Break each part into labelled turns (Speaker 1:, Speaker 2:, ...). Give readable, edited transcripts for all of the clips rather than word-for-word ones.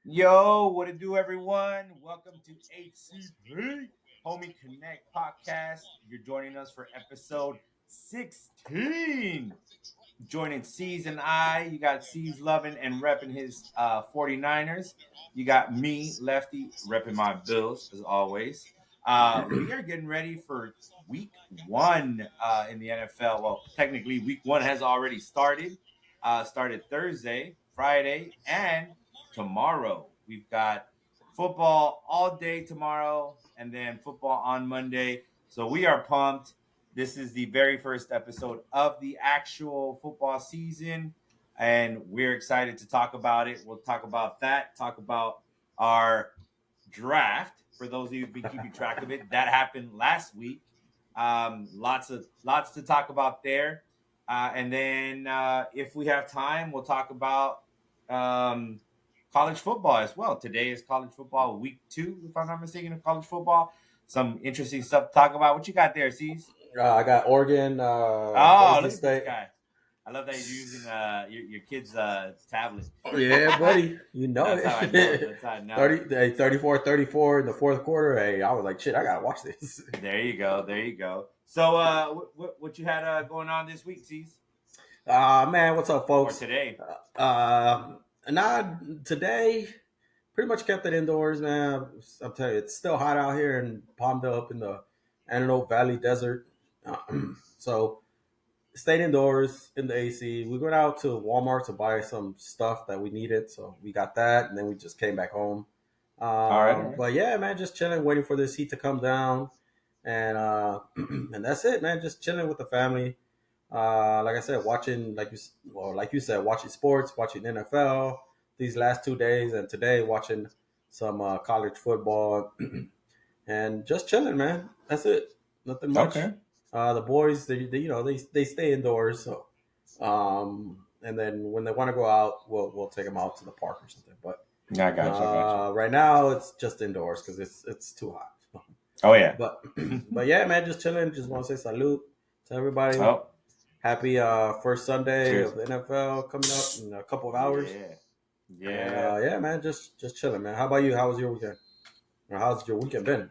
Speaker 1: Yo, what it do, everyone? Welcome to HCP Homie Connect Podcast. You're joining us for episode 16. Joining Ceez and I. You got Ceez loving and repping his 49ers. You got me, Lefty, repping my Bills, as always. We are getting ready for week one in the NFL. Well, technically, week one has already started. Started Thursday, Friday, and tomorrow. We've got football all day tomorrow and then football on Monday. So we are pumped. This is the very first episode of the actual football season, and we're excited to talk about it. We'll talk about that, talk about our draft for those of you who've been keeping track of it. That happened last week. Lots to talk about there. And then if we have time, we'll talk about um, college football as well. Today is college football week 2, if I'm not mistaken, of college football. Some interesting stuff to talk about. What you got there, Cease?
Speaker 2: I got Oregon,
Speaker 1: Oh,
Speaker 2: Boise
Speaker 1: look at this
Speaker 2: State.
Speaker 1: guy. I love that you're using your kid's tablet.
Speaker 2: Yeah, buddy. You know
Speaker 1: That's how I know.
Speaker 2: it.
Speaker 1: That's how I know.
Speaker 2: 34 in the fourth quarter. Hey, I was like, shit, I got to watch this.
Speaker 1: There you go. There you go. So, what you had going on this week, Cease,
Speaker 2: Man, what's up,
Speaker 1: or
Speaker 2: folks?
Speaker 1: today?
Speaker 2: Nah, today, pretty much kept it indoors, man. I'm telling you, it's still hot out here in Palmdale up in the Antelope Valley Desert. So, stayed indoors in the AC. We went out to Walmart to buy some stuff that we needed, so we got that, and then we just came back home.
Speaker 1: All right, all right.
Speaker 2: But yeah, man, just chilling, waiting for this heat to come down, and and that's it, man. Just chilling with the family. Like I said, watching like you said, watching sports, watching NFL these last 2 days, and today watching some college football, and just chilling, man. That's it. Nothing much.
Speaker 1: Okay.
Speaker 2: The boys, they stay indoors, so and then when they want to go out, we'll take them out to the park or something. But
Speaker 1: Yeah, I got you. I got you.
Speaker 2: right now, it's just indoors because it's too hot.
Speaker 1: Oh yeah.
Speaker 2: But but yeah, man, just chilling. Just want to say salute to everybody.
Speaker 1: Oh,
Speaker 2: Happy first Sunday
Speaker 1: cheers.
Speaker 2: of the NFL coming up in a couple of hours.
Speaker 1: Yeah.
Speaker 2: And
Speaker 1: Yeah.
Speaker 2: yeah, man, just chilling, man. How about you? How was your weekend? Or how's your weekend been?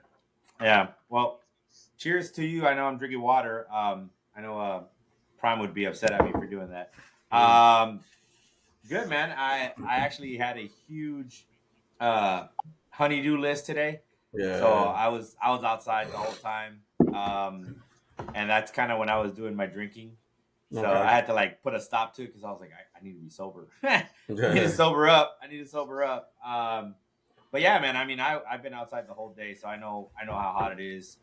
Speaker 1: Yeah. Well, cheers to you. I know I'm drinking water. I know Prime would be upset at me for doing that.
Speaker 2: Mm.
Speaker 1: Good, man. I actually had a huge uh honeydew list today. So
Speaker 2: Yeah.
Speaker 1: I was outside the whole time. And that's kind of when I was doing my drinking. So
Speaker 2: Okay.
Speaker 1: I had to like put a stop to it because I was like, I need to be sober. I need to sober up. I need to sober up. But yeah, man. I mean, I've been outside the whole day, so I know how hot it is.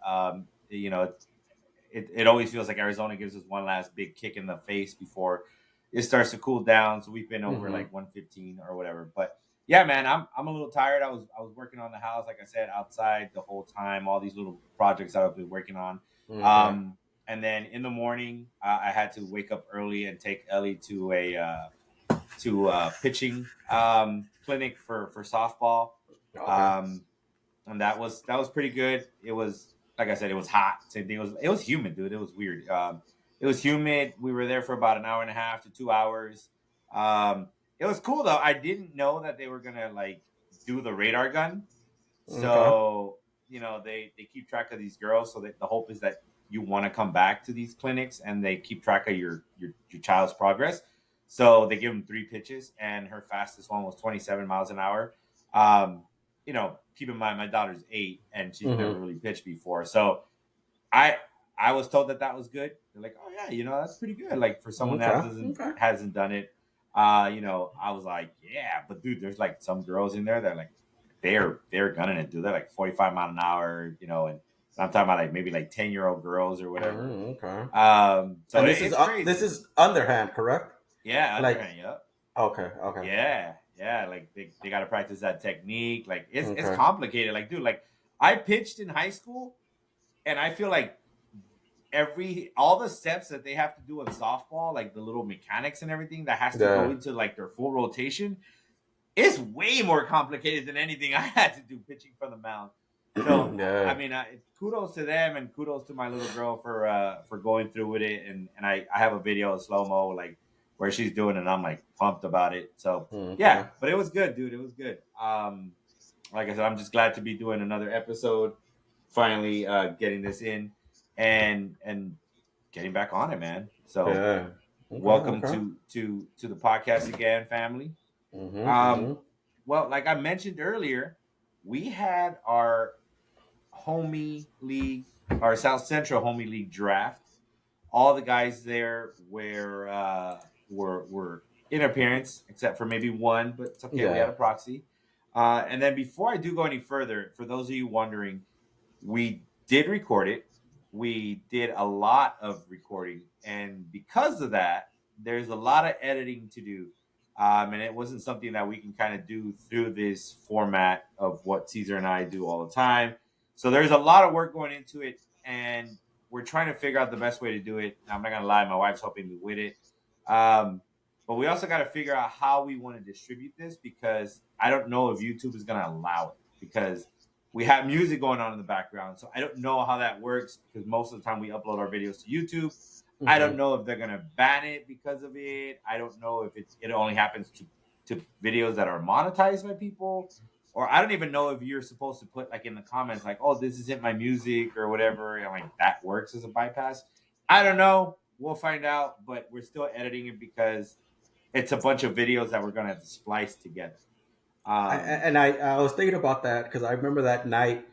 Speaker 1: It always feels like Arizona gives us one last big kick in the face before it starts to cool down. So we've been over
Speaker 2: Hmm.
Speaker 1: like 115 or whatever. But yeah, man, I'm a little tired. I was working on the house, like I said, outside the whole time. All these little projects that I've been working on.
Speaker 2: Okay.
Speaker 1: And then in the morning, I had to wake up early and take Ellie to pitching clinic for softball.
Speaker 2: Okay.
Speaker 1: Um, and that was pretty good. It was like I said, it was hot. Same thing. It was humid, dude. It was weird. It was humid. We were there for about an hour and a half to 2 hours. It was cool though. I didn't know that they were gonna like do the radar gun.
Speaker 2: Okay.
Speaker 1: So they keep track of these girls. So that the hope is that you want to come back to these clinics and they keep track of your child's progress. So they give them 3 pitches, and her fastest one was 27 miles an hour. Um, keep in mind my daughter's 8 and she's never
Speaker 2: Hmm.
Speaker 1: really pitched before. So I I was told that that was good. They're like, oh yeah, that's pretty good. Like for someone that
Speaker 2: Okay.
Speaker 1: doesn't
Speaker 2: Okay.
Speaker 1: hasn't done it, I was like, yeah, but dude, there's like some girls in there that like they're gunning it, dude. They're like 45 mile an hour, and I'm talking about like maybe like 10-year-old girls or whatever.
Speaker 2: Okay.
Speaker 1: So
Speaker 2: And
Speaker 1: it's
Speaker 2: this
Speaker 1: crazy.
Speaker 2: is underhand, correct?
Speaker 1: Yeah,
Speaker 2: Like
Speaker 1: underhand. Yep.
Speaker 2: okay. Okay.
Speaker 1: Yeah, yeah. Like they got to practice that technique. Like it's
Speaker 2: Okay.
Speaker 1: complicated. Like dude, like I pitched in high school, and I feel like all the steps that they have to do in softball, like the little mechanics and everything that has to go
Speaker 2: Yeah.
Speaker 1: into like their full rotation, is way more complicated than anything I had to do pitching from the mound. So I
Speaker 2: Yeah.
Speaker 1: mean, kudos to them and kudos to my little girl for going through with it. And I have a video of slow mo like where she's doing, and I'm like pumped about it. So yeah,
Speaker 2: Okay.
Speaker 1: but it was good, dude. It was good. Like I said, I'm just glad to be doing another episode. Finally, getting this in and getting back on it, man. So
Speaker 2: Yeah. Okay.
Speaker 1: welcome
Speaker 2: Okay.
Speaker 1: to the podcast again, family. Um,
Speaker 2: Mm-hmm.
Speaker 1: well, like I mentioned earlier, we had our homie league, our South Central homie league draft. All the guys there were in appearance, except for maybe one, but it's okay. We had
Speaker 2: Yeah.
Speaker 1: a proxy. And then before I do go any further, for those of you wondering, we did record it. We did a lot of recording, and because of that, there's a lot of editing to do. And it wasn't something that we can kind of do through this format of what Caesar and I do all the time. So there's a lot of work going into it, and we're trying to figure out the best way to do it. I'm not gonna lie, my wife's helping me with it. Um, but we also got to figure out how we want to distribute this because I don't know if YouTube is gonna allow it because we have music going on in the background. So I don't know how that works because most of the time we upload our videos to YouTube. I
Speaker 2: Mm-hmm.
Speaker 1: don't know if they're gonna ban it because of it. I don't know if it only happens to videos that are monetized by people, or I don't even know if you're supposed to put like in the comments like, "Oh, this isn't my music" or whatever, and like that works as a bypass. I don't know. We'll find out, but we're still editing it because it's a bunch of videos that we're gonna have to splice together. Um,
Speaker 2: I was thinking about that because I remember that night.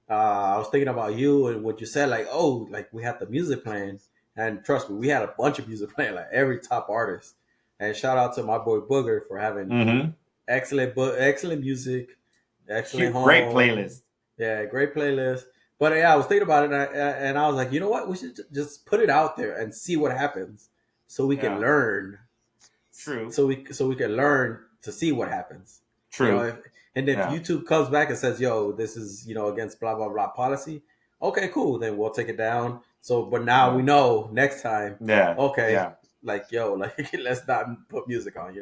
Speaker 2: I was thinking about you and what you said, like, oh, like we had the music playing, and trust me, we had a bunch of music playing, like every top artist. And shout out to my boy Booger for having
Speaker 1: mm-hmm.
Speaker 2: excellent music, excellent
Speaker 1: Great
Speaker 2: home,
Speaker 1: playlist.
Speaker 2: yeah, great playlist. But yeah, I was thinking about it, and I was like, you know what, we should just put it out there and see what happens, so we can
Speaker 1: Yeah,
Speaker 2: learn,
Speaker 1: true,
Speaker 2: so we can learn to see what happens. You know,
Speaker 1: true.
Speaker 2: if
Speaker 1: Yeah,
Speaker 2: YouTube comes back and says, "Yo, this is against blah blah blah policy," okay, cool, then we'll take it down. So, but now we
Speaker 1: yeah,
Speaker 2: know next time,
Speaker 1: yeah,
Speaker 2: okay,
Speaker 1: yeah,
Speaker 2: like yo, like let's not put music on,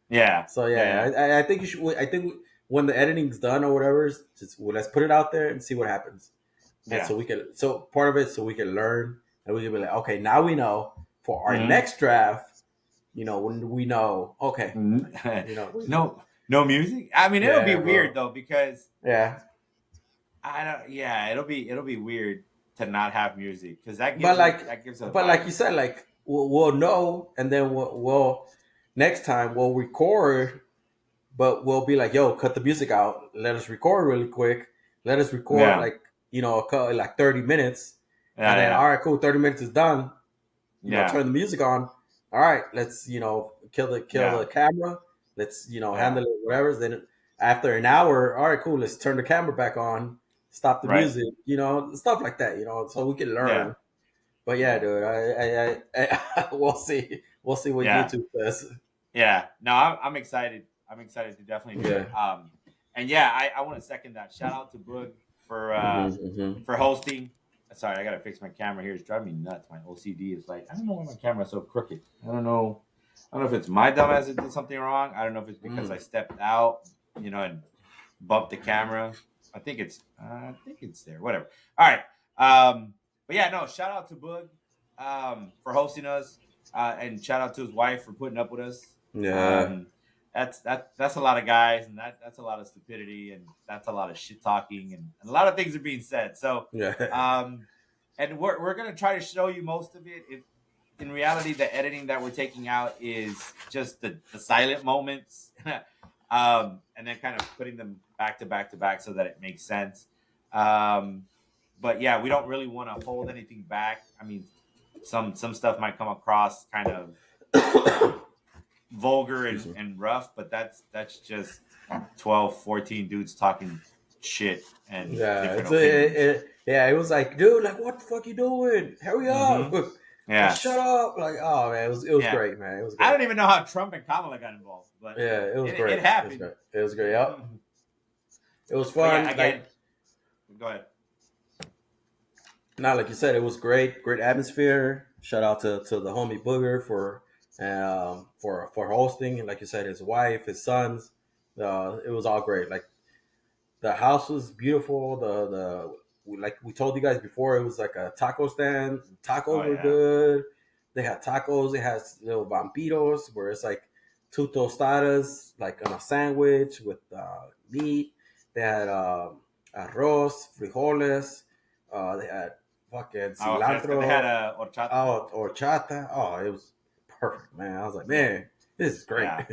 Speaker 1: yeah,
Speaker 2: So
Speaker 1: yeah,
Speaker 2: yeah,
Speaker 1: yeah,
Speaker 2: I think you should. I think when the editing's done or whatever, just let's put it out there and see what happens. And
Speaker 1: yeah.
Speaker 2: so we can, so part of it, so we can learn and we can be like, okay, now we know for our
Speaker 1: Mm-hmm.
Speaker 2: next draft, when we know, okay, we,
Speaker 1: No music. I mean, it'll be
Speaker 2: yeah,
Speaker 1: weird
Speaker 2: bro,
Speaker 1: though because
Speaker 2: yeah.
Speaker 1: I don't. Yeah, it'll be weird to not have music because that
Speaker 2: But
Speaker 1: gives it
Speaker 2: like,
Speaker 1: that gives a
Speaker 2: but like
Speaker 1: vibe.
Speaker 2: you said, like we'll know, and then we'll next time we'll record, but we'll be like, yo, cut the music out. Let us record really quick. Let us record
Speaker 1: Yeah,
Speaker 2: like like 30 minutes,
Speaker 1: yeah,
Speaker 2: and then
Speaker 1: yeah,
Speaker 2: all right, cool, 30 minutes is done.
Speaker 1: yeah,
Speaker 2: Turn the music on. All right, let's kill
Speaker 1: yeah,
Speaker 2: the camera. Let's
Speaker 1: yeah.
Speaker 2: handle it whatever. Then after an hour, all right, cool. Let's turn the camera back on. Stop the
Speaker 1: Right.
Speaker 2: music. Stuff like that. So we can
Speaker 1: Yeah,
Speaker 2: learn. But yeah,
Speaker 1: yeah,
Speaker 2: dude, we'll see. We'll see what
Speaker 1: yeah.
Speaker 2: YouTube says.
Speaker 1: Yeah, no, I'm excited. I'm excited to definitely do
Speaker 2: Yeah.
Speaker 1: it. And yeah, I want to second that. Shout out to Boog
Speaker 2: Hmm.
Speaker 1: for hosting. Sorry, I gotta fix my camera here. It's driving me nuts. My OCD is like, I don't know why my camera's so crooked. I don't know. I don't know if it's my dumbass that did something wrong. I don't know if it's because I
Speaker 2: Mm.
Speaker 1: stepped out, and bumped the camera. I think it's there. Whatever. All right. But yeah, no. Shout out to Boog for hosting us. And shout out to his wife for putting up with us.
Speaker 2: Yeah.
Speaker 1: Um, that's a lot of guys, and that's a lot of stupidity, and that's a lot of shit talking, and a lot of things are being said. So,
Speaker 2: Yeah.
Speaker 1: um, and we're gonna try to show you most of it. In reality, the editing that we're taking out is just the silent moments, and then kind of putting them back to back to back so that it makes sense. Um, but yeah, we don't really want to hold anything back. I mean, some stuff might come across kind of vulgar
Speaker 2: Excuse me.
Speaker 1: and rough, but that's just 12, 14 dudes talking shit and
Speaker 2: Yeah.
Speaker 1: different opinions.
Speaker 2: Yeah. It was like, dude, like, what the fuck you doing? Hurry up!
Speaker 1: Mm-hmm.
Speaker 2: Like,
Speaker 1: Yeah.
Speaker 2: shut up! Like, oh man, it was
Speaker 1: Yeah.
Speaker 2: great, man. It was
Speaker 1: I
Speaker 2: great.
Speaker 1: don't even know how Trump and Kamala got involved, but
Speaker 2: Yeah, it was
Speaker 1: it
Speaker 2: great. It was
Speaker 1: happened.
Speaker 2: great. It was great. Yep. It was
Speaker 1: But yeah,
Speaker 2: fun.
Speaker 1: again, go ahead.
Speaker 2: Like you said, it was great. Great atmosphere. Shout out to the homie Booger for hosting. And like you said, his wife, his sons. It was all great. Like the house was beautiful. Like we told you guys before, it was like a taco stand. Tacos
Speaker 1: Oh
Speaker 2: were
Speaker 1: yeah.
Speaker 2: good. They had tacos. They had little vampiros where it's like two tostadas, like on a sandwich with meat. They had arroz, frijoles. They had fucking
Speaker 1: Agua fresca. They had
Speaker 2: cilantro,
Speaker 1: a horchata.
Speaker 2: horchata. Oh, it was perfect, man. I was like,
Speaker 1: Yeah,
Speaker 2: man, this is great.
Speaker 1: yeah.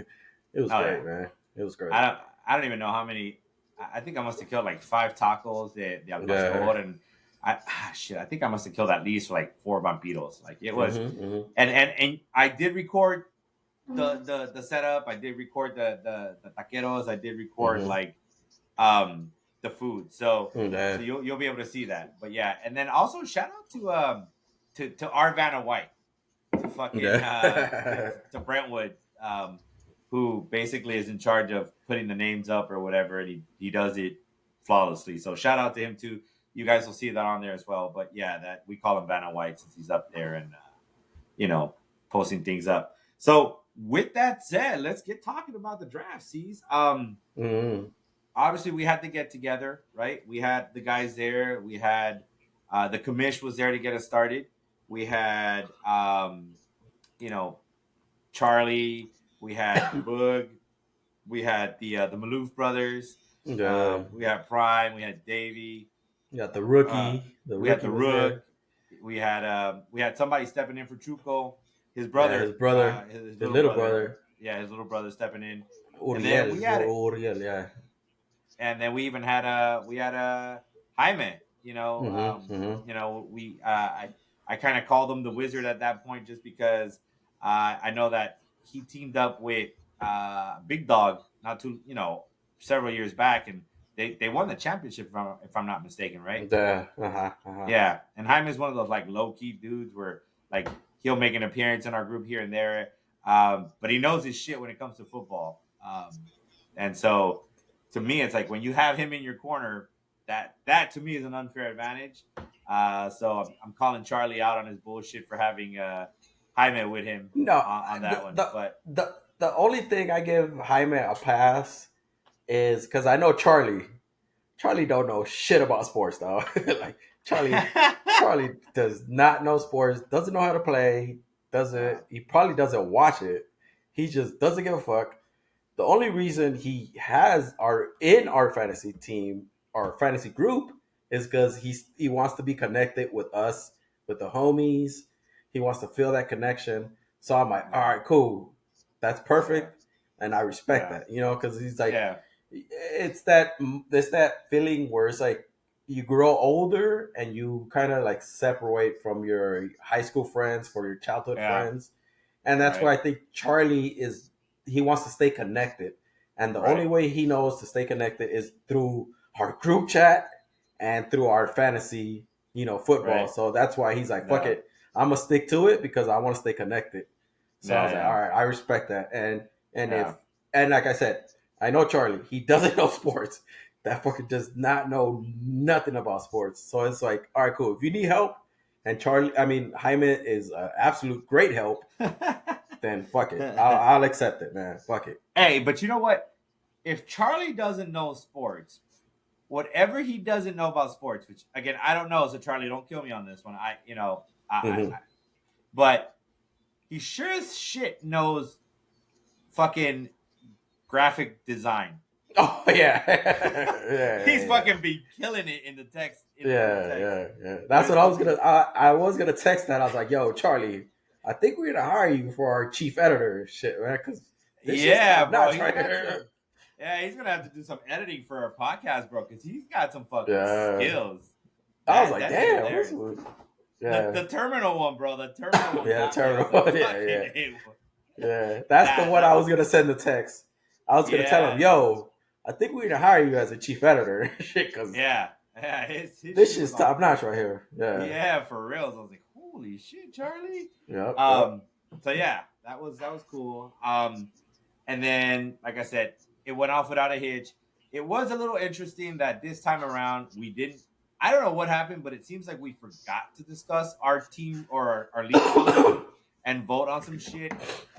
Speaker 2: It was
Speaker 1: Oh yeah.
Speaker 2: great, man. It was great.
Speaker 1: I don't even know how many. I think I must have killed like 5 tacos de al
Speaker 2: Yeah.
Speaker 1: pastor, and shit. I think I must have killed at least like 4 vampiros. Like it was,
Speaker 2: Mm-hmm,
Speaker 1: and I did record the setup. I did record the taqueros. I did record
Speaker 2: mm-hmm.
Speaker 1: like the food. So
Speaker 2: Yeah.
Speaker 1: you'll be able to see that. But yeah, and then also shout out to our Vanna White, to fucking
Speaker 2: Yeah.
Speaker 1: to Brentwood, who basically is in charge of putting the names up or whatever, and he does it flawlessly. So shout out to him too. You guys will see that on there as well. But yeah, that we call him Vanna White since he's up there and you know posting things up. So with that said, let's get talking about the draft, Ceez.
Speaker 2: Mm-hmm.
Speaker 1: Obviously we had to get together, right? We had the guys there. We had the commish was there to get us started. We had you know Charlie. We had Boog. We had the Maloof brothers.
Speaker 2: Yeah.
Speaker 1: We had Prime. We had Davey.
Speaker 2: You got the
Speaker 1: Uh,
Speaker 2: rookie. The
Speaker 1: we had
Speaker 2: rookie
Speaker 1: the
Speaker 2: was
Speaker 1: Rook.
Speaker 2: there.
Speaker 1: We had somebody stepping in for Truco. His
Speaker 2: Yeah, his
Speaker 1: brother,
Speaker 2: brother,
Speaker 1: his
Speaker 2: his
Speaker 1: little
Speaker 2: little
Speaker 1: brother.
Speaker 2: brother,
Speaker 1: Yeah, his little brother stepping in. And then
Speaker 2: Uriel,
Speaker 1: we had
Speaker 2: little
Speaker 1: it.
Speaker 2: Uriel. Yeah.
Speaker 1: We even had Jaime.
Speaker 2: Mm-hmm. Mm-hmm.
Speaker 1: I kind of called him the wizard at that point just because I know that he teamed up with Big Dog not too several years back, and they won the championship if I'm not mistaken, right?
Speaker 2: Yeah. Uh-huh. Uh-huh.
Speaker 1: Yeah, and Jaime is one of those like low key dudes where like he'll make an appearance in our group here and there, but he knows his shit when it comes to football. And so to me, it's like when you have him in your corner, that to me is an unfair advantage. So I'm calling Charlie out on his bullshit for having Jaime with him
Speaker 2: No,
Speaker 1: on that one.
Speaker 2: the
Speaker 1: But
Speaker 2: the only thing I give Jaime a pass is because I know Charlie. Charlie don't know shit about sports though. Like Charlie does not know sports, doesn't know how to play,
Speaker 1: yeah,
Speaker 2: doesn't he probably doesn't watch it. He just doesn't give a fuck. The only reason he has our in our fantasy team, our fantasy group, is because he wants to be connected with us, with the homies. He wants to feel that connection. So I'm like, all
Speaker 1: yeah,
Speaker 2: right, cool, that's
Speaker 1: yeah,
Speaker 2: perfect, and I respect
Speaker 1: yeah,
Speaker 2: that, because he's like,
Speaker 1: yeah,
Speaker 2: it's that feeling where it's like you grow older and you kind of like separate from your high school friends for your childhood
Speaker 1: yeah,
Speaker 2: friends, and that's why
Speaker 1: right,
Speaker 2: I think Charlie is he wants to stay connected, and the only
Speaker 1: right,
Speaker 2: way he knows to stay connected is through our group chat and through our fantasy, football.
Speaker 1: right,
Speaker 2: So that's why he's like, fuck
Speaker 1: yeah,
Speaker 2: it, I'm gonna stick to it because I want to stay connected. So I was like, all
Speaker 1: yeah,
Speaker 2: right, I respect that, and if
Speaker 1: yeah,
Speaker 2: and like I said, I know Charlie. He doesn't know sports. That fucker does not know nothing about sports. So it's like, all right, cool. If you need help, and Jaime is absolute great help, then fuck it.
Speaker 1: yeah.
Speaker 2: I'll accept it, man. Fuck it.
Speaker 1: Hey, but you know what? If Charlie doesn't know sports, whatever he doesn't know about sports, which again I don't know, so Charlie, don't kill me on this one.
Speaker 2: Mm-hmm.
Speaker 1: But he sure as shit knows fucking graphic design.
Speaker 2: Oh yeah, yeah,
Speaker 1: He's
Speaker 2: yeah,
Speaker 1: fucking be killing it in the text in the group
Speaker 2: yeah,
Speaker 1: text
Speaker 2: yeah, yeah. That's
Speaker 1: with
Speaker 2: what I was
Speaker 1: fucking
Speaker 2: gonna. I was gonna text that. I was like, yo, Charlie, I think we're gonna hire you for our chief editor and shit, man, because this shit's
Speaker 1: yeah,
Speaker 2: top
Speaker 1: bro.
Speaker 2: notch
Speaker 1: He's
Speaker 2: right
Speaker 1: gonna have to.
Speaker 2: here.
Speaker 1: Yeah, he's gonna have to do some editing for our podcast, bro, because he's got some fucking
Speaker 2: Yeah.
Speaker 1: skills.
Speaker 2: I was
Speaker 1: That
Speaker 2: like,
Speaker 1: that is
Speaker 2: damn,
Speaker 1: hilarious.
Speaker 2: Yeah.
Speaker 1: The terminal one, bro. The terminal one
Speaker 2: Yeah,
Speaker 1: got me. I was like,
Speaker 2: terrible. Yeah,
Speaker 1: fucking
Speaker 2: yeah,
Speaker 1: A.
Speaker 2: yeah. That's the one
Speaker 1: That
Speaker 2: I
Speaker 1: was
Speaker 2: was gonna send the text. I was gonna tell him,
Speaker 1: yeah,
Speaker 2: yo, I think we're gonna hire you as a chief editor. Shit, because
Speaker 1: yeah, yeah. His
Speaker 2: this
Speaker 1: shit
Speaker 2: shit's
Speaker 1: was on
Speaker 2: top notch
Speaker 1: point.
Speaker 2: right here. Yeah.
Speaker 1: Yeah, for real. So I was like, holy shit, Charlie.
Speaker 2: Yep. Yep.
Speaker 1: Um, so yeah, that was cool. And then like I said, it went off without a hitch. It was a little interesting that this time around we didn't. I don't know what happened, but it seems like we forgot to discuss our team or our league colors and vote on some shit.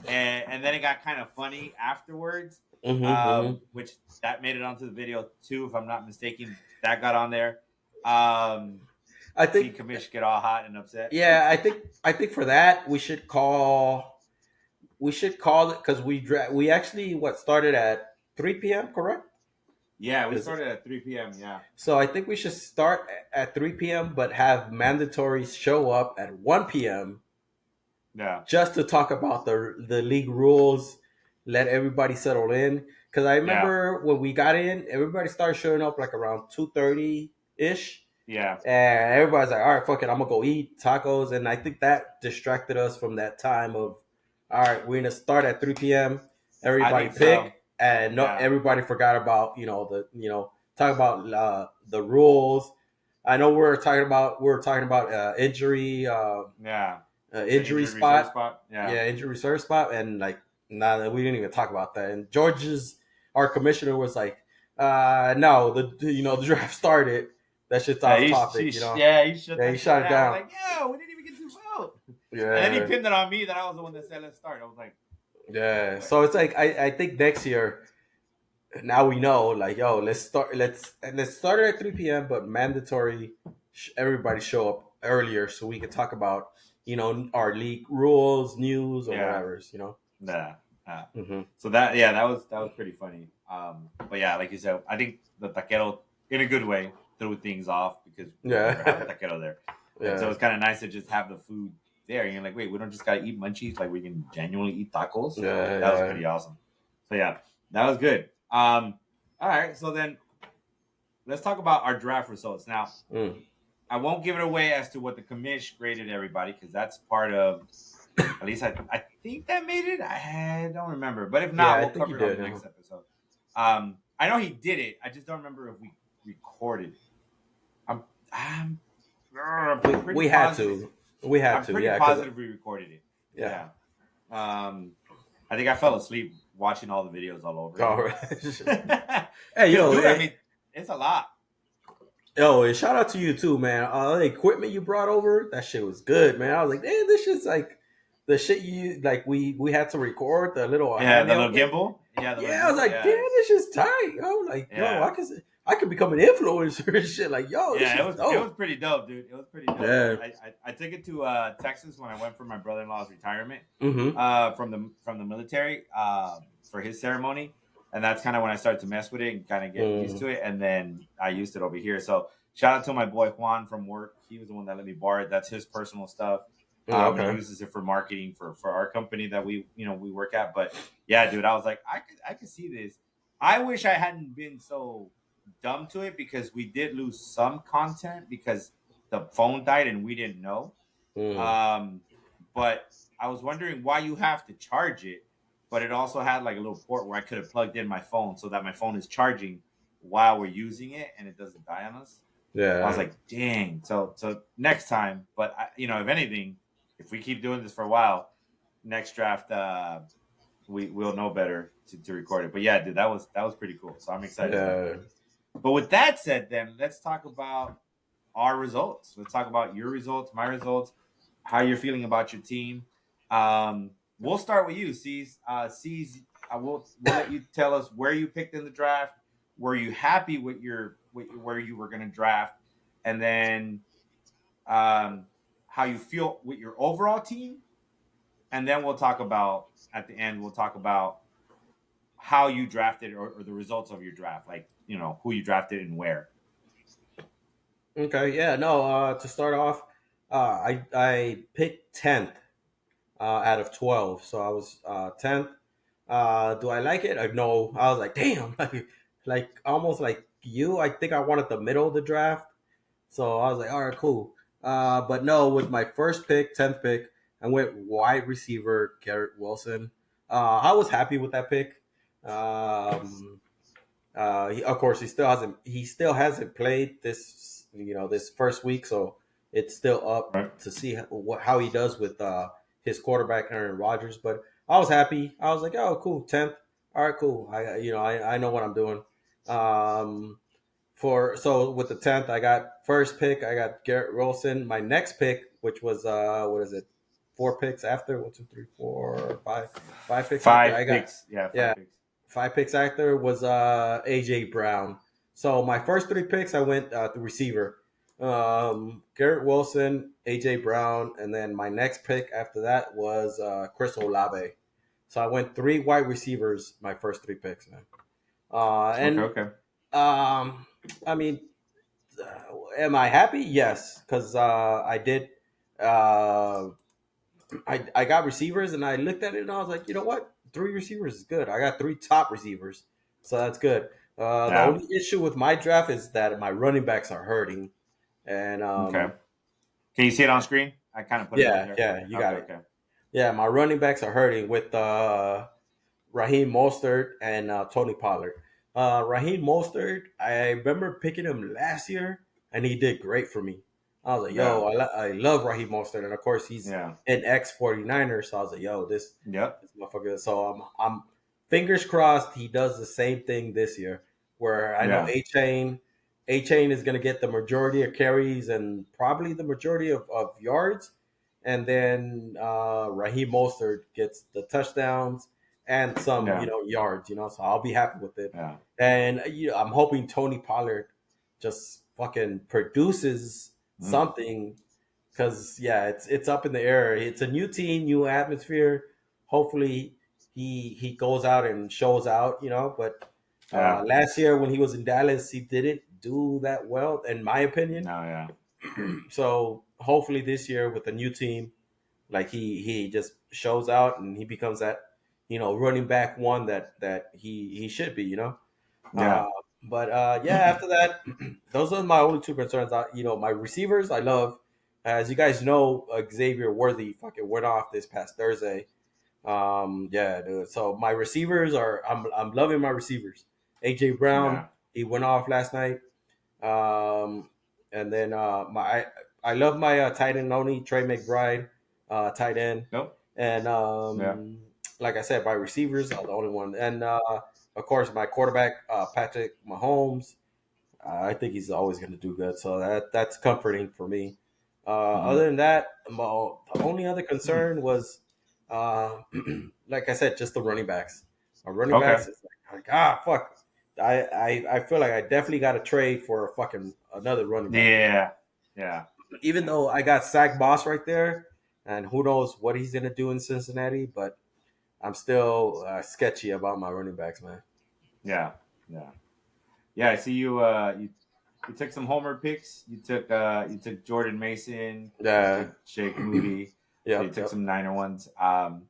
Speaker 1: And then it got kind of funny afterwards,
Speaker 2: Mm-hmm.
Speaker 1: which that made it onto the video too, if I'm not mistaken. That got on there. Um,
Speaker 2: I
Speaker 1: see
Speaker 2: think,
Speaker 1: Kamish get all hot and upset.
Speaker 2: yeah, I think for that we should call it because we actually what started at 3 p.m. correct?
Speaker 1: Yeah, we
Speaker 2: Is
Speaker 1: started at 3 p.m. Yeah,
Speaker 2: So I think we should start at 3 p.m. but have mandatory show up at 1 p.m.
Speaker 1: yeah,
Speaker 2: just to talk about the league rules, let everybody settle in. Because I
Speaker 1: yeah,
Speaker 2: remember when we got in, everybody started showing up like around 2:30 ish,
Speaker 1: yeah.
Speaker 2: and everybody's like, "All right, fuck it, I'm gonna go eat tacos." And I think that distracted us from that time of, "All right, we're gonna start at 3 p.m.
Speaker 1: I
Speaker 2: Everybody
Speaker 1: think so.
Speaker 2: pick," and no,
Speaker 1: Yeah,
Speaker 2: everybody forgot about talk about the rules. I know we were talking about
Speaker 1: yeah. The
Speaker 2: injury
Speaker 1: injured reserve
Speaker 2: spot,
Speaker 1: spot. Yeah,
Speaker 2: yeah, injury reserve spot, and like, nah, we didn't even talk about that. And our commissioner was like, no, the draft started. That shit's
Speaker 1: yeah.
Speaker 2: off topic,
Speaker 1: He shut
Speaker 2: Yeah, he
Speaker 1: that shit
Speaker 2: shot it
Speaker 1: down. I was
Speaker 2: down.
Speaker 1: like, yo, we didn't even get to vote. And then he
Speaker 2: Yeah,
Speaker 1: pinned it on me that I was the one that said let's start. I was like,
Speaker 2: yeah.
Speaker 1: what?
Speaker 2: So it's like I think next year, now we know, like, yo, let's start it at 3 p.m. but mandatory. Everybody show up earlier so we can talk about our league rules, news, or
Speaker 1: Yeah,
Speaker 2: whatever.
Speaker 1: nah, nah.
Speaker 2: Hmm.
Speaker 1: So that was pretty funny. But yeah, like you said, I think the taquero in a good way threw things off because we never have a
Speaker 2: Yeah,
Speaker 1: taquero there, and so
Speaker 2: yeah,
Speaker 1: it's kind of nice to just have the food there. And you're like, wait, we don't just gotta eat munchies, like we can genuinely eat tacos. So
Speaker 2: yeah,
Speaker 1: that was
Speaker 2: yeah.
Speaker 1: pretty awesome. So yeah, that was good. All right, so then let's talk about our draft results now.
Speaker 2: Mm.
Speaker 1: I won't give it away as to what the commish graded everybody because that's part of. At least I think that made it. I don't remember, but if
Speaker 2: Yeah,
Speaker 1: not,
Speaker 2: I
Speaker 1: we'll
Speaker 2: think
Speaker 1: cover
Speaker 2: you
Speaker 1: it on
Speaker 2: did.
Speaker 1: the
Speaker 2: Uh-huh.
Speaker 1: next episode. I know he did it. I just don't remember if we recorded it. I'm I'm, I'm
Speaker 2: We
Speaker 1: pretty
Speaker 2: we had
Speaker 1: positive.
Speaker 2: to. We had
Speaker 1: I'm
Speaker 2: to.
Speaker 1: pretty
Speaker 2: Yeah, because
Speaker 1: positive we recorded it.
Speaker 2: yeah.
Speaker 1: Yeah. I think I fell asleep watching all the videos all over
Speaker 2: All
Speaker 1: again.
Speaker 2: right. Hey,
Speaker 1: Because,
Speaker 2: yo,
Speaker 1: dude, I mean, it's a lot.
Speaker 2: and shout out to you too, man. The equipment you brought over, that shit was good, man. I was like, man, this shit's like the shit you like. We had to record the little
Speaker 1: Yeah, the little
Speaker 2: handheld thing.
Speaker 1: gimbal. Yeah, the little
Speaker 2: Yeah, I was
Speaker 1: gimbal.
Speaker 2: like, damn,
Speaker 1: Yeah,
Speaker 2: this shit's tight. I was like, yo,
Speaker 1: yeah.
Speaker 2: I could become an influencer and shit. Like, yo, this
Speaker 1: Yeah,
Speaker 2: is
Speaker 1: it was
Speaker 2: dope.
Speaker 1: pretty dope, dude. It was pretty dope.
Speaker 2: Yeah.
Speaker 1: I took it to Texas when I went for my brother in law's retirement
Speaker 2: Mm-hmm.
Speaker 1: from the military for his ceremony, and that's kind of when I started to mess with it and kind of get used
Speaker 2: Mm.
Speaker 1: to it, and then I used it over here. So shout out to my boy Juan from work. He was the one that let me borrow it. That's his personal stuff. He
Speaker 2: Okay.
Speaker 1: uses it for marketing for our company that we work at. But yeah, dude, I was like, I could see this. I wish I hadn't been so dumb to it because we did lose some content because the phone died and we didn't know.
Speaker 2: Mm.
Speaker 1: Um, but I was wondering why you have to charge it, but it also had like a little port where I could have plugged in my phone so that my phone is charging while we're using it and it doesn't die on us. I was
Speaker 2: Yeah.
Speaker 1: like, dang. So next time, but if anything, if we keep doing this for a while, next draft, we'll know better to record it. But yeah, dude, that was pretty cool. So I'm excited about
Speaker 2: Yeah.
Speaker 1: that. But with that said, then let's talk about our results. Let's talk about your results, my results, how you're feeling about your team. We'll start with you, Ceez. Ceez, we'll let you tell us where you picked in the draft. Were you happy with where you were going to draft, and then how you feel with your overall team, and then we'll talk about at the end. We'll talk about how you drafted or the results of your draft, like who you drafted and where.
Speaker 2: Okay. Yeah. No. To start off, I picked 10th out of 12, so I was 10th. Do I like it? I know. I was like, damn, like almost like you. I think I wanted the middle of the draft, so I was like, all right, cool. But no, with my first pick, 10th pick, I went wide receiver Garrett Wilson. I was happy with that pick. Um, of course, he still hasn't played this first week, so it's still up
Speaker 1: Right.
Speaker 2: to see how he does with his quarterback Aaron Rodgers. But I was happy. I was like, oh, cool, 10th. All right, cool. I know what I'm doing. Um, so with the 10th, I got first pick. I got Garrett Wilson. My next pick, which was what is it? Four picks after 5 picks after. I
Speaker 1: Five
Speaker 2: got
Speaker 1: picks. Yeah,
Speaker 2: yeah,
Speaker 1: five picks.
Speaker 2: 5 picks after was AJ Brown. So my first 3 picks, I went the receiver. Garrett Wilson, AJ Brown, and then my next pick after that was Chris Olave. So I went three wide receivers my first three picks, man.
Speaker 1: Okay,
Speaker 2: And
Speaker 1: okay.
Speaker 2: I mean, am I happy? Yes, because I did. Uh, I got receivers, and I looked at it, and I was like, you know what? Three receivers is good. I got three top receivers, so that's good. The
Speaker 1: Yeah.
Speaker 2: only issue with my draft is that my running backs are hurting, and
Speaker 1: Okay. Can you see it on screen? I kind of put it up
Speaker 2: yeah,
Speaker 1: there.
Speaker 2: yeah, you got
Speaker 1: Okay,
Speaker 2: it.
Speaker 1: okay.
Speaker 2: Yeah, my running backs are hurting with Raheem Mostert and Tony Pollard. Raheem Mostert, I remember picking him last year, and he did great for me. I was like,
Speaker 1: Yeah.
Speaker 2: yo, I love Raheem Mostert, and of course he's
Speaker 1: Yeah.
Speaker 2: an ex 49er, so I was like, yo,
Speaker 1: Yep.
Speaker 2: this motherfucker. So I'm fingers crossed he does the same thing this year, where I know
Speaker 1: Yeah.
Speaker 2: A Chain is gonna get the majority of carries and probably the majority of yards, and then Raheem Mostert gets the touchdowns and some
Speaker 1: Yeah.
Speaker 2: yards. So I'll be happy with it.
Speaker 1: Yeah.
Speaker 2: And I'm hoping Tony Pollard just fucking produces
Speaker 1: Mm.
Speaker 2: something, because yeah, it's up in the air. It's a new team, new atmosphere. Hopefully he goes out and shows out, but
Speaker 1: Yeah.
Speaker 2: last year when he was in Dallas, he didn't do that well in my opinion.
Speaker 1: No, yeah.
Speaker 2: So hopefully this year with the new team, like he just shows out and he becomes that running back one that he should be.
Speaker 1: Yeah.
Speaker 2: Uh, but yeah, after that, those are my only two concerns. My receivers, I love. As you guys know, Xavier Worthy fucking went off this past Thursday. Yeah, dude. So my receivers I'm loving my receivers. AJ Brown,
Speaker 1: Yeah.
Speaker 2: he went off last night. And then I love my tight end only Trey McBride, tight end,
Speaker 1: Nope.
Speaker 2: and
Speaker 1: Yeah.
Speaker 2: like I said, my receivers are the only one, and of course my quarterback Patrick Mahomes. I think he's always going to do good, so that's comforting for me.
Speaker 1: Mm-hmm.
Speaker 2: Other than that, the only other concern was, like I said, just the running backs. Our running
Speaker 1: Okay.
Speaker 2: backs is fuck. I feel like I definitely got to trade for a fucking another running back.
Speaker 1: Yeah. Yeah.
Speaker 2: Even
Speaker 1: Yeah.
Speaker 2: though I got Zach Boss right there, and who knows what he's gonna do in Cincinnati, but I'm still sketchy about my running backs, man.
Speaker 1: Yeah. Yeah. Yeah. I see you. You took some homer picks. You took Jordan Mason. You
Speaker 2: Yeah,
Speaker 1: took Jake Moody. So you
Speaker 2: yep,
Speaker 1: took
Speaker 2: yep.
Speaker 1: some Niner ones. And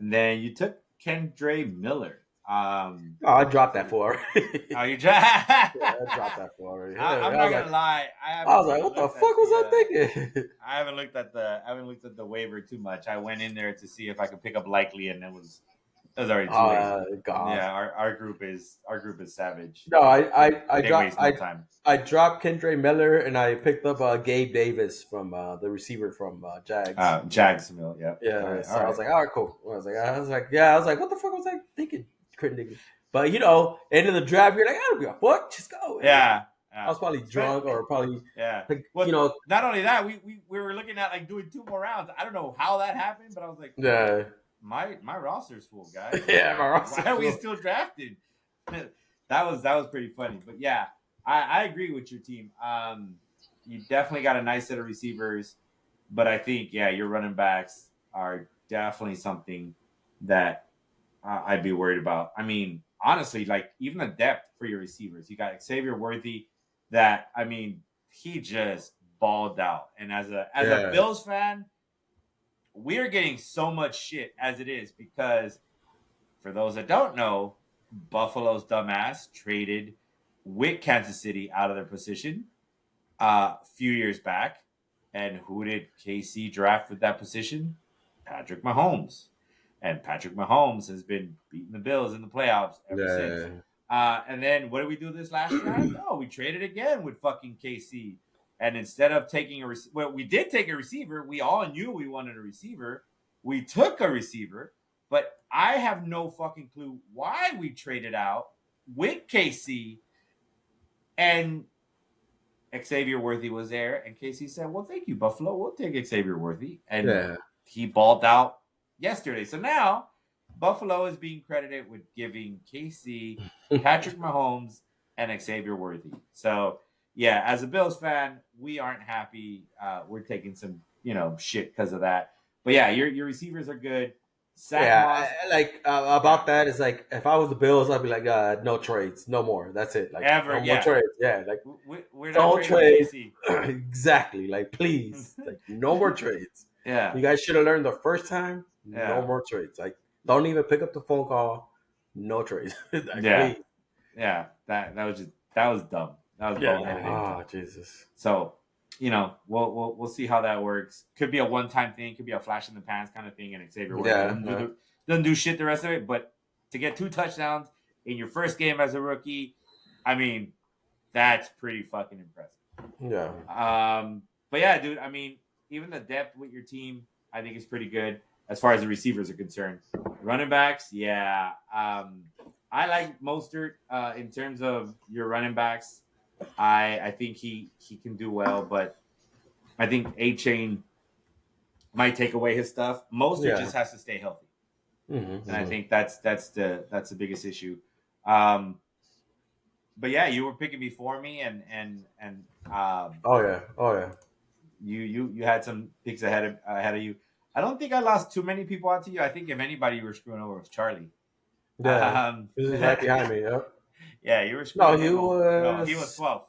Speaker 1: then you took Kendre Miller.
Speaker 2: Oh, I dropped that for.
Speaker 1: Oh, you
Speaker 2: Yeah, I dropped that for already.
Speaker 1: I'm
Speaker 2: I
Speaker 1: not
Speaker 2: was
Speaker 1: gonna
Speaker 2: like,
Speaker 1: lie.
Speaker 2: I was like, what the fuck was I thinking?
Speaker 1: I haven't looked at the waiver too much. I went in there to see if I could pick up Likely, and it was already too late.
Speaker 2: God.
Speaker 1: Yeah, our group is savage.
Speaker 2: No,
Speaker 1: They waste no time.
Speaker 2: I dropped Kendre Miller and I picked up Gabe Davis from the receiver from Jags.
Speaker 1: Jacksonville. Yeah. All
Speaker 2: Yeah,
Speaker 1: right. All
Speaker 2: so I was
Speaker 1: right.
Speaker 2: like, all right, cool. I was like, what the fuck was I thinking? Couldn't think. But end of the draft, you're like, I don't give a fuck, just go.
Speaker 1: Yeah.
Speaker 2: I
Speaker 1: Yeah.
Speaker 2: was probably drunk or probably,
Speaker 1: Yeah.
Speaker 2: like,
Speaker 1: Well, not only that, we were looking at like doing two more rounds. I don't know how that happened, but I was like,
Speaker 2: yeah,
Speaker 1: my roster's full, guys.
Speaker 2: yeah, my roster.
Speaker 1: Why are we still drafting? that was pretty funny. But yeah, I agree with your team. You definitely got a nice set of receivers, but I think your running backs are definitely something that I'd be worried about. I mean, honestly, like even the depth for your receivers, you got Xavier Worthy. That I mean, he just balled out, and as a
Speaker 2: Yeah,
Speaker 1: Bills fan, we're getting so much shit as it is because for those that don't know, Buffalo's dumbass traded with Kansas City out of their position a few years back. And who did KC draft with that position? Patrick Mahomes. And Patrick Mahomes has been beating the Bills in the playoffs ever since.
Speaker 2: yeah,
Speaker 1: And then what did we do this last draft? Oh, we traded again with fucking KC. And instead of taking we did take a receiver. We all knew we wanted a receiver. We took a receiver, but I have no fucking clue why we traded out with KC and Xavier Worthy was there. And KC said, well, thank you, Buffalo. We'll take Xavier Worthy. And
Speaker 2: yeah.
Speaker 1: he balled out yesterday. So now Buffalo is being credited with giving KC, Patrick Mahomes, and Xavier Worthy. So yeah, as a Bills fan, we aren't happy. We're taking some, shit because of that. But yeah, your receivers are good. Zach
Speaker 2: Yeah,
Speaker 1: Moss,
Speaker 2: like
Speaker 1: yeah,
Speaker 2: about that is like if I was the Bills, I'd be like, no trades, no more. That's it. Like
Speaker 1: ever,
Speaker 2: no more
Speaker 1: yeah.
Speaker 2: trades. Yeah, like
Speaker 1: We're not
Speaker 2: don't
Speaker 1: trading
Speaker 2: trade.
Speaker 1: KC.
Speaker 2: Exactly. Like please, like no more trades.
Speaker 1: Yeah,
Speaker 2: You guys should have learned the first time. No
Speaker 1: yeah,
Speaker 2: more trades. Like don't even pick up the phone call. No trades. Like
Speaker 1: yeah,
Speaker 2: please.
Speaker 1: yeah. That was dumb. That was
Speaker 2: Yeah.
Speaker 1: boneheaded and dumb.
Speaker 2: Oh Jesus.
Speaker 1: So, we'll see how that works. Could be a one time thing. Could be a flash in the pants kind of thing. And Xavier Worthy
Speaker 2: Yeah. Yeah.
Speaker 1: doesn't do shit the rest of it. But to get 2 touchdowns in your first game as a rookie, I mean, that's pretty fucking impressive.
Speaker 2: Yeah.
Speaker 1: But yeah, dude. I mean, even the depth with your team, I think is pretty good as far as the receivers are concerned. Running backs, yeah. I like Mostert in terms of your running backs. I think he can do well, but I think A Chain might take away his stuff. Mostert
Speaker 2: Yeah.
Speaker 1: just has to stay healthy,
Speaker 2: Mm-hmm,
Speaker 1: and I
Speaker 2: mm-hmm.
Speaker 1: think that's the biggest issue. Um, but yeah, you were picking before me, and
Speaker 2: Oh yeah. Oh yeah.
Speaker 1: you had some picks ahead of you. I don't think I lost too many people out to you. I think if anybody you were screwing over was Charlie.
Speaker 2: Yeah.
Speaker 1: Um,
Speaker 2: This is right behind me. Yep.
Speaker 1: yeah, you were
Speaker 2: No,
Speaker 1: screwing
Speaker 2: he
Speaker 1: him over. No, he was
Speaker 2: was.
Speaker 1: 12th.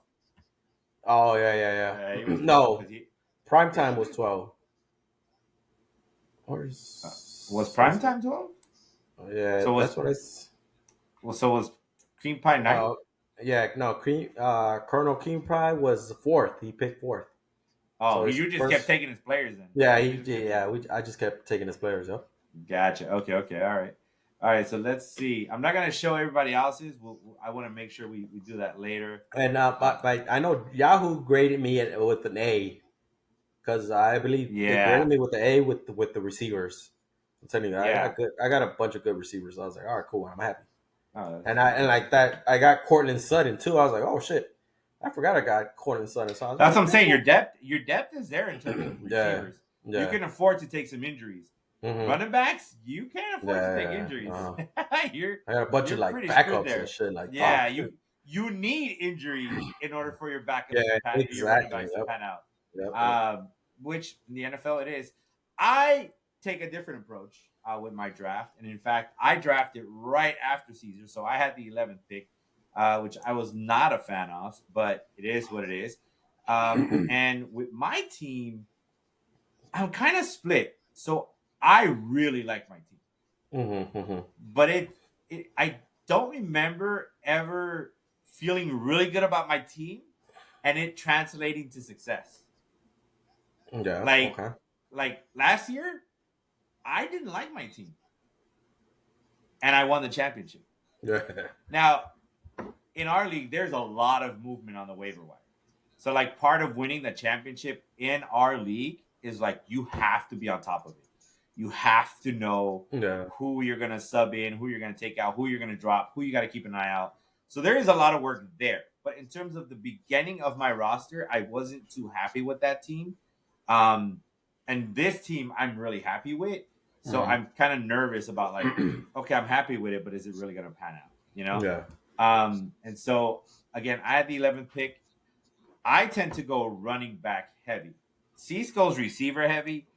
Speaker 2: Oh yeah, yeah,
Speaker 1: He
Speaker 2: yeah.
Speaker 1: was 12
Speaker 2: No,
Speaker 1: because he
Speaker 2: prime time was 12. Or
Speaker 1: was
Speaker 2: was
Speaker 1: prime
Speaker 2: it?
Speaker 1: time 12.
Speaker 2: Yeah,
Speaker 1: So was
Speaker 2: that's what I.
Speaker 1: so was Cream Pie Night.
Speaker 2: Uh, yeah, no, Cream. Colonel King Pride was fourth. He picked fourth.
Speaker 1: Oh,
Speaker 2: So his
Speaker 1: you just kept
Speaker 2: first.
Speaker 1: taking his players then.
Speaker 2: Yeah,
Speaker 1: You
Speaker 2: he
Speaker 1: just
Speaker 2: did.
Speaker 1: kept
Speaker 2: Yeah,
Speaker 1: taking.
Speaker 2: I just kept taking his players. Yep.
Speaker 1: Gotcha. Okay. All right. So let's see. I'm not gonna show everybody else's. I want to make sure we do that later.
Speaker 2: And
Speaker 1: Uh,
Speaker 2: but I know Yahoo graded me with an A because I believe they graded
Speaker 1: yeah.
Speaker 2: me with the A with the receivers. I'm telling you, I
Speaker 1: Yeah.
Speaker 2: got good. I got a bunch of good receivers. I was like, all right, cool. I'm happy.
Speaker 1: Oh,
Speaker 2: And like that, I got Cortland Sutton too. I was like, oh shit, I forgot I got Cortland Sutton. So I was
Speaker 1: that's
Speaker 2: like,
Speaker 1: what I'm saying. Your
Speaker 2: damn.
Speaker 1: depth is there in terms of
Speaker 2: Yeah,
Speaker 1: receivers. You
Speaker 2: yeah,
Speaker 1: can afford to take some injuries.
Speaker 2: mm-hmm.
Speaker 1: Running backs, you can't afford to take
Speaker 2: Yeah.
Speaker 1: injuries.
Speaker 2: Uh-huh.
Speaker 1: you're
Speaker 2: I got a bunch
Speaker 1: you're
Speaker 2: of like
Speaker 1: pretty screwed
Speaker 2: backups and
Speaker 1: there.
Speaker 2: shit. Like, oh
Speaker 1: Yeah,
Speaker 2: shit.
Speaker 1: you need injuries in order for your backups
Speaker 2: Yeah,
Speaker 1: your running
Speaker 2: exactly.
Speaker 1: backs to
Speaker 2: Yep,
Speaker 1: pan out.
Speaker 2: yep.
Speaker 1: Which in the NFL it is. I take a different approach with my draft, and in fact, I drafted right after Caesar, so I had the 11th pick, which I was not a fan of, but it is what it is. And with my team, I'm kind of split. So I really like my team,
Speaker 2: Mm-hmm, mm-hmm.
Speaker 1: but I don't remember ever feeling really good about my team and it translating to success.
Speaker 2: Yeah.
Speaker 1: Like
Speaker 2: Okay.
Speaker 1: like last year, I didn't like my team and I won the championship.
Speaker 2: Yeah.
Speaker 1: Now, in our league, there's a lot of movement on the waiver wire. So like part of winning the championship in our league is like you have to be on top of it. You have to know
Speaker 2: Yeah.
Speaker 1: who you're gonna sub in, who you're gonna take out, who you're gonna drop, who you got to keep an eye out. So there is a lot of work there. But in terms of the beginning of my roster, I wasn't too happy with that team. Um, and this team, I'm really happy with. So
Speaker 2: Mm-hmm.
Speaker 1: I'm kind of nervous about like, okay, I'm happy with it, but is it really gonna pan out?
Speaker 2: Yeah.
Speaker 1: And so again, I had the 11th pick. I tend to go running back heavy. Cease goes receiver heavy.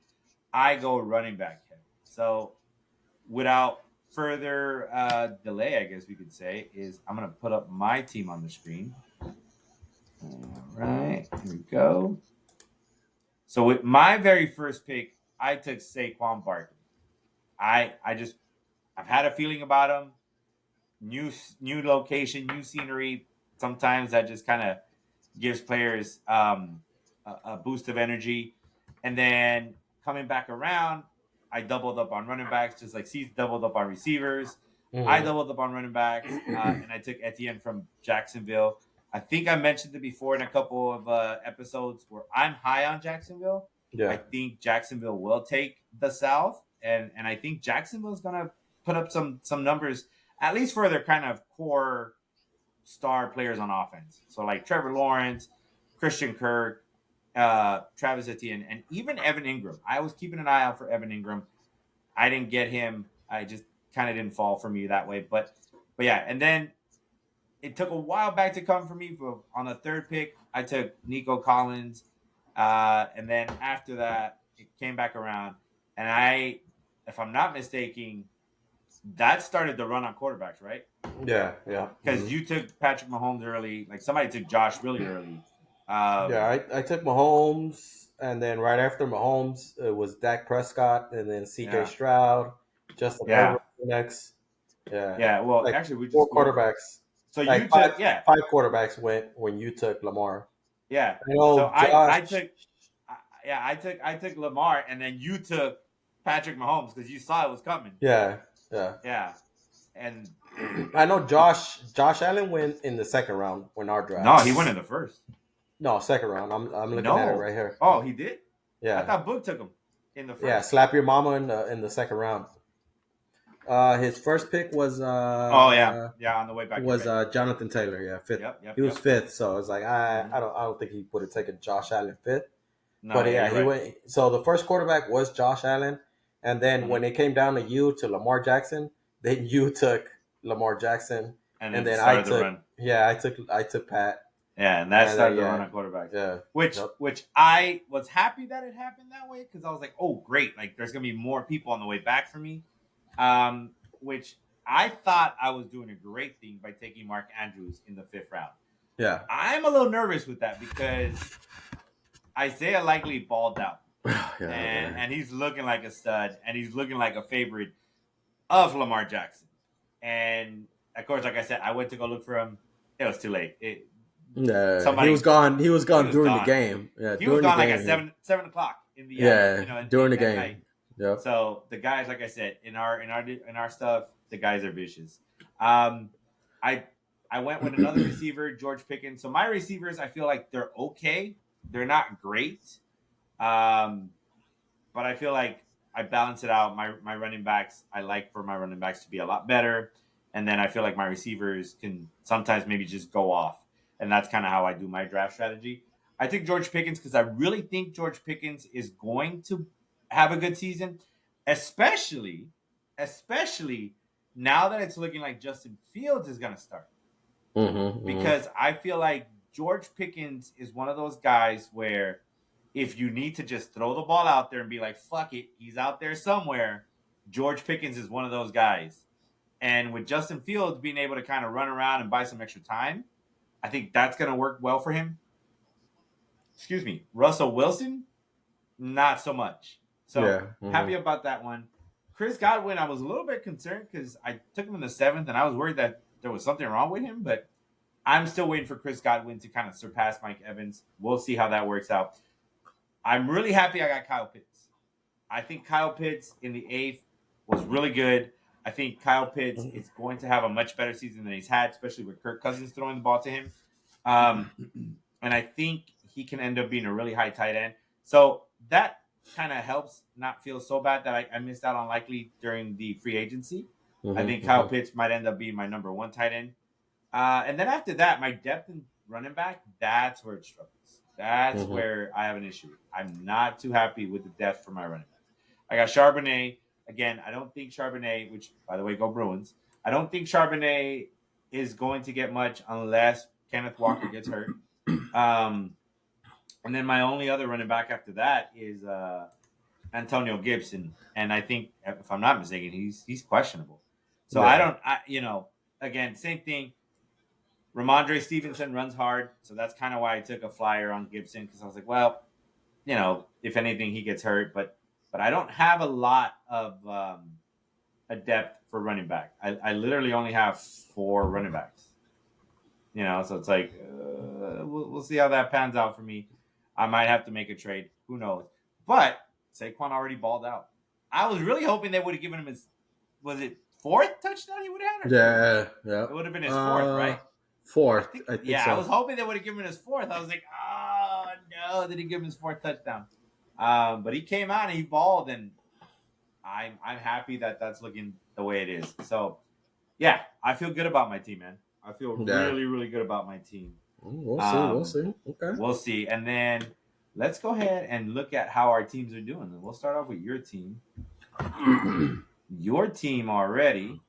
Speaker 1: I go running back heavy. So without further delay, I guess we could say, is I'm going to put up my team on the screen. All right, here we go. So with my very first pick, I took Saquon Barkley. I've had a feeling about him. New location, new scenery. Sometimes that just kind of gives players a boost of energy. And then coming back around, I doubled up on running backs, just like Cease doubled up on receivers. I
Speaker 2: Mm-hmm.
Speaker 1: doubled up on running backs, and I took Etienne from Jacksonville. I think I mentioned it before in a couple of episodes where I'm high on Jacksonville. I
Speaker 2: Yeah.
Speaker 1: think Jacksonville will take the South, and I think Jacksonville is going to put up some numbers, at least for their kind of core star players on offense. So like Trevor Lawrence, Christian Kirk, Travis Etienne, and even Evan Ingram. I was keeping an eye out for Evan Ingram. I didn't get him. I just kind of didn't fall for me that way. But yeah, and then it took a while back to come for me. But on the third pick, I took Nico Collins, and then after that, it came back around, and if I'm not mistaken, that started the run on quarterbacks, right?
Speaker 2: Yeah, yeah.
Speaker 1: Because you took Patrick Mahomes early, like somebody took Josh really early.
Speaker 2: Yeah, I took Mahomes, and then right after Mahomes, it was Dak Prescott, and then C.J.
Speaker 1: Yeah,
Speaker 2: Stroud, Justin
Speaker 1: yeah,
Speaker 2: Herbert next. Yeah,
Speaker 1: yeah. Well,
Speaker 2: like
Speaker 1: actually, we just
Speaker 2: four
Speaker 1: spoke.
Speaker 2: quarterbacks,
Speaker 1: So
Speaker 2: like
Speaker 1: you took, yeah,
Speaker 2: five quarterbacks went when you took Lamar.
Speaker 1: yeah.
Speaker 2: I
Speaker 1: So
Speaker 2: know
Speaker 1: I
Speaker 2: Josh.
Speaker 1: took, yeah, I took Lamar, and then you took Patrick Mahomes because you saw it was coming.
Speaker 2: Yeah, yeah.
Speaker 1: Yeah, and
Speaker 2: I know
Speaker 1: it,
Speaker 2: Josh Allen went in the second round when our
Speaker 1: no,
Speaker 2: draft.
Speaker 1: he went in the first.
Speaker 2: No, second round. I'm looking at it
Speaker 1: No,
Speaker 2: right here.
Speaker 1: oh, he did. I
Speaker 2: Yeah,
Speaker 1: thought Book took him in the
Speaker 2: yeah.
Speaker 1: first.
Speaker 2: Slap your mama in the second round. His first pick
Speaker 1: Oh yeah, yeah. On the way back, you're
Speaker 2: was
Speaker 1: right.
Speaker 2: Jonathan Taylor. Yeah, fifth.
Speaker 1: Yep, yep,
Speaker 2: He was
Speaker 1: yep.
Speaker 2: fifth, so it's like
Speaker 1: Mm-hmm.
Speaker 2: I don't think he would have taken Josh Allen fifth.
Speaker 1: No,
Speaker 2: But
Speaker 1: yeah,
Speaker 2: yeah,
Speaker 1: you're
Speaker 2: he
Speaker 1: right.
Speaker 2: went. So the first quarterback was Josh Allen, and then
Speaker 1: Mm-hmm.
Speaker 2: when it came down to you to Lamar Jackson, then you took Lamar Jackson,
Speaker 1: And
Speaker 2: and
Speaker 1: it
Speaker 2: then I
Speaker 1: started the
Speaker 2: took
Speaker 1: run.
Speaker 2: I took Pat,
Speaker 1: Yeah, and that
Speaker 2: and
Speaker 1: started the run
Speaker 2: yeah,
Speaker 1: on quarterbacks.
Speaker 2: yeah,
Speaker 1: Which
Speaker 2: yep,
Speaker 1: which I was happy that it happened that way because I was like, oh great, like there's gonna be more people on the way back for me. Which I thought I was doing a great thing by taking Mark Andrews in the fifth round.
Speaker 2: yeah,
Speaker 1: I'm a little nervous with that because Isaiah likely balled out.
Speaker 2: yeah,
Speaker 1: And
Speaker 2: man.
Speaker 1: and he's looking like a stud and he's looking like a favorite of Lamar Jackson. And of course, like I said, I went to go look for him. It was too late.
Speaker 2: Yeah, he was
Speaker 1: Somebody
Speaker 2: gone. He was
Speaker 1: he
Speaker 2: gone
Speaker 1: was
Speaker 2: during the
Speaker 1: gone.
Speaker 2: game. Yeah,
Speaker 1: He was
Speaker 2: during the
Speaker 1: gone like at
Speaker 2: game.
Speaker 1: seven o'clock in the
Speaker 2: Yeah, during the
Speaker 1: at night.
Speaker 2: game. Yep.
Speaker 1: So the guys, like I said, in our stuff, the guys are vicious. Um, I I went with another receiver, George Pickens. So my receivers, I feel like they're okay. They're not great. Um, but I feel like I balance it out. My running backs, I like for my running backs to be a lot better, and then I feel like my receivers can sometimes maybe just go off, and that's kind of how I do my draft strategy. I think George Pickens because I really think George Pickens is going to have a good season, especially especially now that it's looking like Justin Fields is going to start
Speaker 2: Mm-hmm.
Speaker 1: because I feel like George Pickens is one of those guys where if you need to just throw the ball out there and be like, fuck it, he's out there somewhere, George Pickens is one of those guys. And with Justin Fields being able to kind of run around and buy some extra time, I think that's going to work well for him. Excuse me. Russell Wilson, not so much. So
Speaker 2: Yeah. Mm-hmm.
Speaker 1: happy about that one. Chris Godwin, I was a little bit concerned because I took him in the seventh and I was worried that there was something wrong with him, but I'm still waiting for Chris Godwin to kind of surpass Mike Evans. We'll see how that works out. I'm really happy I got Kyle Pitts. I think Kyle Pitts in the eighth was really good. I think Kyle Pitts is going to have a much better season than he's had, especially with Kirk Cousins throwing the ball to him. Um, and I think he can end up being a really high tight end. So that kind of helps not feel so bad that I missed out on likely during the free agency. I think Kyle
Speaker 2: Mm-hmm.
Speaker 1: Pitts might end up being my number one tight end. And then after that, my depth in running back, that's where it struggles. That's
Speaker 2: Mm-hmm.
Speaker 1: where I have an issue. I'm not too happy with the depth for my running backs. I got Charbonnet. Again, I don't think Charbonnet, which, by the way, go Bruins, I don't think Charbonnet is going to get much unless Kenneth Walker gets hurt. Um, and then my only other running back after that is Antonio Gibson. And I think, if I'm not mistaken, he's questionable. So I
Speaker 2: Yeah.
Speaker 1: don't, again, same thing. Ramondre Stevenson runs hard, so that's kind of why I took a flyer on Gibson because I was like, well, if anything, he gets hurt, but I don't have a lot of a depth for running back. I literally only have four running backs. So it's like we'll see how that pans out for me. I might have to make a trade. Who knows? But Saquon already balled out. I was really hoping they would have given him his was it fourth touchdown he would have had or third?
Speaker 2: Yeah. Yeah.
Speaker 1: It would have been his fourth, right? I
Speaker 2: Fourth,
Speaker 1: think,
Speaker 2: I think
Speaker 1: yeah, I
Speaker 2: so.
Speaker 1: was hoping they would have given him his fourth. I was like, oh no, they didn't give him his fourth touchdown. But he came out and he balled, and I'm happy that that's looking the way it is. So yeah, I feel good about my team, man. I feel
Speaker 2: Yeah.
Speaker 1: really, really good about my team.
Speaker 2: We'll see. We'll
Speaker 1: Um,
Speaker 2: see. Okay.
Speaker 1: we'll see, and then let's go ahead and look at how our teams are doing. We'll start off with your team. Your team already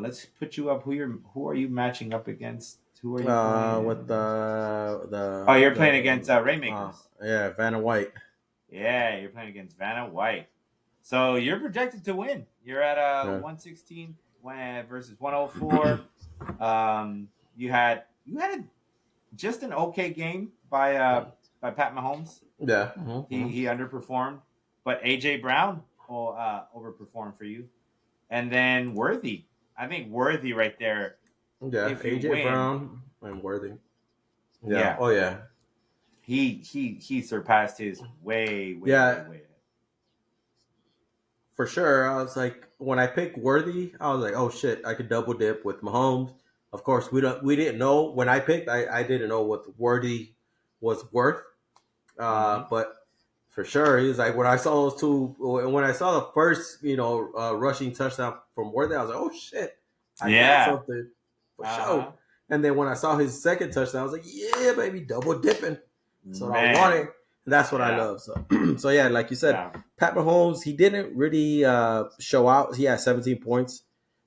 Speaker 1: Let's put you up. Who are you matching up against? Who are you
Speaker 2: With
Speaker 1: playing?
Speaker 2: the
Speaker 1: Oh, you're playing against
Speaker 2: the
Speaker 1: Rainmakers.
Speaker 2: yeah, Vanna White.
Speaker 1: Yeah, you're playing against Vanna White. So you're projected to win. You're at
Speaker 2: Yeah.
Speaker 1: 116 versus 104. You had just an okay game by Pat Mahomes.
Speaker 2: Yeah.
Speaker 1: He underperformed, but AJ Brown will overperform for you, and then Worthy. I think Worthy right there.
Speaker 2: Yeah.
Speaker 1: If you
Speaker 2: AJ
Speaker 1: win,
Speaker 2: Brown and Worthy. Yeah.
Speaker 1: yeah,
Speaker 2: Oh yeah.
Speaker 1: he surpassed his way way way
Speaker 2: Yeah.
Speaker 1: way.
Speaker 2: For sure. I was like, when I picked Worthy, I was like, oh shit, I could double dip with Mahomes. Of course, we didn't know when I picked. I didn't know what Worthy was worth.
Speaker 1: Mm-hmm.
Speaker 2: But for sure, he was like when I saw those two. When I saw the first, rushing touchdown from Worthy, I was like, oh shit, I got
Speaker 1: Yeah.
Speaker 2: something for
Speaker 1: Uh
Speaker 2: sure.
Speaker 1: huh.
Speaker 2: And then when I saw his second touchdown, I was like, yeah, baby, double dipping. That's what I wanted.
Speaker 1: Man.
Speaker 2: And that's what I
Speaker 1: Yeah.
Speaker 2: love. So, so yeah, like you said,
Speaker 1: Yeah.
Speaker 2: Pat Mahomes, he didn't really show out. He had 17 points.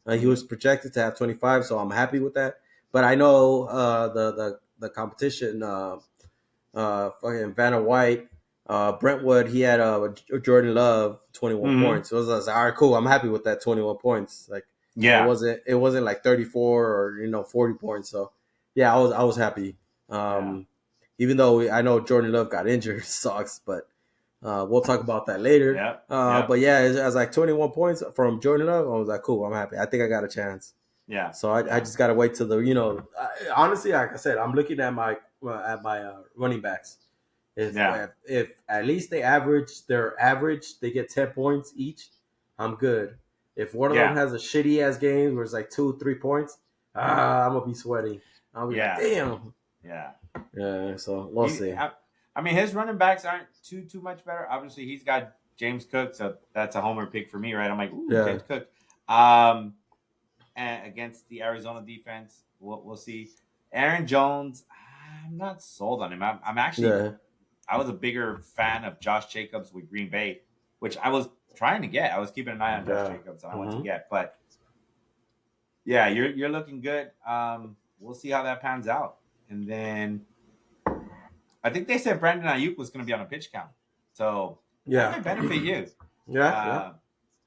Speaker 2: He
Speaker 1: Mm-hmm.
Speaker 2: was projected to have 25, so I'm happy with that. But I know the competition, fucking Vanna White, Brentwood, he had Jordan Love 21
Speaker 1: Mm-hmm.
Speaker 2: points. So I was like, all right, cool. I'm happy with that 21 points. Like
Speaker 1: Yeah.
Speaker 2: it wasn't like 34 or 40 points. So yeah, I was happy.
Speaker 1: Yeah.
Speaker 2: Even though I know Jordan Love got injured, sucks, but we'll talk about that later.
Speaker 1: Yep. Yep.
Speaker 2: But yeah, as like 21 points from Jordan Love, I was like, cool, I'm happy. I think I got a chance.
Speaker 1: Yeah.
Speaker 2: So I
Speaker 1: Yeah.
Speaker 2: just gotta wait till honestly, like I said, I'm looking at my running backs.
Speaker 1: Yeah.
Speaker 2: If at least their average, they get 10 points each, I'm good. If one of them
Speaker 1: Yeah.
Speaker 2: has a shitty ass game where it's like 2 3 points, I'm gonna be sweating. I'll be like,
Speaker 1: Yeah.
Speaker 2: damn.
Speaker 1: Yeah.
Speaker 2: Yeah, so we'll
Speaker 1: He.
Speaker 2: see.
Speaker 1: I mean, his running backs aren't too much better. Obviously, he's got James Cook, so that's a homer pick for me, right? I'm like, ooh,
Speaker 2: Yeah,
Speaker 1: James Cook. Um, and against the Arizona defense, we'll see. Aaron Jones, I'm not sold on him. I'm actually
Speaker 2: yeah,
Speaker 1: I was a bigger fan of Josh Jacobs with Green Bay, which I was trying to get. I was keeping an eye on Josh
Speaker 2: yeah.
Speaker 1: Jacobs, and I want to
Speaker 2: Mm-hmm.
Speaker 1: get. But yeah, you're looking good. We'll see how that pans out. And then I think they said Brandon Ayuk was going to be on a pitch count, so that
Speaker 2: Yeah,
Speaker 1: might benefit you.
Speaker 2: yeah, yeah,
Speaker 1: Uh,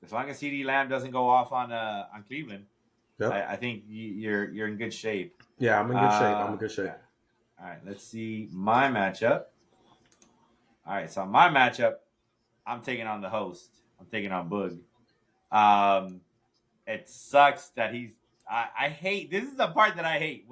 Speaker 1: as long as CD Lamb doesn't go off on Cleveland,
Speaker 2: yep.
Speaker 1: I think you're in good shape.
Speaker 2: Yeah, I'm in good shape. I'm in good shape.
Speaker 1: Yeah. All right, let's see my matchup. All right, so my matchup, I'm taking on the host. I'm taking on Boog. Um, it sucks that he's. I hate. This is the part that I hate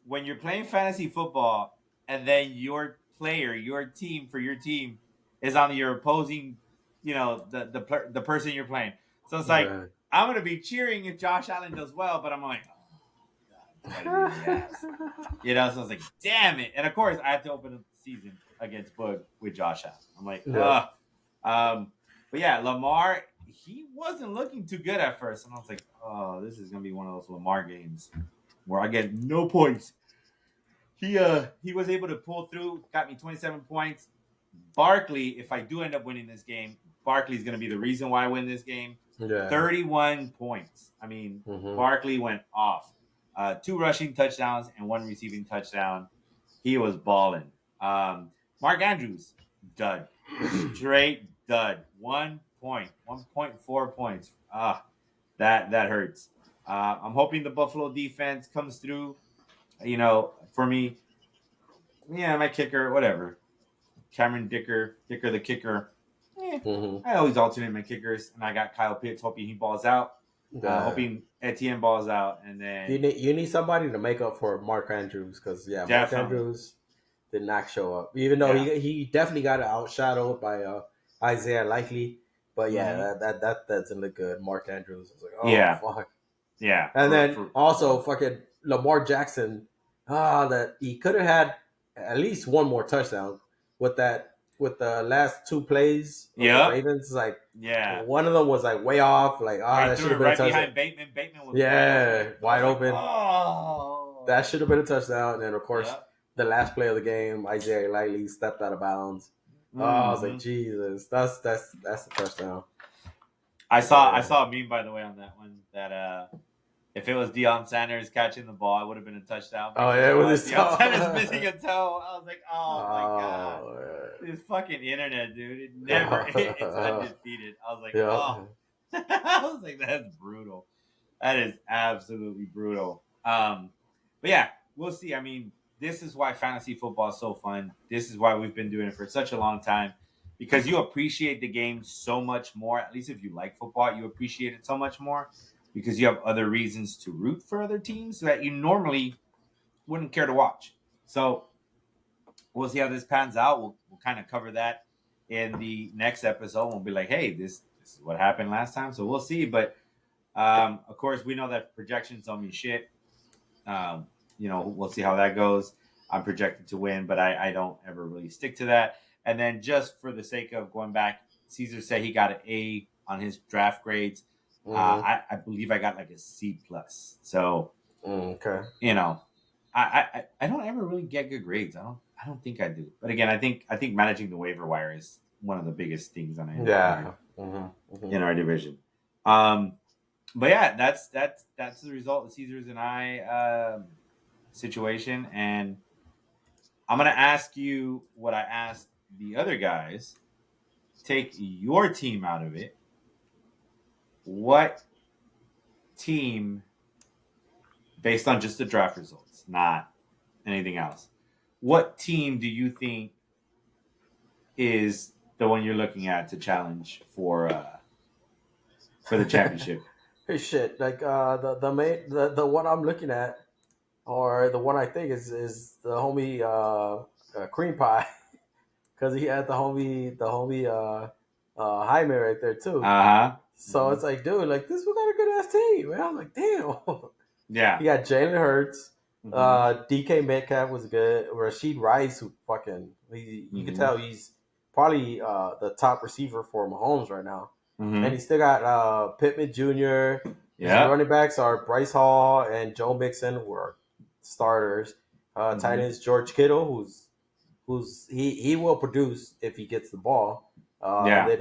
Speaker 1: when you're playing fantasy football and then your player, your team for your team is on your opposing. The person you're playing. So it's like
Speaker 2: Yeah.
Speaker 1: I'm gonna be cheering if Josh Allen does well, but I'm like, oh God, bite me in the ass. So I was like, damn it. And of course, I have to open up the season against Boog with Josh Allen. I'm like,
Speaker 2: Yeah.
Speaker 1: ugh. But yeah, Lamar, he wasn't looking too good at first. And I was like, oh, this is going to be one of those Lamar games where I get no points. He was able to pull through, got me 27 points. Barkley, if I do end up winning this game, Barkley's going to be the reason why I win this game.
Speaker 2: Yeah.
Speaker 1: 31 points. I mean,
Speaker 2: Mm-hmm.
Speaker 1: Barkley went off. 2 rushing touchdowns and 1 receiving touchdown. He was balling. Mark Andrews, dud. Straight dud. 1 point. 1.4 points. That hurts. I'm hoping the Buffalo defense comes through. For me, yeah, my kicker, whatever. Cameron Dicker the kicker.
Speaker 2: Mm-hmm.
Speaker 1: I always alternate my kickers, and I got Kyle Pitts hoping he balls out,
Speaker 2: Yeah.
Speaker 1: hoping Etienne balls out, and then
Speaker 2: You need somebody to make up for Mark Andrews because Mark
Speaker 1: definitely,
Speaker 2: Andrews did not show up, even though
Speaker 1: yeah,
Speaker 2: he definitely got outshadowed by Isaiah Likely. But yeah,
Speaker 1: mm-hmm.
Speaker 2: that doesn't look good. Mark Andrews was like, oh
Speaker 1: Yeah,
Speaker 2: fuck.
Speaker 1: yeah,
Speaker 2: And then
Speaker 1: for
Speaker 2: also fucking Lamar Jackson, that he could have had at least one more touchdown with the last two plays of the
Speaker 1: yep,
Speaker 2: Ravens. Like
Speaker 1: yeah.
Speaker 2: one of them was like way off. Like
Speaker 1: Where he
Speaker 2: that should
Speaker 1: threw
Speaker 2: have
Speaker 1: it
Speaker 2: been a
Speaker 1: right
Speaker 2: touchdown.
Speaker 1: behind Bateman. Bateman was wide
Speaker 2: Yeah,
Speaker 1: open. I
Speaker 2: wide
Speaker 1: was like,
Speaker 2: open. That
Speaker 1: oh,
Speaker 2: should have been a touchdown. And then of course
Speaker 1: yep,
Speaker 2: the last play of the game, Isaiah Likely stepped out of bounds. Oh, I was like,
Speaker 1: mm-hmm.
Speaker 2: Jesus, that's the touchdown.
Speaker 1: I saw a meme, by the way, on that one that if it was Deion Sanders catching the ball, it would have been a touchdown.
Speaker 2: Oh yeah, with his
Speaker 1: Deion
Speaker 2: toe.
Speaker 1: Sanders missing a toe. I was like, oh my god,
Speaker 2: Oh,
Speaker 1: this fucking internet, dude. It never,
Speaker 2: yeah.
Speaker 1: it's undefeated. I was like,
Speaker 2: Yeah.
Speaker 1: oh, I was like, that's brutal. That is absolutely brutal. But yeah, we'll see. I mean, this is why fantasy football is so fun. This is why we've been doing it for such a long time. Because you appreciate the game so much more. At least if you like football, you appreciate it so much more because you have other reasons to root for other teams that you normally wouldn't care to watch. So we'll see how this pans out. We'll kind of cover that in the next episode. We'll be like, hey, this is what happened last time. So we'll see. But of course, we know that projections don't mean shit. We'll see how that goes. I'm projected to win, but I don't ever really stick to that. And then just for the sake of going back, Caesar said he got an A on his draft grades. I believe I got like a C plus. So
Speaker 2: Okay.
Speaker 1: I don't ever really get good grades. I don't think I do. But again, I think managing the waiver wire is one of the biggest things on in our division. But yeah, that's the result of Caesar's and I situation. And I'm gonna ask you what I asked the other guys. Take your team out of it. What team, based on just the draft results, not anything else, what team do you think is the one you're looking at to challenge for the championship?
Speaker 2: Hey, shit, like the one I'm looking at, or the one I think is the homie Cream Pie, because he had the homie Jaime right there too. So it's like, dude, like this, we got a good ass team, man. I'm like, damn.
Speaker 1: Yeah.
Speaker 2: You got Jalen Hurts. DK Metcalf was good. Rashid Rice, who fucking you can tell he's probably the top receiver for Mahomes right now. And he still got Pittman Jr. His running backs are Bryce Hall and Joe Mixon, who are starters. Tight ends George Kittle, who's he will produce if he gets the ball. Then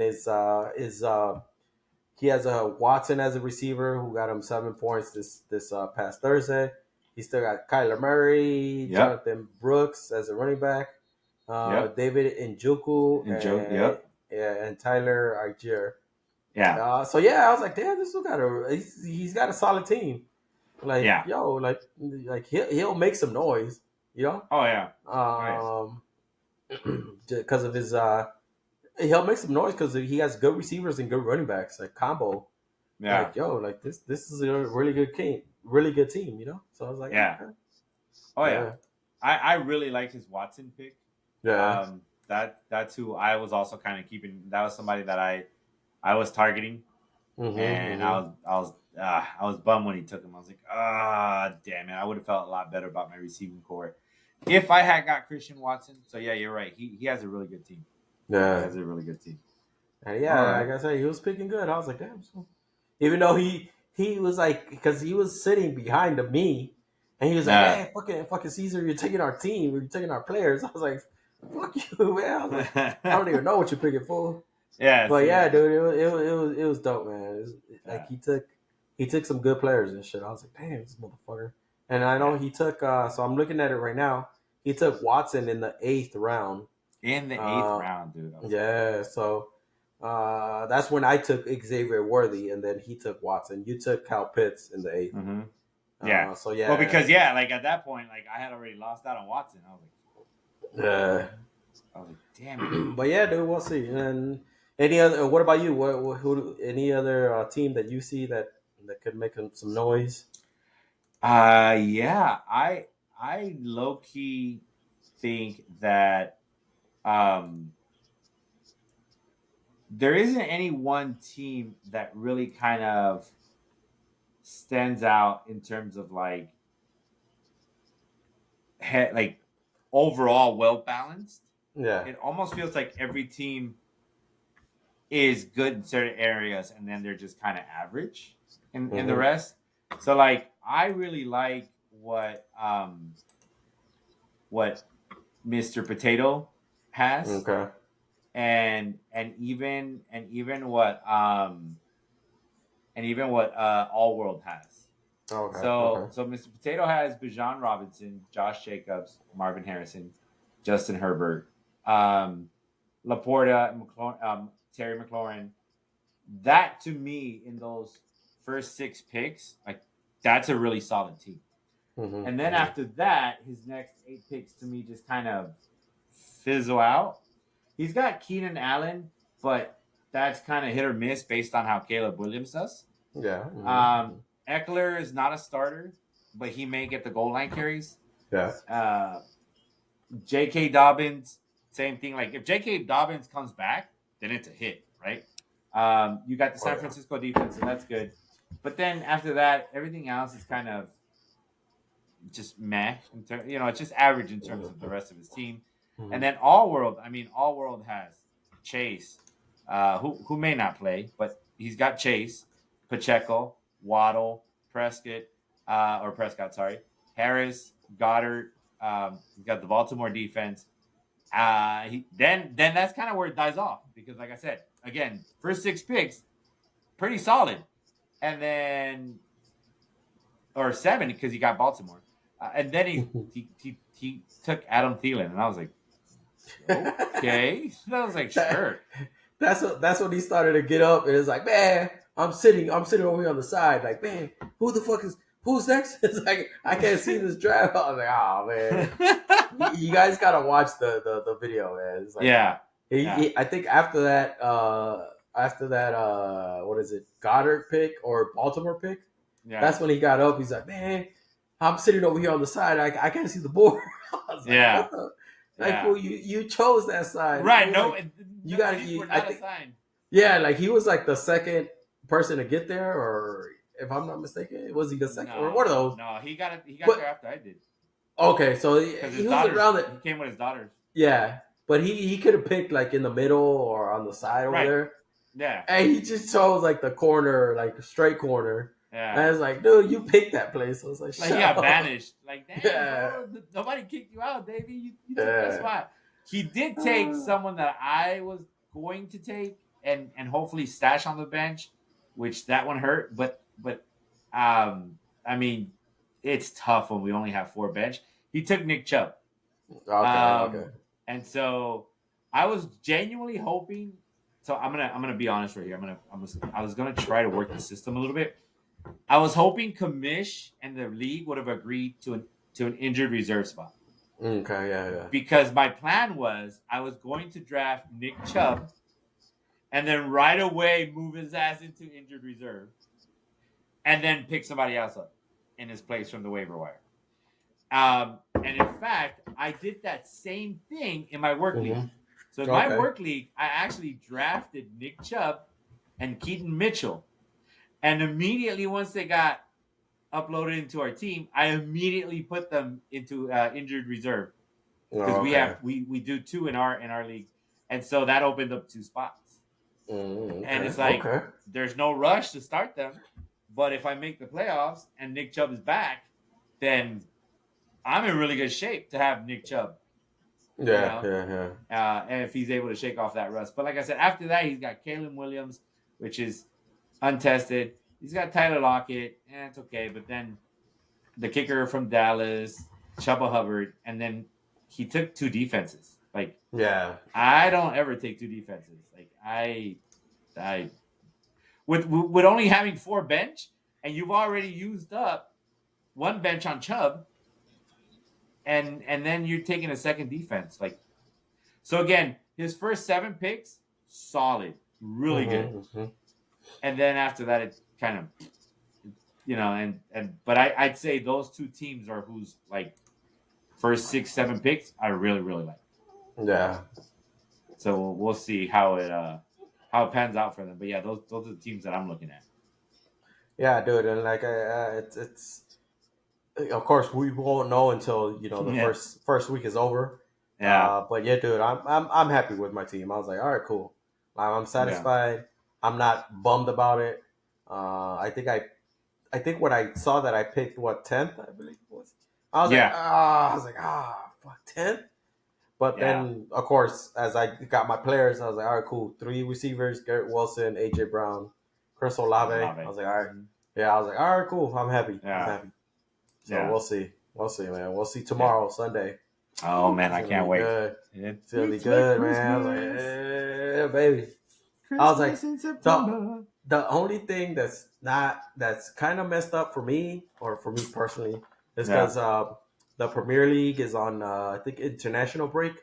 Speaker 2: he has a Watson as a receiver who got him 7 points this past Thursday. He still got Kyler Murray, Jonathan Brooks as a running back, David Njoku, and Tyler Algier.
Speaker 1: Yeah.
Speaker 2: So yeah, I was like, damn, this guy he's got a solid team. Like, yo, like he'll make some noise, you know?
Speaker 1: Oh yeah.
Speaker 2: Because of his he'll make some noise because he has good receivers and good running backs, like combo.
Speaker 1: Yeah.
Speaker 2: Like, yo, like this is a really good team, you know? So I was like,
Speaker 1: yeah.
Speaker 2: Okay.
Speaker 1: Oh yeah. I really liked his Watson pick.
Speaker 2: Yeah.
Speaker 1: That's who I was also kind of keeping. That was somebody that I was targeting, and I was bummed when he took him. I was like, damn it! I would have felt a lot better about my receiving core if I had got Christian Watson. So yeah, you're right. He has a really good team.
Speaker 2: Yeah,
Speaker 1: he has a really good team.
Speaker 2: And like I said, he was picking good. I was like, damn. So, even though he was like, because he was sitting behind me, and he was like, hey, fucking Caesar, you're taking our team, you're taking our players. I was like, fuck you, man. I was like, I don't even know what you're picking for.
Speaker 1: Yeah,
Speaker 2: but yeah, dude, it was dope, man. Like he took some good players and shit. I was like, damn, this motherfucker. And I know he took. So I'm looking at it right now. He took Watson in the 8th round.
Speaker 1: In the 8th round, dude.
Speaker 2: Yeah, so that's when I took Xavier Worthy, and then he took Watson. You took Kyle Pitts in the 8th.
Speaker 1: Yeah.
Speaker 2: So yeah.
Speaker 1: Well, because like at that point, like I had already lost out on Watson. I was like, I was like, damn it.
Speaker 2: But yeah, dude, we'll see. And any other? What about you? Who? Any other team that you see that could make some noise?
Speaker 1: Yeah, I low key think that there isn't any one team that really kind of stands out in terms of like overall well balanced.
Speaker 2: Yeah,
Speaker 1: it almost feels like every team is good in certain areas, and then they're just kind of average in the rest. So like I really like what Mr. Potato has.
Speaker 2: Okay.
Speaker 1: And even what and even what All World has.
Speaker 2: Okay.
Speaker 1: So Mr. Potato has Bijan Robinson, Josh Jacobs, Marvin Harrison, Justin Herbert, Laporta, Terry McLaurin. That to me, in those first 6 picks, like that's a really solid team. And then after that, his next 8 picks to me just kind of fizzle out. He's got Keenan Allen, but that's kind of hit or miss based on how Caleb Williams does.
Speaker 2: Yeah.
Speaker 1: Eckler is not a starter, but he may get the goal line carries.
Speaker 2: Yeah.
Speaker 1: J.K. Dobbins, same thing. Like if J.K. Dobbins comes back, then it's a hit, right? You got the San Francisco defense, so that's good. But then after that, everything else is kind of just meh. It's just average in terms of the rest of his team. And then All World, All World has Chase, who may not play, but he's got Chase, Pacheco, Waddle, Prescott, Harris, Goddard. He's got the Baltimore defense. Then that's kind of where it dies off because, like I said, again, first 6 picks, pretty solid, and then or 7 because he got Baltimore, and then he took Adam Thielen, and I was like, okay, I was like, sure.
Speaker 2: That's when he started to get up, and it's like, man, I'm sitting over here on the side, like, man, who's next? It's like I can't see this draft. I was like, oh man, you guys gotta watch the video, man. It's like, He, I think after that, what is it, Goddard pick or Baltimore pick? Yeah. That's when he got up. He's like, man, I'm sitting over here on the side. I can't see the board. I was like, well, you chose that side,
Speaker 1: right? No,
Speaker 2: like, you got to. I think, yeah, like he was like the second person to get there, or if I'm not mistaken, was he the second or one of those?
Speaker 1: No, he got there after I did.
Speaker 2: Okay, so he was around it.
Speaker 1: He came with his daughters.
Speaker 2: Yeah, but he could have picked like in the middle or on the side over there.
Speaker 1: Yeah,
Speaker 2: and he just chose like the corner, like straight corner.
Speaker 1: Yeah,
Speaker 2: and I was like, dude, you picked that place. I was like,
Speaker 1: he got banished. Like, damn, bro, nobody kicked you out, Davey. You took that spot. He did take someone that I was going to take and hopefully stash on the bench, which that one hurt. But it's tough when we only have 4 bench. He took Nick Chubb.
Speaker 2: Okay.
Speaker 1: And so I was genuinely hoping. So I'm gonna be honest right here. I was gonna try to work the system a little bit. I was hoping Kamish and the league would have agreed to an injured reserve spot.
Speaker 2: Okay, yeah.
Speaker 1: Because my plan was I was going to draft Nick Chubb and then right away move his ass into injured reserve and then pick somebody else up in his place from the waiver wire. And in fact, I did that same thing in my work league. So in my work league, I actually drafted Nick Chubb and Keaton Mitchell. And immediately once they got uploaded into our team, I immediately put them into injured reserve. Because we do 2 in our league. And so that opened up 2 spots. And it's like there's no rush to start them. But if I make the playoffs and Nick Chubb is back, then I'm in really good shape to have Nick Chubb.
Speaker 2: Yeah.
Speaker 1: And if he's able to shake off that rust. But like I said, after that, he's got Caleb Williams, which is untested. He's got Tyler Lockett. It's okay. But then the kicker from Dallas, Chuba Hubbard. And then he took 2 defenses. Like, I don't ever take 2 defenses. Like, I with only having 4 bench, and you've already used up 1 bench on Chubb, and then you're taking a second defense. Like, so again, his first 7 picks, solid, really good. And then after that, it kind of, but I'd say those 2 teams are who's like first 6, 7 picks I really, really like.
Speaker 2: Yeah.
Speaker 1: So we'll see how it pans out for them. But yeah, those are the teams that I'm looking at.
Speaker 2: Yeah, dude, and like it's of course we won't know until the first week is over.
Speaker 1: Yeah.
Speaker 2: But yeah, dude, I'm happy with my team. I was like, all right, cool. I'm satisfied. Yeah. I'm not bummed about it. I think when I saw that I picked 10th, I believe it was. I was like, fuck, 10th. But then, of course, as I got my players, I was like, all right, cool. 3 receivers: Garrett Wilson, AJ Brown, Chris Olave.
Speaker 1: Olave.
Speaker 2: I was like, all right. Yeah, I was like, all right, cool. I'm happy.
Speaker 1: Yeah.
Speaker 2: I'm happy. So
Speaker 1: Yeah.
Speaker 2: we'll see. We'll see, man. We'll see tomorrow, Sunday.
Speaker 1: Oh man, I
Speaker 2: It's gonna
Speaker 1: can't
Speaker 2: be
Speaker 1: wait.
Speaker 2: good.
Speaker 1: It's
Speaker 2: It's gonna be
Speaker 1: like
Speaker 2: good, man. I was like, yeah, baby. I was like,
Speaker 1: in
Speaker 2: so
Speaker 1: September.
Speaker 2: the only thing that's kind of messed up for me, or for me personally, is
Speaker 1: Yeah.
Speaker 2: because the Premier League is on I think international break,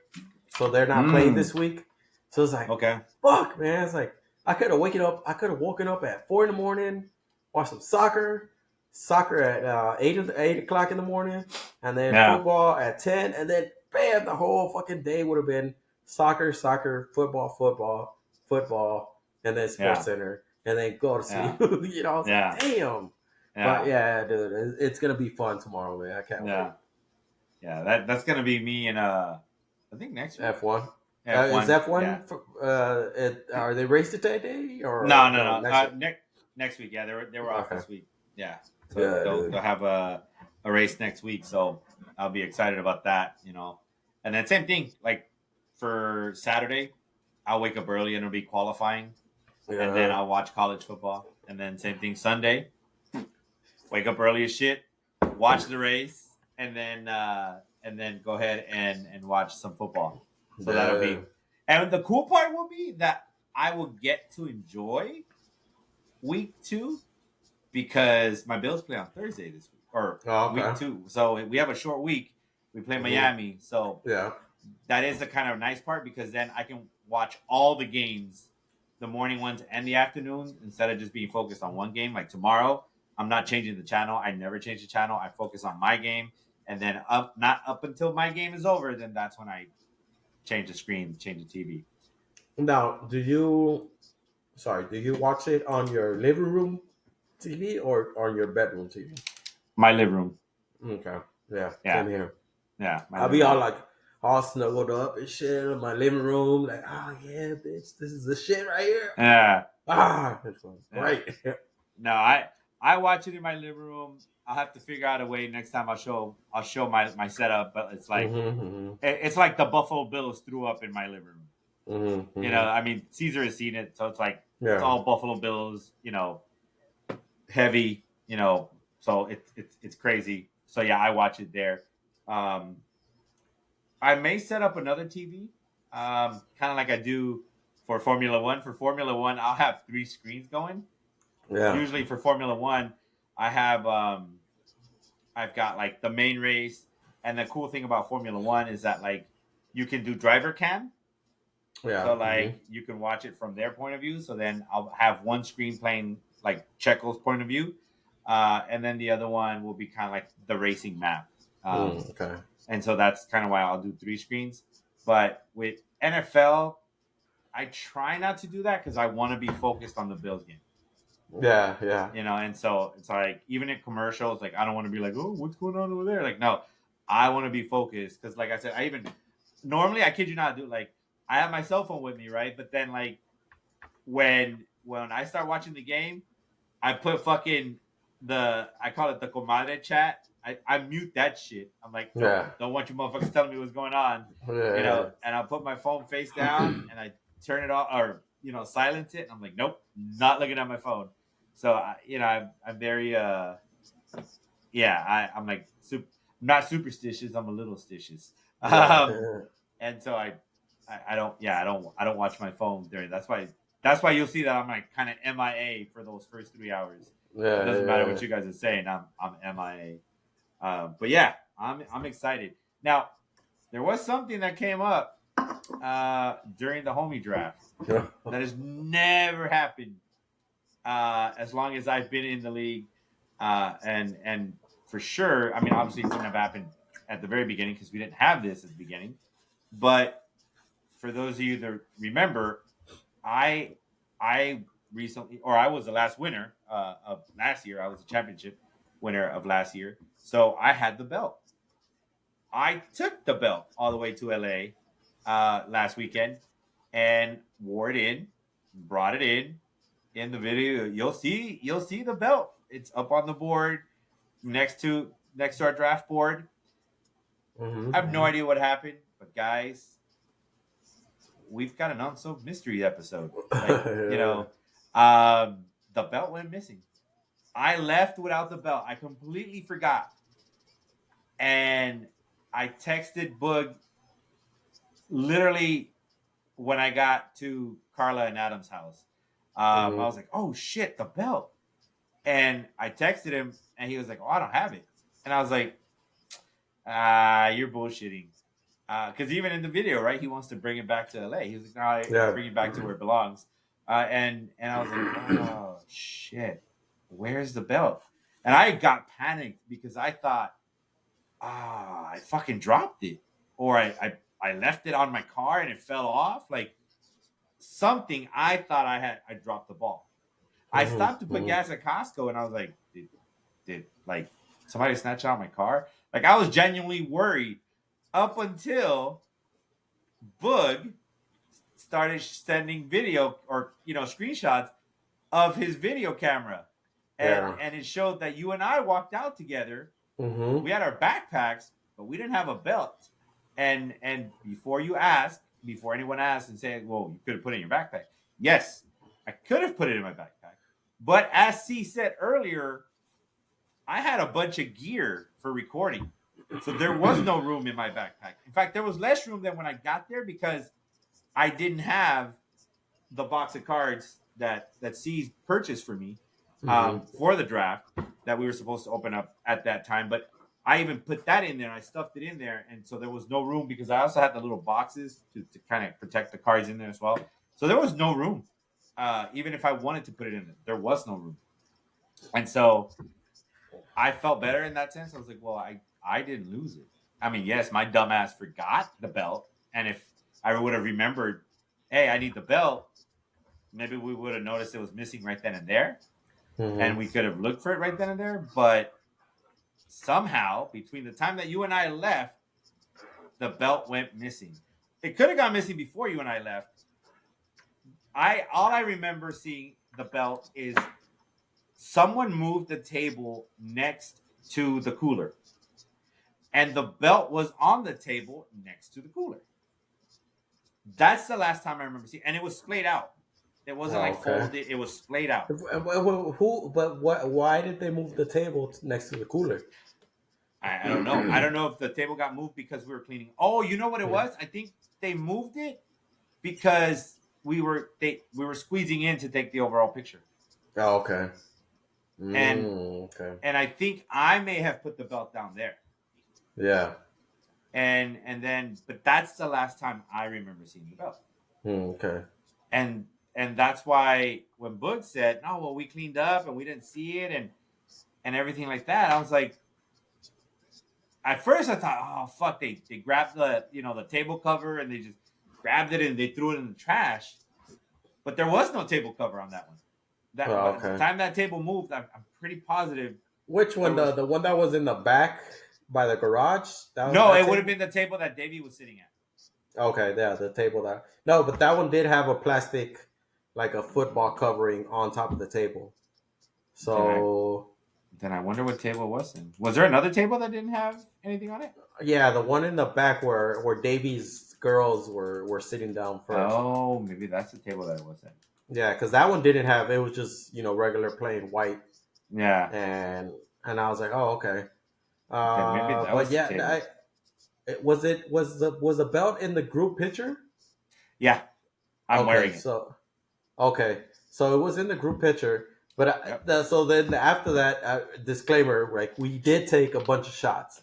Speaker 2: so they're not playing
Speaker 1: Mm.
Speaker 2: this week. So it's like,
Speaker 1: Okay.
Speaker 2: fuck, man. It's like I could have woken up at 4 in the morning, watch some soccer at 8 o'clock in the morning, and then
Speaker 1: Yeah.
Speaker 2: football at 10, and then bam, the whole fucking day would have been soccer, football, and then Sports
Speaker 1: Yeah.
Speaker 2: Center, and then go to sleep.
Speaker 1: Yeah.
Speaker 2: You know, I was
Speaker 1: Yeah.
Speaker 2: like, damn.
Speaker 1: Yeah.
Speaker 2: But yeah, dude, it's gonna be fun tomorrow, man. I can't
Speaker 1: Yeah. Yeah. That's gonna be me and I think next
Speaker 2: wait.
Speaker 1: week.
Speaker 2: F1.
Speaker 1: F1.
Speaker 2: Is F1?
Speaker 1: Yeah.
Speaker 2: Are they raced today or
Speaker 1: No.
Speaker 2: next week?
Speaker 1: Next week. Yeah, they were off
Speaker 2: Okay.
Speaker 1: this week. Yeah. So
Speaker 2: Yeah,
Speaker 1: they'll
Speaker 2: dude.
Speaker 1: have a race next week. So I'll be excited about that. You know, and then same thing. Like for Saturday, I'll wake up early and it'll be qualifying, and then
Speaker 2: Yeah.
Speaker 1: I'll watch college football, and then same thing Sunday. Wake up early as shit, watch the race, and then go ahead and watch some football. So that'll be, and the cool part will be that I will get to enjoy week 2 because my Bills play on Thursday this week or week 2. So we have a short week. We play Miami, so
Speaker 2: Yeah.
Speaker 1: that is the kind of nice part because then I can watch all the games, the morning ones and the afternoon, instead of just being focused on one game. Like tomorrow, I'm not changing the channel. I never change the channel. I focus on my game, and then not up until my game is over, then that's when I change the screen, change the TV.
Speaker 2: Now, do you watch it on your living room TV or on your bedroom TV?
Speaker 1: My living room.
Speaker 2: Okay. Yeah.
Speaker 1: Yeah.
Speaker 2: Same here.
Speaker 1: Yeah.
Speaker 2: I'll be all like all snuggled up and shit in my living room, like, oh yeah, bitch, this is the shit right here.
Speaker 1: Yeah.
Speaker 2: It's great.
Speaker 1: No, I watch it in my living room. I'll have to figure out a way next time I'll show my setup, but it's like it's like the Buffalo Bills threw up in my living room. You know, I mean, Caesar has seen it, so it's like it's all Buffalo Bills, you know, heavy, you know, so it's crazy. So yeah, I watch it there. I may set up another TV, kind of like I do for Formula One. For Formula One, I'll have 3 screens going.
Speaker 2: Yeah.
Speaker 1: Usually for Formula One, I have I've got like the main race, and the cool thing about Formula One is that like you can do driver cam.
Speaker 2: Yeah.
Speaker 1: So like you can watch it from their point of view. So then I'll have one screen playing like Checo's point of view, and then the other one will be kind of like the racing map.
Speaker 2: Okay.
Speaker 1: And so that's kind of why I'll do 3 screens. But with NFL, I try not to do that because I want to be focused on the Bills game.
Speaker 2: Yeah.
Speaker 1: You know, and so it's like even in commercials, like I don't want to be like, oh, what's going on over there? Like, no, I want to be focused because, like I said, normally I kid you not, do like I have my cell phone with me, right? But then like when I start watching the game, I put fucking I call it the comadre chat. I mute that shit. I'm like, don't want you motherfuckers telling me what's going on, you know. And I'll put my phone face down and I turn it off or silence it. And I'm like, nope, not looking at my phone. So I'm very I'm like not superstitious. I'm a little stitious. And so I don't watch my phone during. That's why you'll see that I'm like kind of MIA for those first 3 hours. It doesn't matter what you guys are saying. I'm MIA. But yeah, I'm excited. Now, there was something that came up during the homie draft that has never happened as long as I've been in the league, and for sure, I mean, obviously, it wouldn't have happened at the very beginning because we didn't have this at the beginning. But for those of you that remember, I recently, or I was the last winner of last year. I was the championship winner of last year. So I had the belt. I took the belt all the way to LA last weekend and wore it in, brought it in the video. You'll see the belt. It's up on the board next to our draft board. I have no idea what happened, but guys, we've got an unsolved mystery episode. Like, the belt went missing. I left without the belt. I completely forgot. And I texted Boog literally when I got to Carla and Adam's house. I was like, oh shit, the belt. And I texted him and he was like, oh, I don't have it. And I was like, you're bullshitting. Because even in the video, right, he wants to bring it back to LA. He was like, no, bring it back to where it belongs. And I was like, oh shit, where's the belt? And I got panicked because I thought, I fucking dropped it, or I left it on my car and it fell off. Like something, I thought I dropped the ball. I stopped to put gas at Costco and I was like, did like somebody snatch out my car? Like I was genuinely worried up until Boog started sending video or screenshots of his video camera, and it showed that you and I walked out together. We had our backpacks, but we didn't have a belt. And before anyone asked and said, well, you could have put it in your backpack. Yes, I could have put it in my backpack. But as C said earlier, I had a bunch of gear for recording. So there was no room in my backpack. In fact, there was less room than when I got there because I didn't have the box of cards that Ceez purchased for me for the draft that we were supposed to open up at that time. But I even put that in there. I stuffed it in there. And so there was no room because I also had the little boxes to kind of protect the cards in there as well. So there was no room. Even if I wanted to put it in there was no room. And so I felt better in that sense. I was like, well, I didn't lose it. I mean, yes, my dumb ass forgot the belt. And if I would have remembered, hey, I need the belt, maybe we would have noticed it was missing right then and there. And we could have looked for it right then and there. But somehow, between the time that you and I left, the belt went missing. It could have gone missing before you and I left. All I remember seeing the belt is someone moved the table next to the cooler. And the belt was on the table next to the cooler. That's the last time I remember seeing it. And it was splayed out. It wasn't folded. It was splayed out.
Speaker 2: Why did they move the table next to the cooler?
Speaker 1: I don't know. I don't know if the table got moved because we were cleaning. Oh, you know what it was? I think they moved it because we were squeezing in to take the overall picture.
Speaker 2: Oh, okay.
Speaker 1: And I think I may have put the belt down there.
Speaker 2: Yeah.
Speaker 1: And then, but that's the last time I remember seeing the belt.
Speaker 2: Okay.
Speaker 1: And that's why when Boog said, "No, well, we cleaned up and we didn't see it and everything like that," I was like, at first I thought, "Oh fuck!" They grabbed the the table cover and they just grabbed it and they threw it in the trash. But there was no table cover on that one. By the time that table moved, I'm pretty positive.
Speaker 2: Which one? The one that was in the back by the garage?
Speaker 1: It would have been the table that Davey was sitting at.
Speaker 2: Okay, yeah, the table that. No, but that one did have a plastic, like a football covering on top of the table. So.
Speaker 1: Then I wonder what table it was in. Was there another table that didn't have anything on it?
Speaker 2: Yeah, the one in the back where Davey's girls were sitting down first.
Speaker 1: Oh, maybe that's the table that it was in.
Speaker 2: Yeah, because that one didn't have. It was just regular plain white.
Speaker 1: Yeah.
Speaker 2: And I was like, oh, okay.
Speaker 1: Maybe that was the table.
Speaker 2: Was the belt in the group picture?
Speaker 1: Yeah, I'm wearing it.
Speaker 2: So it was in the group picture, but so then after that, disclaimer, like we did take a bunch of shots,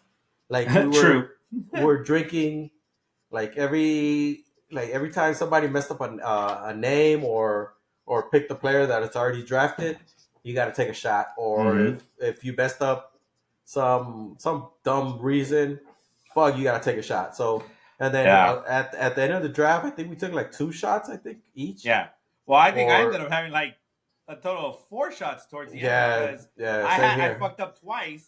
Speaker 2: like we were drinking, like every time somebody messed up a name or picked a player that it's already drafted, you got to take a shot, or if you messed up some dumb reason, fuck, you got to take a shot. So. And then at the end of the draft, I think we took like 2 shots, I think, each.
Speaker 1: Yeah. Well, I think I ended up having like a total of 4 shots towards the end because I fucked up twice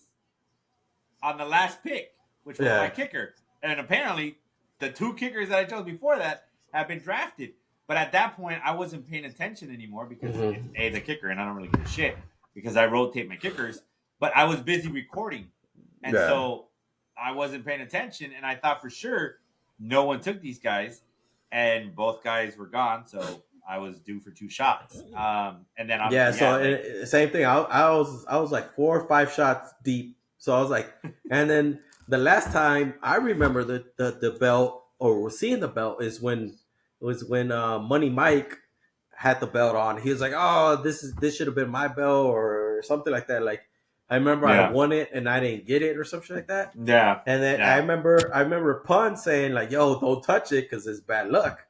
Speaker 1: on the last pick, which was my kicker. And apparently the 2 kickers that I chose before that have been drafted. But at that point, I wasn't paying attention anymore because it's the kicker, and I don't really give a shit because I rotate my kickers. But I was busy recording. And so I wasn't paying attention, and I thought for sure no one took these guys, and both guys were gone. So I was due for 2 shots. And then
Speaker 2: Yeah,
Speaker 1: obviously,
Speaker 2: so
Speaker 1: yeah, like
Speaker 2: same thing. I was like 4 or 5 shots deep. So I was like, and then the last time I remember the belt or seeing the belt is when Money Mike had the belt on. He was like, "Oh, this should have been my belt or something like that." Like I remember I
Speaker 1: yeah,
Speaker 2: won it and I didn't get it or something like that.
Speaker 1: yeah,
Speaker 2: And then
Speaker 1: yeah,
Speaker 2: I remember Pun saying like, "Yo, don't touch it because it's bad luck."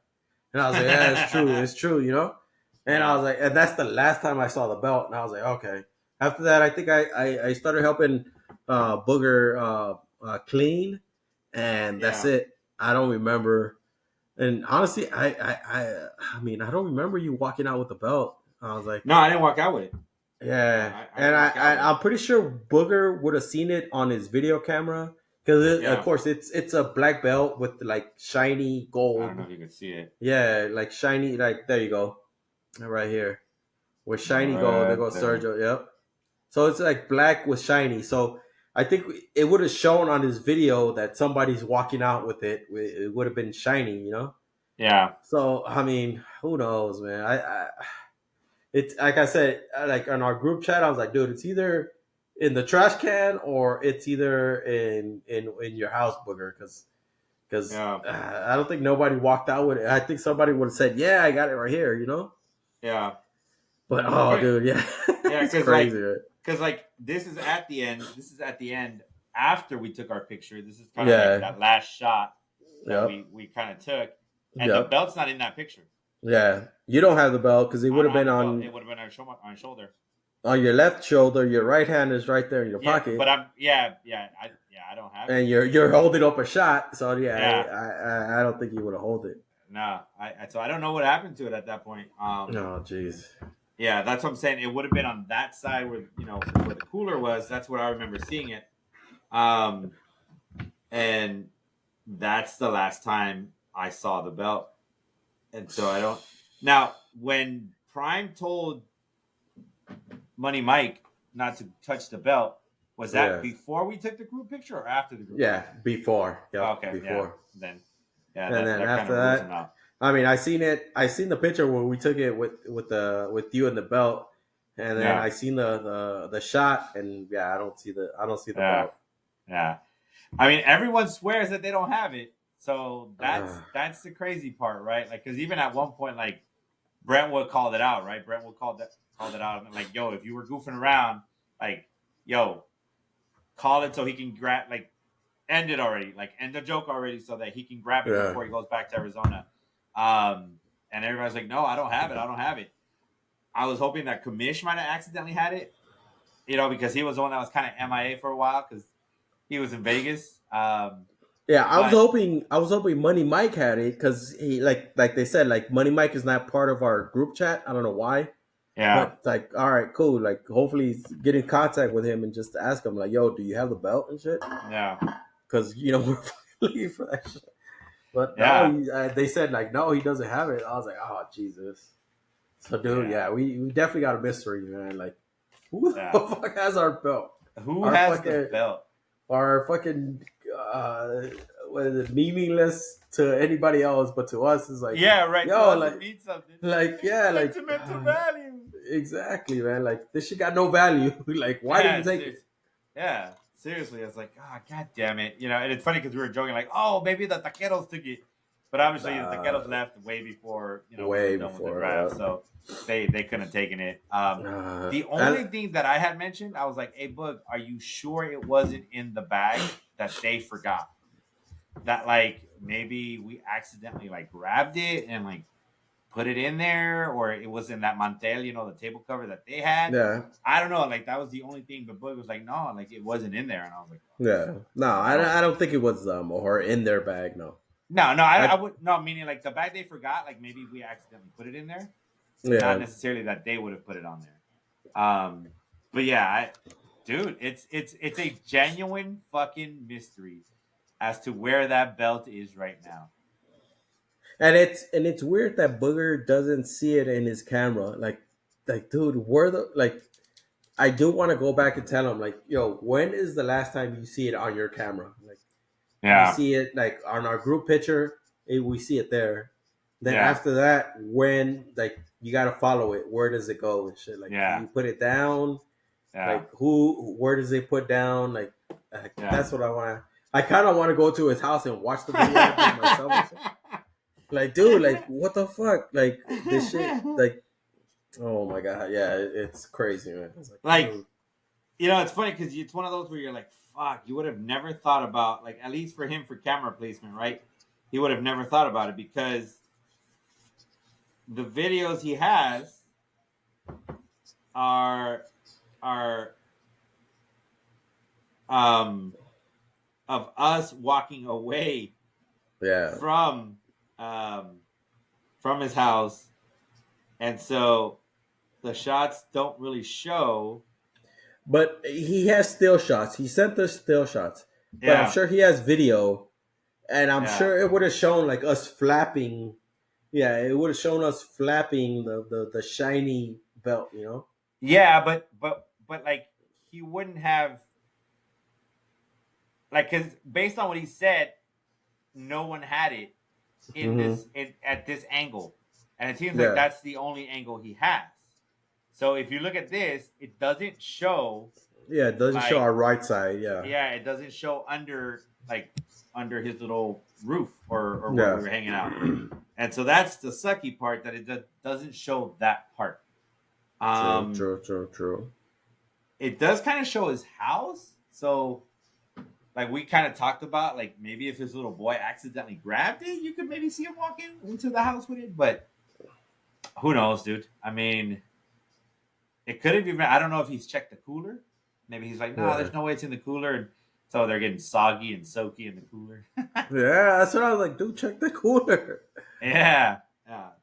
Speaker 2: And I was like, "Yeah, it's true, you know." And I
Speaker 1: yeah,
Speaker 2: was like, and that's the last time I saw the belt, and I was like, okay. After that, I think I started helping Booger clean, and that's
Speaker 1: yeah.
Speaker 2: it. I don't remember. And honestly, I mean, I don't remember you walking out with the belt. I was like,
Speaker 1: No, I didn't walk out with it. No,
Speaker 2: yeah,
Speaker 1: I
Speaker 2: and
Speaker 1: didn't walk out with it.
Speaker 2: I'm pretty sure Booger would have seen it on his video camera because of
Speaker 1: Yeah,
Speaker 2: course it's a black belt with like shiny
Speaker 1: I don't know
Speaker 2: gold.
Speaker 1: if you could see it.
Speaker 2: Yeah, like shiny. Like there you go, right here with shiny gold. There
Speaker 1: Right
Speaker 2: goes
Speaker 1: there.
Speaker 2: Sergio. Yep. So it's like black with shiny. So I think it would have shown on his video that somebody's walking out with it. It would have been shiny, you know.
Speaker 1: Yeah,
Speaker 2: So I mean, who knows, man? It's like I said, like on our group chat, I was like, dude, it's either in the trash can or it's either in your house, Booger, because
Speaker 1: yeah,
Speaker 2: I don't think nobody walked out with it. I think somebody would have said, yeah, I got it right here, you know.
Speaker 1: yeah.
Speaker 2: But
Speaker 1: It's
Speaker 2: oh,
Speaker 1: funny.
Speaker 2: dude, yeah,
Speaker 1: Yeah,
Speaker 2: it's crazy, right?
Speaker 1: because like this is at the end. This is at the end after we took our picture. This is kind of like
Speaker 2: Yeah,
Speaker 1: that last shot that
Speaker 2: yep,
Speaker 1: we kind of took, and the
Speaker 2: yep,
Speaker 1: belt's not in that picture.
Speaker 2: yeah. You don't have the belt because it
Speaker 1: I
Speaker 2: would
Speaker 1: don't
Speaker 2: have
Speaker 1: have
Speaker 2: been
Speaker 1: the belt. It would have been on my shoulder.
Speaker 2: on your left shoulder. Your right hand is right there in your
Speaker 1: Yeah, but
Speaker 2: pocket,
Speaker 1: I don't have it.
Speaker 2: and you're holding up a shot. So yeah,
Speaker 1: Yeah,
Speaker 2: I don't think you would have hold it.
Speaker 1: no, so I don't know what happened to it at that point.
Speaker 2: Oh, jeez.
Speaker 1: Yeah, that's what I'm saying. It would have been on that side where where the cooler was. That's where I remember seeing it. Um, and that's the last time I saw the belt. And so I don't. Now, when Prime told Money Mike not to touch the belt, was that
Speaker 2: Yeah,
Speaker 1: before we took the group picture or after the group
Speaker 2: yeah.
Speaker 1: picture?
Speaker 2: Before,
Speaker 1: Oh,
Speaker 2: yep,
Speaker 1: okay, yeah.
Speaker 2: before.
Speaker 1: Then, yeah,
Speaker 2: And then
Speaker 1: that kind
Speaker 2: after
Speaker 1: of rules him
Speaker 2: that,
Speaker 1: out.
Speaker 2: I mean, I seen it. I seen the picture where we took it with you and the belt, and then
Speaker 1: Yeah,
Speaker 2: I seen the shot, and yeah, I don't see the
Speaker 1: yeah,
Speaker 2: belt.
Speaker 1: yeah. I mean, everyone swears that they don't have it, so
Speaker 2: Uh,
Speaker 1: that's the crazy part, right? Like, because even at one point, like Brentwood called it out, right? Brentwood called it out, and like, yo, if you were goofing around, like, yo, call it so he can grab, like, end it already, like, end the joke already, so that he can grab it
Speaker 2: yeah,
Speaker 1: before he goes back to Arizona. And everybody's like, no, I don't have it, I don't have it. I was hoping that Kamish might have accidentally had it, because he was the one that was kind of MIA for a while because he was in Vegas.
Speaker 2: yeah.
Speaker 1: But
Speaker 2: I was hoping Money Mike had it because he like they said like Money Mike is not part of our group chat. I don't know why,
Speaker 1: yeah,
Speaker 2: but like, all right, cool. Like, hopefully, get in contact with him and just ask him like, yo, do you have the belt and shit?
Speaker 1: yeah,
Speaker 2: Because we're looking for that shit. But no,
Speaker 1: yeah,
Speaker 2: they said like no, he doesn't have it. I was like, oh Jesus. So dude,
Speaker 1: yeah,
Speaker 2: yeah, we definitely got a mystery, man. Like, who the
Speaker 1: yeah.
Speaker 2: fuck has our belt?
Speaker 1: Who
Speaker 2: Our
Speaker 1: has the
Speaker 2: fucking
Speaker 1: belt?
Speaker 2: our fucking what is it? Meaningless to anybody else, but to us is like,
Speaker 1: Yeah, right. To
Speaker 2: yo,
Speaker 1: us, it means something.
Speaker 2: yeah, like
Speaker 1: Sentimental value.
Speaker 2: exactly, man. Like this shit got no value. Like, why did
Speaker 1: Yeah,
Speaker 2: you take it?
Speaker 1: yeah. Seriously, I was like, god damn it. And it's funny because we were joking like, oh, maybe the taqueros took it, but obviously the taqueros left way before we were
Speaker 2: Way
Speaker 1: done with the
Speaker 2: before,
Speaker 1: draft,
Speaker 2: yeah.
Speaker 1: so they couldn't have taken it. The
Speaker 2: And
Speaker 1: only thing that I had mentioned, I was like, hey, Boog, are you sure it wasn't in the bag that they forgot? That like maybe we accidentally like grabbed it and like put it in there, or it was in that mantel, the table cover that they had.
Speaker 2: yeah,
Speaker 1: I don't know. Like that was the only thing. But Boog was like, no, like it wasn't in there, and I was like,
Speaker 2: yeah. No, I don't think it was or in their bag. No,
Speaker 1: no,
Speaker 2: I
Speaker 1: I would no, meaning like the bag they forgot. Like maybe we accidentally put it in there, not
Speaker 2: yeah.
Speaker 1: necessarily that they would have put it on there. But yeah, dude, it's a genuine fucking mystery as to where that belt is right now.
Speaker 2: And it's weird that Booger doesn't see it in his camera. Like dude, where the like I do want to go back and tell him like, yo, when is the last time you see it on your camera? Like we
Speaker 1: Yeah,
Speaker 2: see it like on our group picture, we see it there. Then after that, when like you gotta follow it, where does it go and shit? Like, do you put it down? Like, where does it put down? Like, that's what I want to. I kind of want to go to his house and watch the video myself. Like, dude, like, what the fuck? Like, this shit, like, oh my god, yeah, it's crazy, man. It's
Speaker 1: like you know, it's funny because it's one of those where you're like, fuck, you would have never thought about, like, at least for him for camera placement, right? He would have never thought about it because the videos he has are of us walking away from his house, and so the shots don't really show.
Speaker 2: But he has still shots. He sent us still shots. But I'm sure he has video, and I'm sure it would have shown like us flapping. Yeah, it would have shown us flapping the shiny belt, you know.
Speaker 1: Yeah, but like he wouldn't have, like, because based on what he said, no one had it in this at this angle, and it seems like that's the only angle he has. So if you look at this, it doesn't show.
Speaker 2: Yeah, it doesn't show our right side. Yeah.
Speaker 1: Yeah, it doesn't show under his little roof or where we were hanging out. And so that's the sucky part, that it doesn't show that part.
Speaker 2: True.
Speaker 1: It does kind of show his house. So, like, we kind of talked about, like, maybe if his little boy accidentally grabbed it, you could maybe see him walking into the house with it. But who knows, dude? I mean, it could have even, I don't know if he's checked the cooler. Maybe he's like, no, there's no way it's in the cooler. And so they're getting soggy and soaky in the cooler.
Speaker 2: Yeah, that's what I was like, dude, check the cooler.
Speaker 1: Yeah.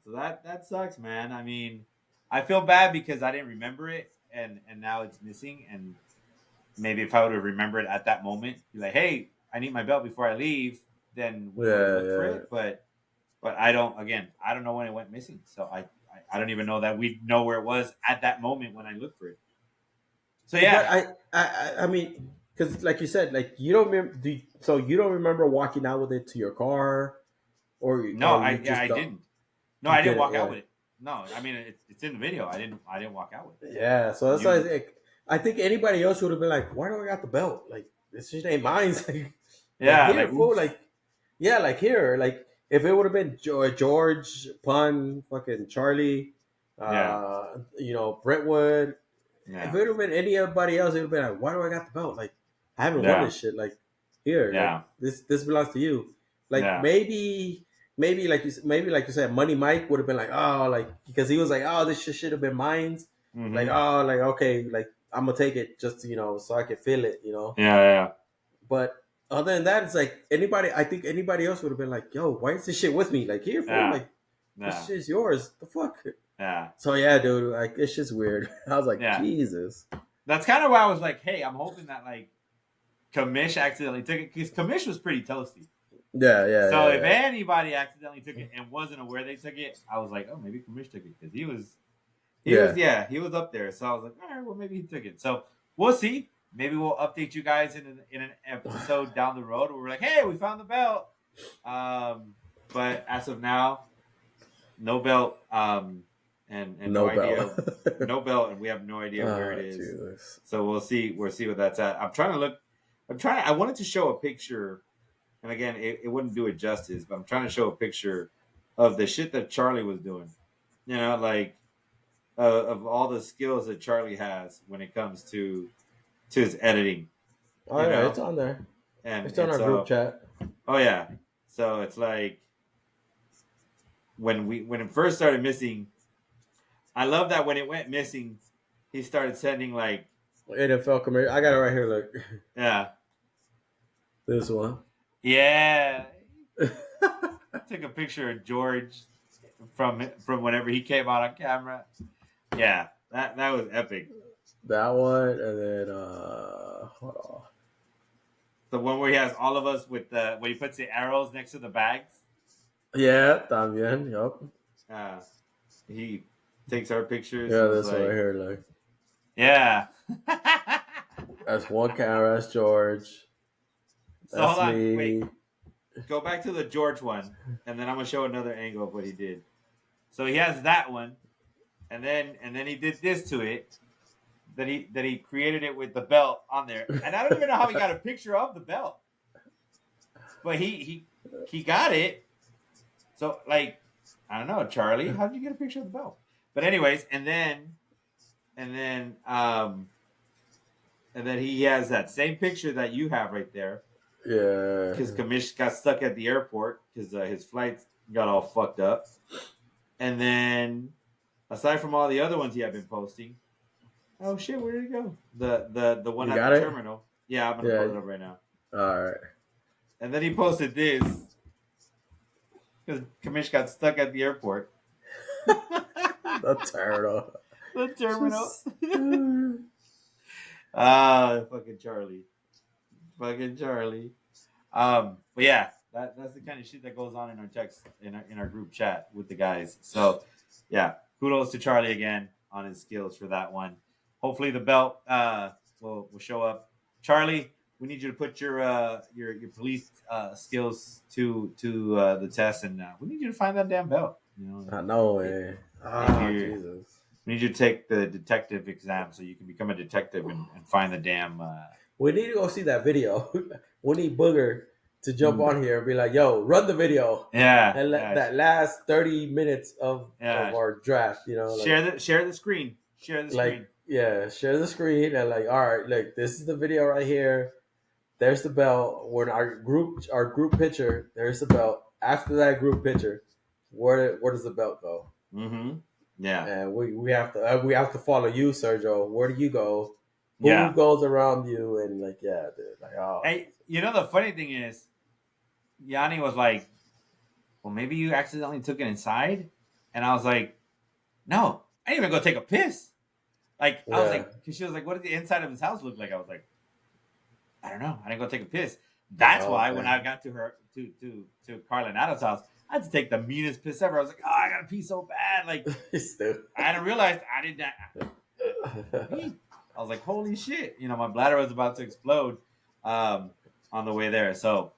Speaker 1: So that sucks, man. I mean, I feel bad because I didn't remember it, and now it's missing. And maybe if I would have remembered at that moment, be like, hey, I need my belt before I leave, then we would look for it. But I don't know when it went missing. So I don't even know that we know where it was at that moment when I looked for it. So yeah,
Speaker 2: but I mean, because like you said, like you don't remember. So you don't remember walking out with it to your car, or
Speaker 1: no, I didn't. No, I didn't walk out with it. No, I mean it's in the video. I didn't walk out with it.
Speaker 2: Yeah, so that's why I think anybody else would have been like, "Why do I got the belt? Like this shit ain't mine." Like here, like if it would have been George, Pun, fucking Charlie, you know, Brentwood. Yeah. If it would have been anybody else, it would have been like, "Why do I got the belt? Like I haven't won this shit. Like here, like, this belongs to you." Like maybe like you said, Money Mike would have been like, "Oh, like," because he was like, "Oh, this shit should have been mine." Like, oh, like okay, like I'm gonna take it just you know so I can feel it, you know.
Speaker 1: Yeah.
Speaker 2: But other than that, it's like I think anybody else would have been like, "Yo, why is this shit with me? Like here, like this shit's yours. The fuck."
Speaker 1: Yeah.
Speaker 2: So yeah, dude, like it's just weird. I was like, Jesus.
Speaker 1: That's kind of why I was like, hey, I'm hoping that like Kamish accidentally took it, because Kamish was pretty toasty.
Speaker 2: Yeah.
Speaker 1: So if anybody accidentally took it and wasn't aware they took it, I was like, oh, maybe Kamish took it, because he was up there. So I was like, all right, well maybe he took it. So we'll see. Maybe we'll update you guys in an episode down the road where we're like, hey, we found the belt. But as of now, no belt. And no idea, no belt, and we have no idea where it is. Jesus. So we'll see what that's at. I wanted to show a picture, and again, it wouldn't do it justice, but I'm trying to show a picture of the shit that Charlie was doing. You know, like of all the skills that Charlie has when it comes to his editing.
Speaker 2: Oh yeah, it's on there. And it's on our group chat.
Speaker 1: Oh yeah. So it's like when it first started missing. I love that when it went missing, he started sending like
Speaker 2: NFL commercial. I got it right here. Look.
Speaker 1: Yeah.
Speaker 2: This one.
Speaker 1: Yeah. Took a picture of George from whenever he came out on camera. Yeah, that was epic.
Speaker 2: That one, and then hold on.
Speaker 1: The one where he has all of us with where he puts the arrows next to the bags.
Speaker 2: Yeah, también. Yup.
Speaker 1: He takes our pictures.
Speaker 2: Yeah, this one right here, like.
Speaker 1: Yeah.
Speaker 2: That's one camera. That's George.
Speaker 1: That's me. Wait. go back to the George one, and then I'm gonna show another angle of what he did. So he has that one, and then he did this to it. That he created it with the belt on there, and I don't even know how he got a picture of the belt, but he got it. So like I don't know, Charlie, how did you get a picture of the belt? But anyways, and then and then he has that same picture that you have right there
Speaker 2: Yeah.
Speaker 1: because Kamish got stuck at the airport because his flights got all fucked up. And then aside from all the other ones he had been posting, oh shit, where did it go? The one
Speaker 2: You
Speaker 1: at the
Speaker 2: got it?
Speaker 1: terminal. Yeah, I'm gonna
Speaker 2: Yeah.
Speaker 1: pull it up right now.
Speaker 2: All right.
Speaker 1: And then he posted this because Kamish got stuck at the airport.
Speaker 2: The turtle.
Speaker 1: The terminal.
Speaker 2: Just-
Speaker 1: Fucking Charlie. Fucking Charlie. But yeah, that's the kind of shit that goes on in our text in our group chat with the guys. So yeah, kudos to Charlie again on his skills for that one. Hopefully the belt will show up. Charlie, we need you to put your police skills to the test, and we need you to find that damn belt. You know,
Speaker 2: I know, man. Ah, Jesus.
Speaker 1: we need you to take the detective exam so you can become a detective and find the damn.
Speaker 2: We need to go see that video. We need Booger to jump on here and be like, "Yo, run the video."
Speaker 1: Yeah,
Speaker 2: And let that last 30 minutes of our draft, you know, like,
Speaker 1: share the screen. Share the
Speaker 2: like
Speaker 1: screen.
Speaker 2: yeah, share the screen and like, all right, look, this is the video right here. There's the belt. We're in our group picture. There's the belt. After that group picture, where does the belt go?
Speaker 1: Mm-hmm. Yeah.
Speaker 2: And we have to follow you, Sergio. Where do you go? Who
Speaker 1: Yeah.
Speaker 2: goes around you? And like, yeah, dude. Like, oh.
Speaker 1: Hey, you know the funny thing is, Yanni was like, "Well, maybe you accidentally took it inside," and I was like, "No, I didn't even go take a piss." Like I was like, because she was like, "What did the inside of his house look like?" I was like, "I don't know. I didn't go take a piss." That's why when I got to her to Carla and Adam's house, I had to take the meanest piss ever. I was like, "Oh, I gotta pee so bad!" Like I hadn't realized I did not pee. I was like, "Holy shit!" You know, my bladder was about to explode on the way there. So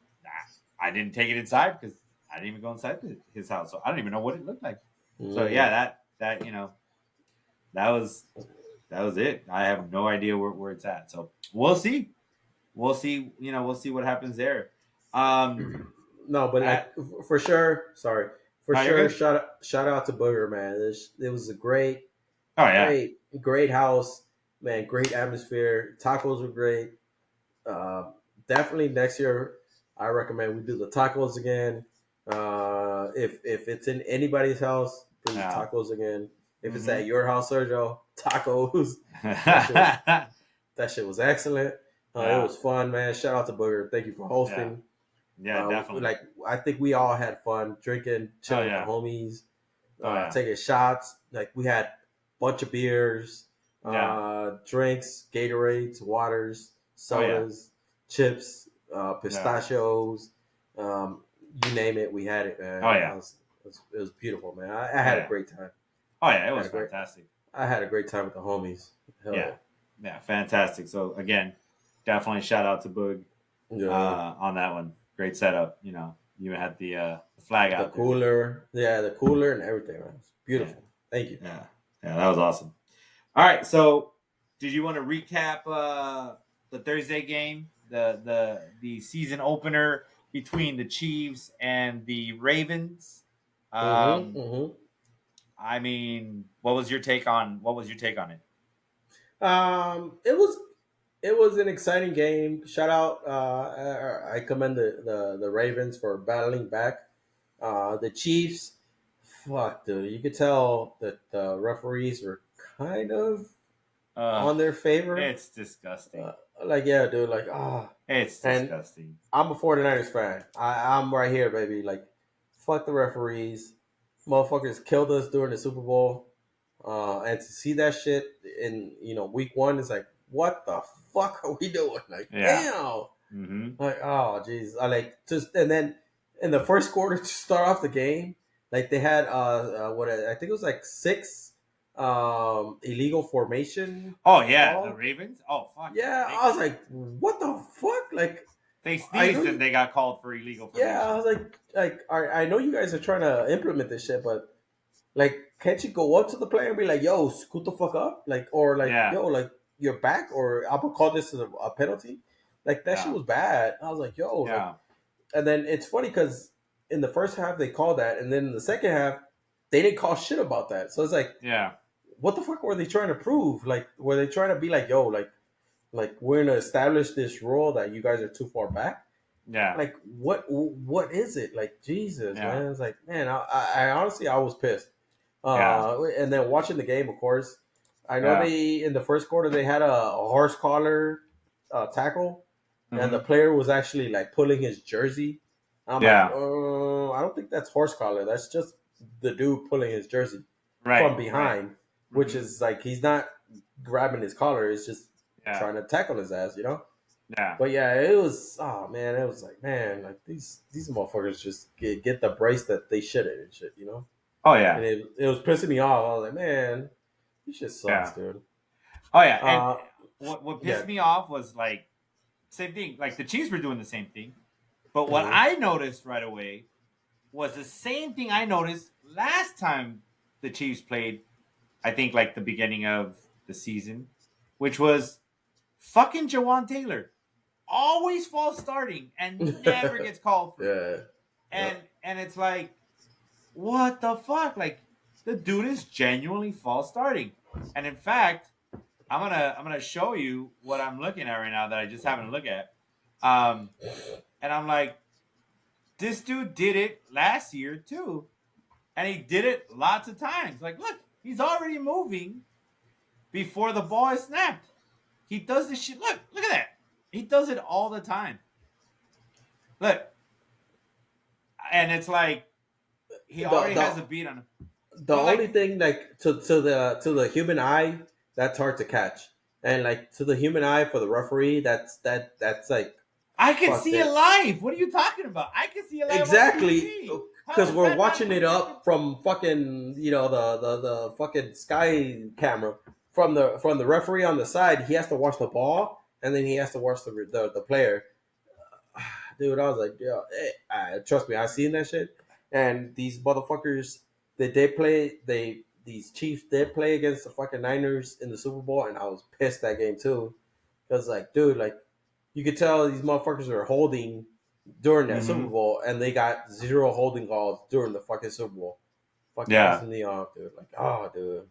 Speaker 1: I didn't take it inside because I didn't even go inside his house, so I don't even know what it looked like. So yeah, that you know, that was it. I have no idea where it's at. So we'll see. We'll see. You know, we'll see what happens there.
Speaker 2: No, but like for sure. Sorry, for sure.
Speaker 1: good.
Speaker 2: Shout out to Booger, man. It was a great,
Speaker 1: Oh yeah,
Speaker 2: great house, man. Great atmosphere. Tacos were great. Definitely next year, I recommend we do the tacos again. If it's in anybody's house, do the tacos again. If it's at your house, Sergio, tacos. That shit was excellent. It was fun, man. Shout out to Booger. Thank you for hosting.
Speaker 1: Yeah, definitely.
Speaker 2: Like I think we all had fun drinking, chilling with the homies, taking shots. Like we had a bunch of beers, drinks, Gatorades, waters, sodas, chips, pistachios. You name it, we had it, man.
Speaker 1: Oh yeah,
Speaker 2: it was beautiful, man. I had a great time.
Speaker 1: Oh yeah, it was fantastic.
Speaker 2: I had a great time with the homies.
Speaker 1: Yeah, fantastic. So again, definitely shout out to Boog on that one. Great setup. You know, you had the flag out.
Speaker 2: The cooler, the cooler and everything. Man. It's beautiful. Thank you.
Speaker 1: Yeah, that was awesome. All right, so did you want to recap the Thursday game, the season opener between the Chiefs and the Ravens? I mean, what was your take on it?
Speaker 2: It was an exciting game. Shout out! I commend the Ravens for battling back. The Chiefs, fuck, dude, you could tell that the referees were kind of on their favor.
Speaker 1: It's disgusting.
Speaker 2: Yeah, dude,
Speaker 1: it's disgusting.
Speaker 2: And I'm a 49ers fan. I'm right here, baby. Like, fuck the referees. Motherfuckers killed us during the Super Bowl. And to see that shit in week one is like, what the fuck are we doing? Like, damn.
Speaker 1: Mm-hmm.
Speaker 2: Like, oh jeez. And then in the first quarter to start off the game, like they had what I think it was like 6 illegal formation.
Speaker 1: Oh yeah, the Ravens. Oh fuck.
Speaker 2: Yeah, I was like, what the fuck? Like,
Speaker 1: They
Speaker 2: I know
Speaker 1: sneezed and
Speaker 2: you.
Speaker 1: they got called for illegal
Speaker 2: Yeah, I
Speaker 1: formation.
Speaker 2: was like, I know you guys are trying to implement this shit, but like, can't you go up to the player and be like, "Yo, scoot the fuck up," like, or like,
Speaker 1: Yeah,
Speaker 2: "Yo, like, you're back," or I'm gonna call this a penalty. Like that shit
Speaker 1: yeah,
Speaker 2: was bad. I was like, "Yo," like,
Speaker 1: yeah,
Speaker 2: and then it's funny because in the first half they called that, and then in the second half they didn't call shit about that. So it's like,
Speaker 1: yeah,
Speaker 2: what the fuck were they trying to prove? Like, were they trying to be like, "Yo, like we're gonna establish this rule that you guys are too far back"?
Speaker 1: yeah,
Speaker 2: Like, what is it? Like, Jesus,
Speaker 1: yeah,
Speaker 2: man. It's like, man, I honestly I was pissed.
Speaker 1: yeah,
Speaker 2: And then watching the game, of course, I know
Speaker 1: yeah.
Speaker 2: they in the first quarter they had a horse collar tackle, and the
Speaker 1: Hmm.
Speaker 2: player was actually like pulling his jersey. I'm like,
Speaker 1: Yeah.
Speaker 2: I don't think that's horse collar. That's just the dude pulling his jersey
Speaker 1: Right.
Speaker 2: from
Speaker 1: Right.
Speaker 2: behind, which
Speaker 1: Hmm.
Speaker 2: is like he's not grabbing his collar. It's just
Speaker 1: Yeah.
Speaker 2: trying to tackle his ass, you know.
Speaker 1: Yeah.
Speaker 2: But yeah, it was. Oh man, it was like, man, like these motherfuckers just get the brace that they shouldn't and shit, you know.
Speaker 1: Oh
Speaker 2: And
Speaker 1: yeah.
Speaker 2: it was pissing me off. I was like, man, this shit sucks,
Speaker 1: Yeah.
Speaker 2: dude.
Speaker 1: Oh yeah. And
Speaker 2: Uh,
Speaker 1: what
Speaker 2: yeah.
Speaker 1: pissed me off was like same thing. Like the Chiefs were doing the same thing, but what
Speaker 2: Hmm.
Speaker 1: I noticed right away was the same thing I noticed last time the Chiefs played. I think like the beginning of the season, which was fucking Jawan Taylor always falls starting and never gets called for it.
Speaker 2: Yeah.
Speaker 1: And
Speaker 2: Yep.
Speaker 1: and it's like, what the fuck? Like the dude is genuinely false starting. And in fact, I'm gonna show you what I'm looking at right now that I just happened to look at. Um, and I'm like, this dude did it last year too, and he did it lots of times. Like, look, he's already moving before the ball is snapped. He does this shit. Look at that. He does it all the time. Look, and it's like he
Speaker 2: The
Speaker 1: already has
Speaker 2: the
Speaker 1: a beat on him.
Speaker 2: the
Speaker 1: But
Speaker 2: only
Speaker 1: like,
Speaker 2: thing like to the human eye that's hard to catch, and like to the human eye for the referee that's like
Speaker 1: I can
Speaker 2: fuck
Speaker 1: see it
Speaker 2: that.
Speaker 1: live. What are you talking about? I can see it live on
Speaker 2: Exactly,
Speaker 1: TV. How
Speaker 2: because
Speaker 1: is
Speaker 2: we're
Speaker 1: that not
Speaker 2: watching
Speaker 1: no
Speaker 2: it
Speaker 1: fucking?
Speaker 2: up from fucking the fucking sky camera from the referee on the side. He has to watch the ball and then he has to watch the player. Dude, I was like, yeah, trust me, I seen that shit. And these motherfuckers, they play these Chiefs did play against the fucking Niners in the Super Bowl, and I was pissed that game too, because like, dude, like you could tell these motherfuckers were holding during that Super
Speaker 1: Mm-hmm.
Speaker 2: Bowl, and they got zero holding calls during the fucking Super Bowl. Fucking
Speaker 1: Yeah.
Speaker 2: pissing me off, dude. Like, oh, dude,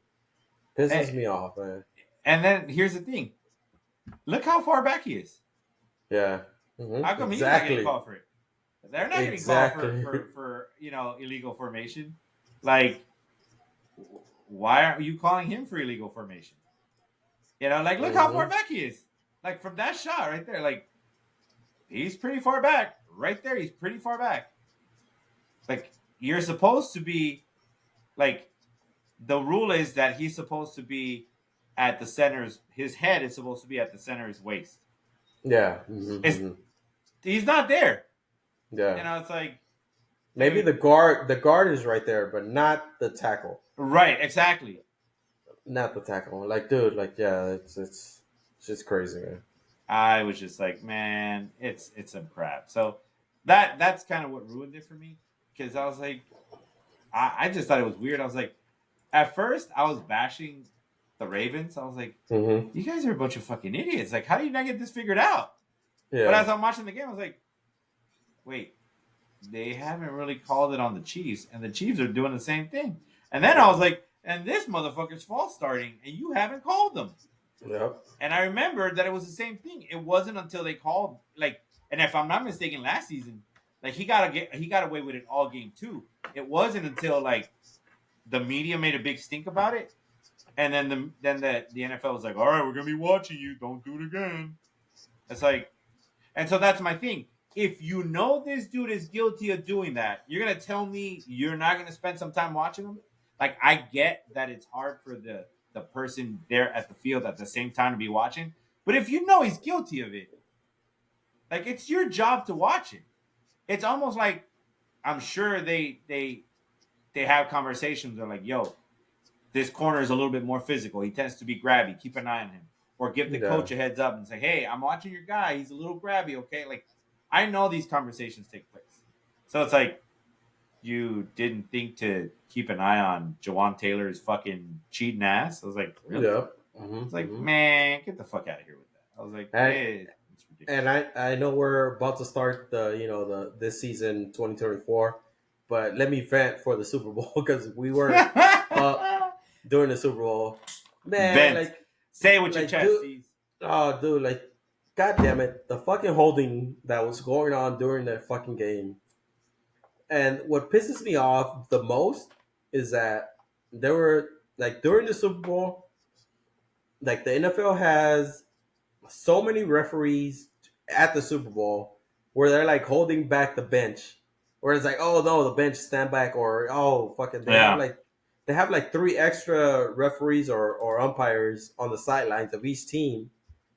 Speaker 2: pisses
Speaker 1: And,
Speaker 2: me off, man.
Speaker 1: and then here's the thing. Look how far back he is.
Speaker 2: Yeah,
Speaker 1: How come he's not getting
Speaker 2: exactly,
Speaker 1: called for it? They're not getting called for
Speaker 2: exactly.
Speaker 1: illegal formation. Like, why aren't you calling him for illegal formation? Like look how far
Speaker 2: Hmm.
Speaker 1: back he is. Like from that shot right there, like he's pretty far back. Right there, he's pretty far back. Like you're supposed to be like the rule is that he's supposed to be at the center's his head is supposed to be at the center's waist.
Speaker 2: Yeah,
Speaker 1: It's he's not there.
Speaker 2: yeah.
Speaker 1: It's like,
Speaker 2: Maybe
Speaker 1: dude,
Speaker 2: the guard is right there, but not the tackle.
Speaker 1: right, exactly.
Speaker 2: Not the tackle. Like, dude, like, yeah, it's just crazy, man.
Speaker 1: I was just like, man, it's some crap. So that's kind of what ruined it for me because I was like, I just thought it was weird. I was like, at first I was bashing the Ravens. I was like,
Speaker 2: Hmm.
Speaker 1: you guys are a bunch of fucking idiots. Like, how do you not get this figured out? But
Speaker 2: Yeah,
Speaker 1: as I'm watching the game, I was like, wait, they haven't really called it on the Chiefs, and the Chiefs are doing the same thing. And then I
Speaker 2: yeah,
Speaker 1: was like, and this motherfucker's false starting, and you haven't called them.
Speaker 2: yep,
Speaker 1: And I remembered that it was the same thing. It wasn't until they called and if I'm not mistaken, last season, like he got away with it all game too. It wasn't until like the media made a big stink about it, and then the NFL was like, all right, we're gonna be watching you. Don't do it again. It's like, and so that's my thing. If you know this dude is guilty of doing that, you're gonna tell me you're not gonna spend some time watching him. Like I get that it's hard for the person there at the field at the same time to be watching, but if you know he's guilty of it, like it's your job to watch it. It's almost like I'm sure they have conversations. They're like, "Yo, this corner is a little bit more physical. He tends to be grabby. Keep an eye on him." Or give the
Speaker 2: yeah,
Speaker 1: coach a heads up and say, "Hey, I'm watching your guy. He's a little grabby. Okay, like I know these conversations take place. So it's like you didn't think to keep an eye on Jawan Taylor's fucking cheating ass. I was like, really?
Speaker 2: Yeah.
Speaker 1: It's like, man, get the fuck out of here with that. I was like,
Speaker 2: And
Speaker 1: it's ridiculous.
Speaker 2: and I know we're about to start the this season 2024, but let me vent for the Super Bowl because we were during the Super Bowl, man.
Speaker 1: Vent. Say it with your chest,
Speaker 2: Dude,
Speaker 1: Ceez.
Speaker 2: oh, dude, god damn it, the fucking holding that was going on during that fucking game. And what pisses me off the most is that there were during the Super Bowl, the NFL has so many referees at the Super Bowl where they're holding back the bench, where it's like, oh no, the bench stand back, or oh fucking they have three extra referees or umpires on the sidelines of each team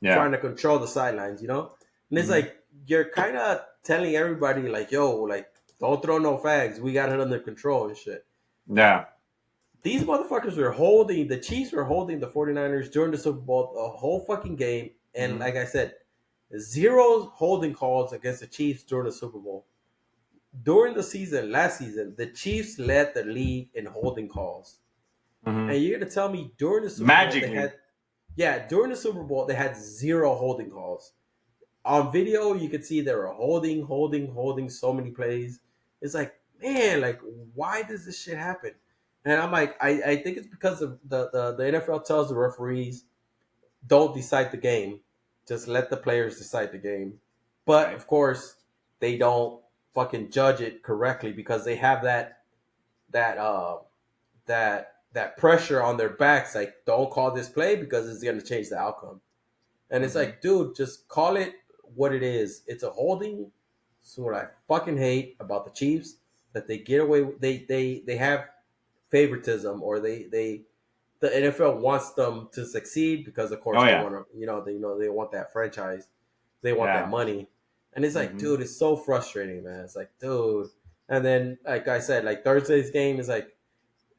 Speaker 2: trying to control the sidelines, and it's like you're kind of telling everybody yo, don't throw no fags, we got it under control and shit.
Speaker 1: Yeah.
Speaker 2: These motherfuckers were holding, the Chiefs were holding the 49ers during the Super Bowl the whole fucking game. And like I said, zero holding calls against the Chiefs during the Super Bowl. During the season, last season, the Chiefs led the league in holding calls. And you're going to tell me during the Super Bowl, during the Super Bowl, they had zero holding calls. On video, you could see they were holding so many plays. It's like, man, why does this shit happen? And I'm like, I think it's because of the NFL tells the referees, don't decide the game. Just let the players decide the game. But, of course, they don't fucking judge it correctly because they have that pressure on their backs. Like, don't call this play because it's going to change the outcome. And it's like, dude, just call it what it is. It's a holding. So what I fucking hate about the Chiefs, that they get away with, they have favoritism, or the NFL wants them to succeed because of course they want to, they want that franchise, they want that money, and it's like, dude, it's so frustrating, man. It's like, dude, and then like I said, Thursday's game is like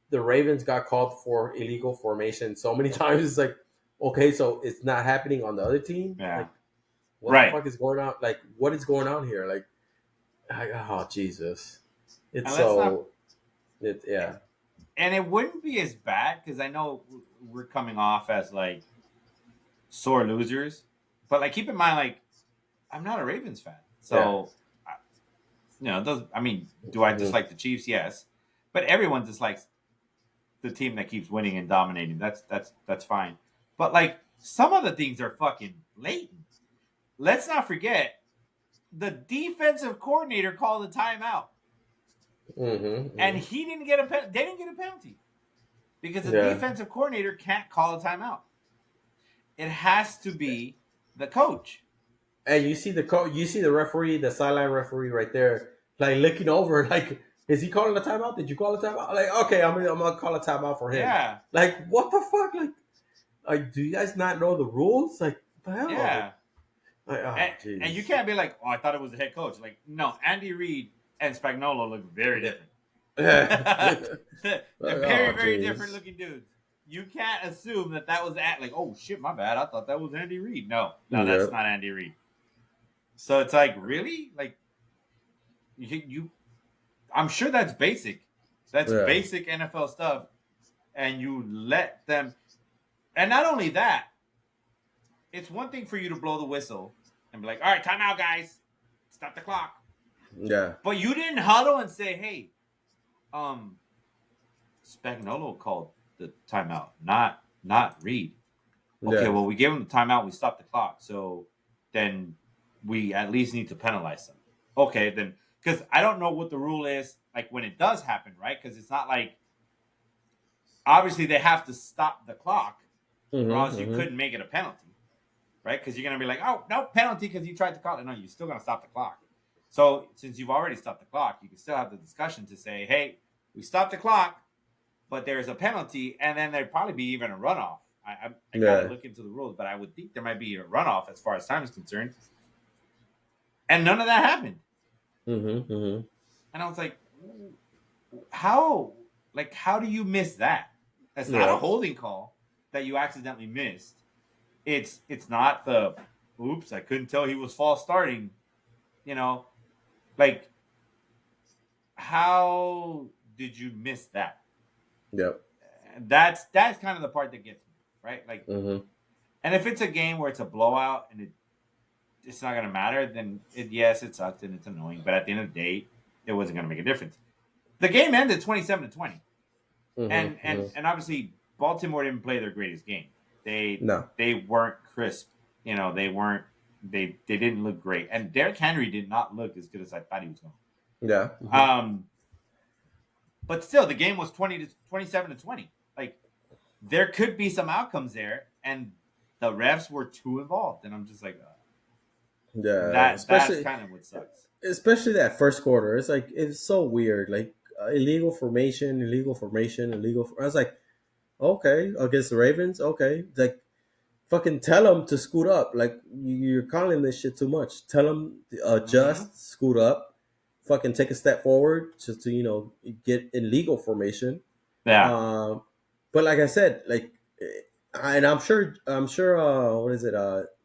Speaker 2: the Ravens got called for illegal formation so many times. It's like, okay, so it's not happening on the other team. What the fuck is going on? What is going on here? Oh Jesus, it's so yeah.
Speaker 1: And it wouldn't be as bad because I know we're coming off as sore losers, but keep in mind, I'm not a Ravens fan, so do I dislike the Chiefs? Yes, but everyone dislikes the team that keeps winning and dominating. That's fine, but some of the things are fucking blatant. Let's not forget the defensive coordinator called a timeout. And he didn't get they didn't get a penalty because the defensive coordinator can't call a timeout. It has to be the coach.
Speaker 2: And you see the referee, the sideline referee right there, looking over, is he calling a timeout? Did you call a timeout? Okay, I'm gonna call a timeout for him.
Speaker 1: Yeah.
Speaker 2: What the fuck? Do you guys not know the rules? What the hell?
Speaker 1: Yeah. And you can't be like, oh, I thought it was the head coach. No, Andy Reid and Spagnuolo look very different. They're very different looking dudes. You can't assume that was oh shit, my bad. I thought that was Andy Reid. No, that's not Andy Reid. So it's really you. I'm sure that's basic. That's basic NFL stuff, and you let them. And not only that, it's one thing for you to blow the whistle and be like, all right, time out, guys. Stop the clock.
Speaker 2: Yeah.
Speaker 1: But you didn't huddle and say, hey, Spagnuolo called the timeout, not Reid. Okay, well, we gave him the timeout. We stopped the clock. So then we at least need to penalize them. Okay, then, because I don't know what the rule is, when it does happen, right? Because it's not obviously they have to stop the clock, or else you couldn't make it a penalty, right? Because you're going to be like, oh, no penalty because you tried to call it. No, you're still going to stop the clock. So since you've already stopped the clock, you can still have the discussion to say, hey, we stopped the clock, but there's a penalty, and then there'd probably be even a runoff. I got to look into the rules, but I would think there might be a runoff as far as time is concerned. And none of that happened. And I was like, how do you miss that? That's not a holding call that you accidentally missed. It's not the, oops, I couldn't tell he was false starting. you know, like how did you miss that?
Speaker 2: Yep.
Speaker 1: That's kind of the part that gets me, right? Like,
Speaker 2: Mm-hmm.
Speaker 1: and if it's a game where it's a blowout and it's not gonna matter, then yes, it sucked and it's annoying. But at the end of the day, it wasn't gonna make a difference. The game ended 27-20, and
Speaker 2: Mm-hmm.
Speaker 1: and
Speaker 2: Mm-hmm.
Speaker 1: and obviously Baltimore didn't play their greatest game. They
Speaker 2: No.
Speaker 1: they weren't crisp. You know, they weren't. They didn't look great, and Derrick Henry did not look as good as I thought he was going.
Speaker 2: Yeah. Mm-hmm.
Speaker 1: But still, the game was 27-20. Like there could be some outcomes there, and the refs were too involved, and I'm just like,
Speaker 2: Yeah.
Speaker 1: that's kind of what sucks.
Speaker 2: Especially that first quarter. It's like it's so weird. Like illegal formation, illegal formation, illegal. I was like, okay, against the Ravens, okay, like fucking tell them to scoot up. Like you're calling this shit too much. Tell them to
Speaker 1: Mm-hmm.
Speaker 2: adjust, scoot up, fucking take a step forward just to get in legal formation.
Speaker 1: Yeah.
Speaker 2: Um, but like I said, and I'm sure, what is it?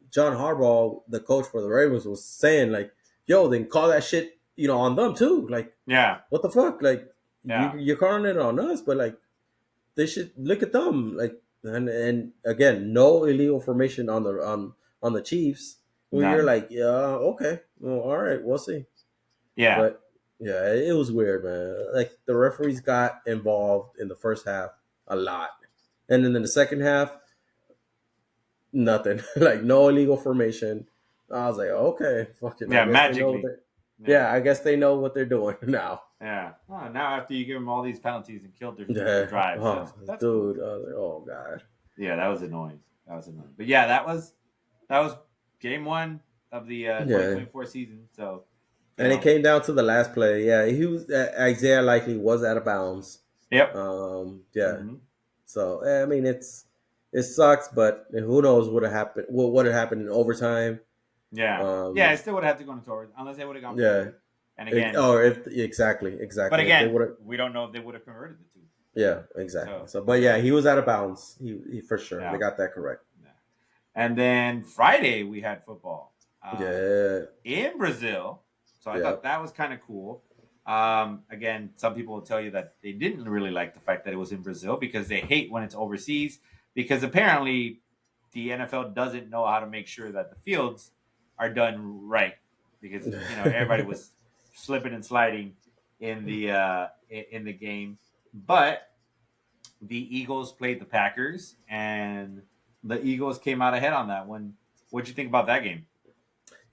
Speaker 2: John Harbaugh, the coach for the Ravens, was saying like, "Yo, then call that shit, on them too. Like,
Speaker 1: Yeah.
Speaker 2: what the fuck? Like,
Speaker 1: Yeah.
Speaker 2: you're calling it on us, but like, they should look at them. Like, and again, no illegal formation on the Chiefs. Where you're
Speaker 1: None.
Speaker 2: like, yeah, okay, well, all right, we'll see.
Speaker 1: Yeah.
Speaker 2: But yeah, it was weird, man. Like the referees got involved in the first half a lot, and then in the second half, nothing. Like no illegal formation. I was like, okay, fucking. I
Speaker 1: Yeah.
Speaker 2: guess they know what
Speaker 1: Magically.
Speaker 2: they.
Speaker 1: Yeah.
Speaker 2: Yeah, I guess they know what they're doing now.
Speaker 1: Yeah. Oh, now after you give them all these penalties and killed their
Speaker 2: Yeah.
Speaker 1: drives,
Speaker 2: Oh,
Speaker 1: that's cool.
Speaker 2: dude. I was like, oh god.
Speaker 1: Yeah, that was annoying. That was annoying. But yeah, that was game one of the
Speaker 2: Yeah.
Speaker 1: 2024 season. So you
Speaker 2: And it
Speaker 1: know,
Speaker 2: came down to the last play. Yeah, he was Isaiah likely was out of bounds.
Speaker 1: yep.
Speaker 2: Yeah.
Speaker 1: Mm-hmm.
Speaker 2: So I mean, it sucks, but who knows what would have happened? What would have happened in overtime?
Speaker 1: Yeah. Yeah, I
Speaker 2: Um,
Speaker 1: still would have to go into overtime unless they would have gone for
Speaker 2: yeah.
Speaker 1: two. And again,
Speaker 2: Or if exactly,
Speaker 1: but
Speaker 2: if they
Speaker 1: again,
Speaker 2: would have.
Speaker 1: we don't know if they would have converted the two.
Speaker 2: Yeah, exactly.
Speaker 1: So
Speaker 2: So, but yeah, he was out of bounds. He for sure. They
Speaker 1: yeah.
Speaker 2: got that correct.
Speaker 1: Yeah. And then Friday we had football
Speaker 2: Yeah.
Speaker 1: in Brazil. So I
Speaker 2: Yeah.
Speaker 1: thought that was kind of cool. Again, some people will tell you that they didn't really like the fact that it was in Brazil because they hate when it's overseas because apparently the NFL doesn't know how to make sure that the fields are done right because everybody was slipping and sliding in the game, but the Eagles played the Packers and the Eagles came out ahead on that one. What'd you think about that game?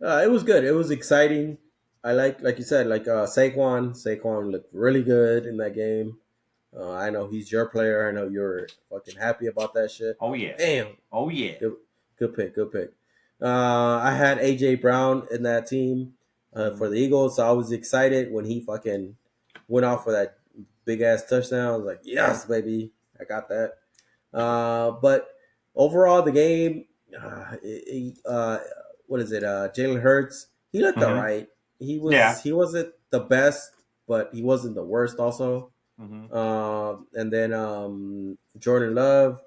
Speaker 2: It was good. It was exciting. I like you said, like Saquon. Saquon looked really good in that game. I know he's your player. I know you're fucking happy about that shit.
Speaker 1: Oh yeah,
Speaker 2: Damn,
Speaker 1: oh yeah.
Speaker 2: good, good pick, good pick. I had AJ Brown in that team for the Eagles, so I was excited when he fucking went off for that big ass touchdown. I was like, yes, baby, I got that. But overall, the game, what is it? Jalen Hurts. He looked
Speaker 1: Mm-hmm.
Speaker 2: alright.
Speaker 1: Yeah.
Speaker 2: He wasn't the best, but he wasn't the worst also.
Speaker 1: Mm-hmm.
Speaker 2: And then Jordan Love,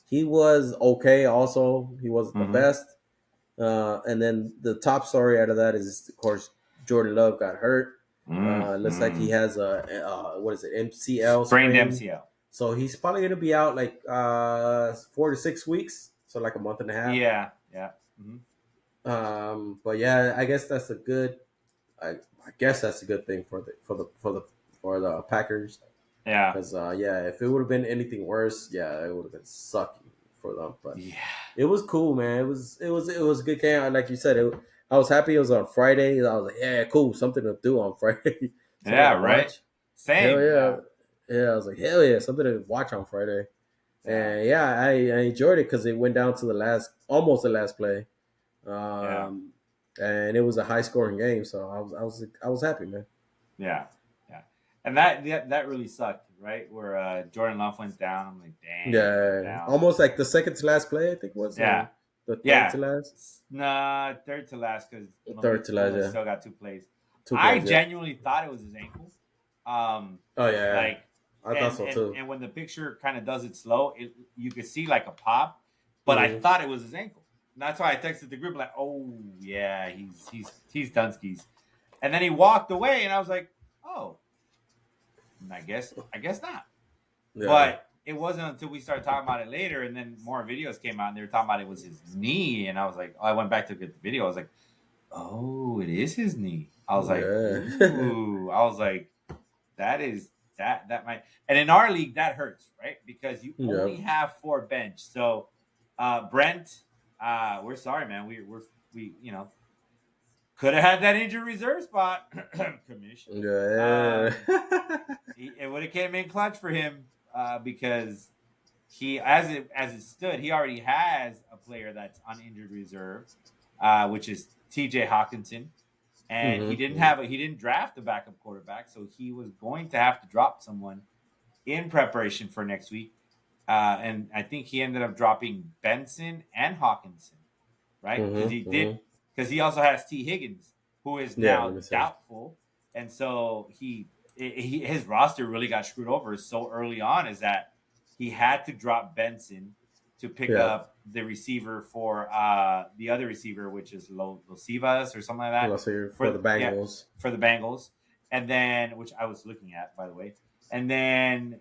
Speaker 2: he was okay. Also, he wasn't the
Speaker 1: Mm-hmm.
Speaker 2: best. And then the top story out of that is, of course, Jordan Love got hurt. Looks like he has a what is it, MCL
Speaker 1: Sprained
Speaker 2: sprain.
Speaker 1: MCL.
Speaker 2: So he's probably gonna be out like 4 to 6 weeks, so like a month and a half.
Speaker 1: Yeah, yeah. Mm-hmm.
Speaker 2: But yeah, I guess that's a good. I guess that's a good thing for the Packers.
Speaker 1: Yeah,
Speaker 2: Because yeah, if it would have been anything worse, yeah, it would have been sucky for them. But
Speaker 1: yeah,
Speaker 2: it was cool, man. It was a good game. Like you said, I was happy it was on Friday. I was like, yeah, cool, something to do on Friday, something
Speaker 1: yeah.
Speaker 2: to
Speaker 1: Right.
Speaker 2: watch. Hell
Speaker 1: Same.
Speaker 2: yeah,
Speaker 1: Yeah,
Speaker 2: yeah. I was like, hell yeah, something to watch on Friday.
Speaker 1: yeah,
Speaker 2: And yeah, I enjoyed it because it went down to almost the last play,
Speaker 1: yeah,
Speaker 2: and it was a high scoring game. So I was happy, man.
Speaker 1: yeah, yeah. And that really sucked, right? Where Jordan Love went down. I'm like, damn, he went
Speaker 2: Yeah,
Speaker 1: down.
Speaker 2: almost like the second to last play, I think was,
Speaker 1: Yeah,
Speaker 2: the third
Speaker 1: yeah.
Speaker 2: to last,
Speaker 1: Nah, third to last because
Speaker 2: third to last, yeah,
Speaker 1: still got two plays.
Speaker 2: two
Speaker 1: I
Speaker 2: plays, yeah.
Speaker 1: genuinely thought it was his ankle.
Speaker 2: Oh yeah,
Speaker 1: Like,
Speaker 2: I thought so too.
Speaker 1: and when the picture kind of does it slow, you could see like a pop, but I
Speaker 2: Mhm.
Speaker 1: thought it was his ankle. And that's why I texted the group like, "Oh yeah, he's Dunskies." And then he walked away, and I was like, oh, I guess not.
Speaker 2: Yeah.
Speaker 1: But it wasn't until we started talking about it later, and then more videos came out, and they were talking about it was his knee, and I was like, oh, I went back to get the video. I was like, oh, it is his knee. I was like, ooh. I was like, that might. And in our league, that hurts, right? Because you only have 4 bench. So, Brent, we're sorry, man. We could have had that injured reserve spot. Commission.
Speaker 2: Yeah.
Speaker 1: It would have came in clutch for him because he, as it stood, he already has a player that's on injured reserve, which is T.J. Hawkinson, and he didn't draft a backup quarterback, so he was going to have to drop someone in preparation for next week, and I think he ended up dropping Benson and Hawkinson, right? Because he also has T. Higgins, who is now doubtful, and so his roster really got screwed over so early on is that he had to drop Benson to pick up the receiver for the other receiver, which is Losivas or something like that.
Speaker 2: For the Bengals.
Speaker 1: Yeah, for the Bengals. And then, which I was looking at, by the way. And then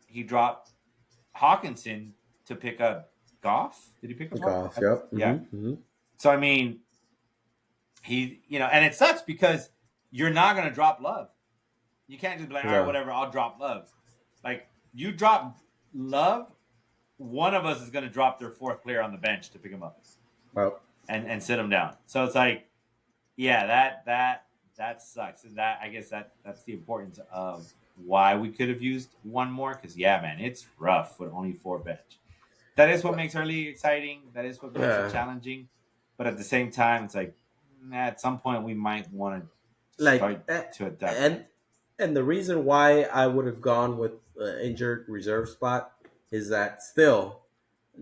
Speaker 1: he dropped Hawkinson to pick up Goff. Did he pick up
Speaker 2: Goff? Yep.
Speaker 1: Yeah. So, I mean, and it sucks because you're not going to drop Love. You can't just be like, all right, whatever, I'll drop Love. Like, you drop Love, one of us is going to drop their 4th player on the bench to pick him up.
Speaker 2: Well,
Speaker 1: and sit him down. So it's like, yeah, that sucks. And that, I guess that's the importance of why we could have used one more. Because, yeah, man, it's rough with only 4 bench. That is what makes our league exciting. That is what makes it challenging. But at the same time, it's like, at some point we might want to start to adapt.
Speaker 2: And the reason why I would have gone with injured reserve spot is that still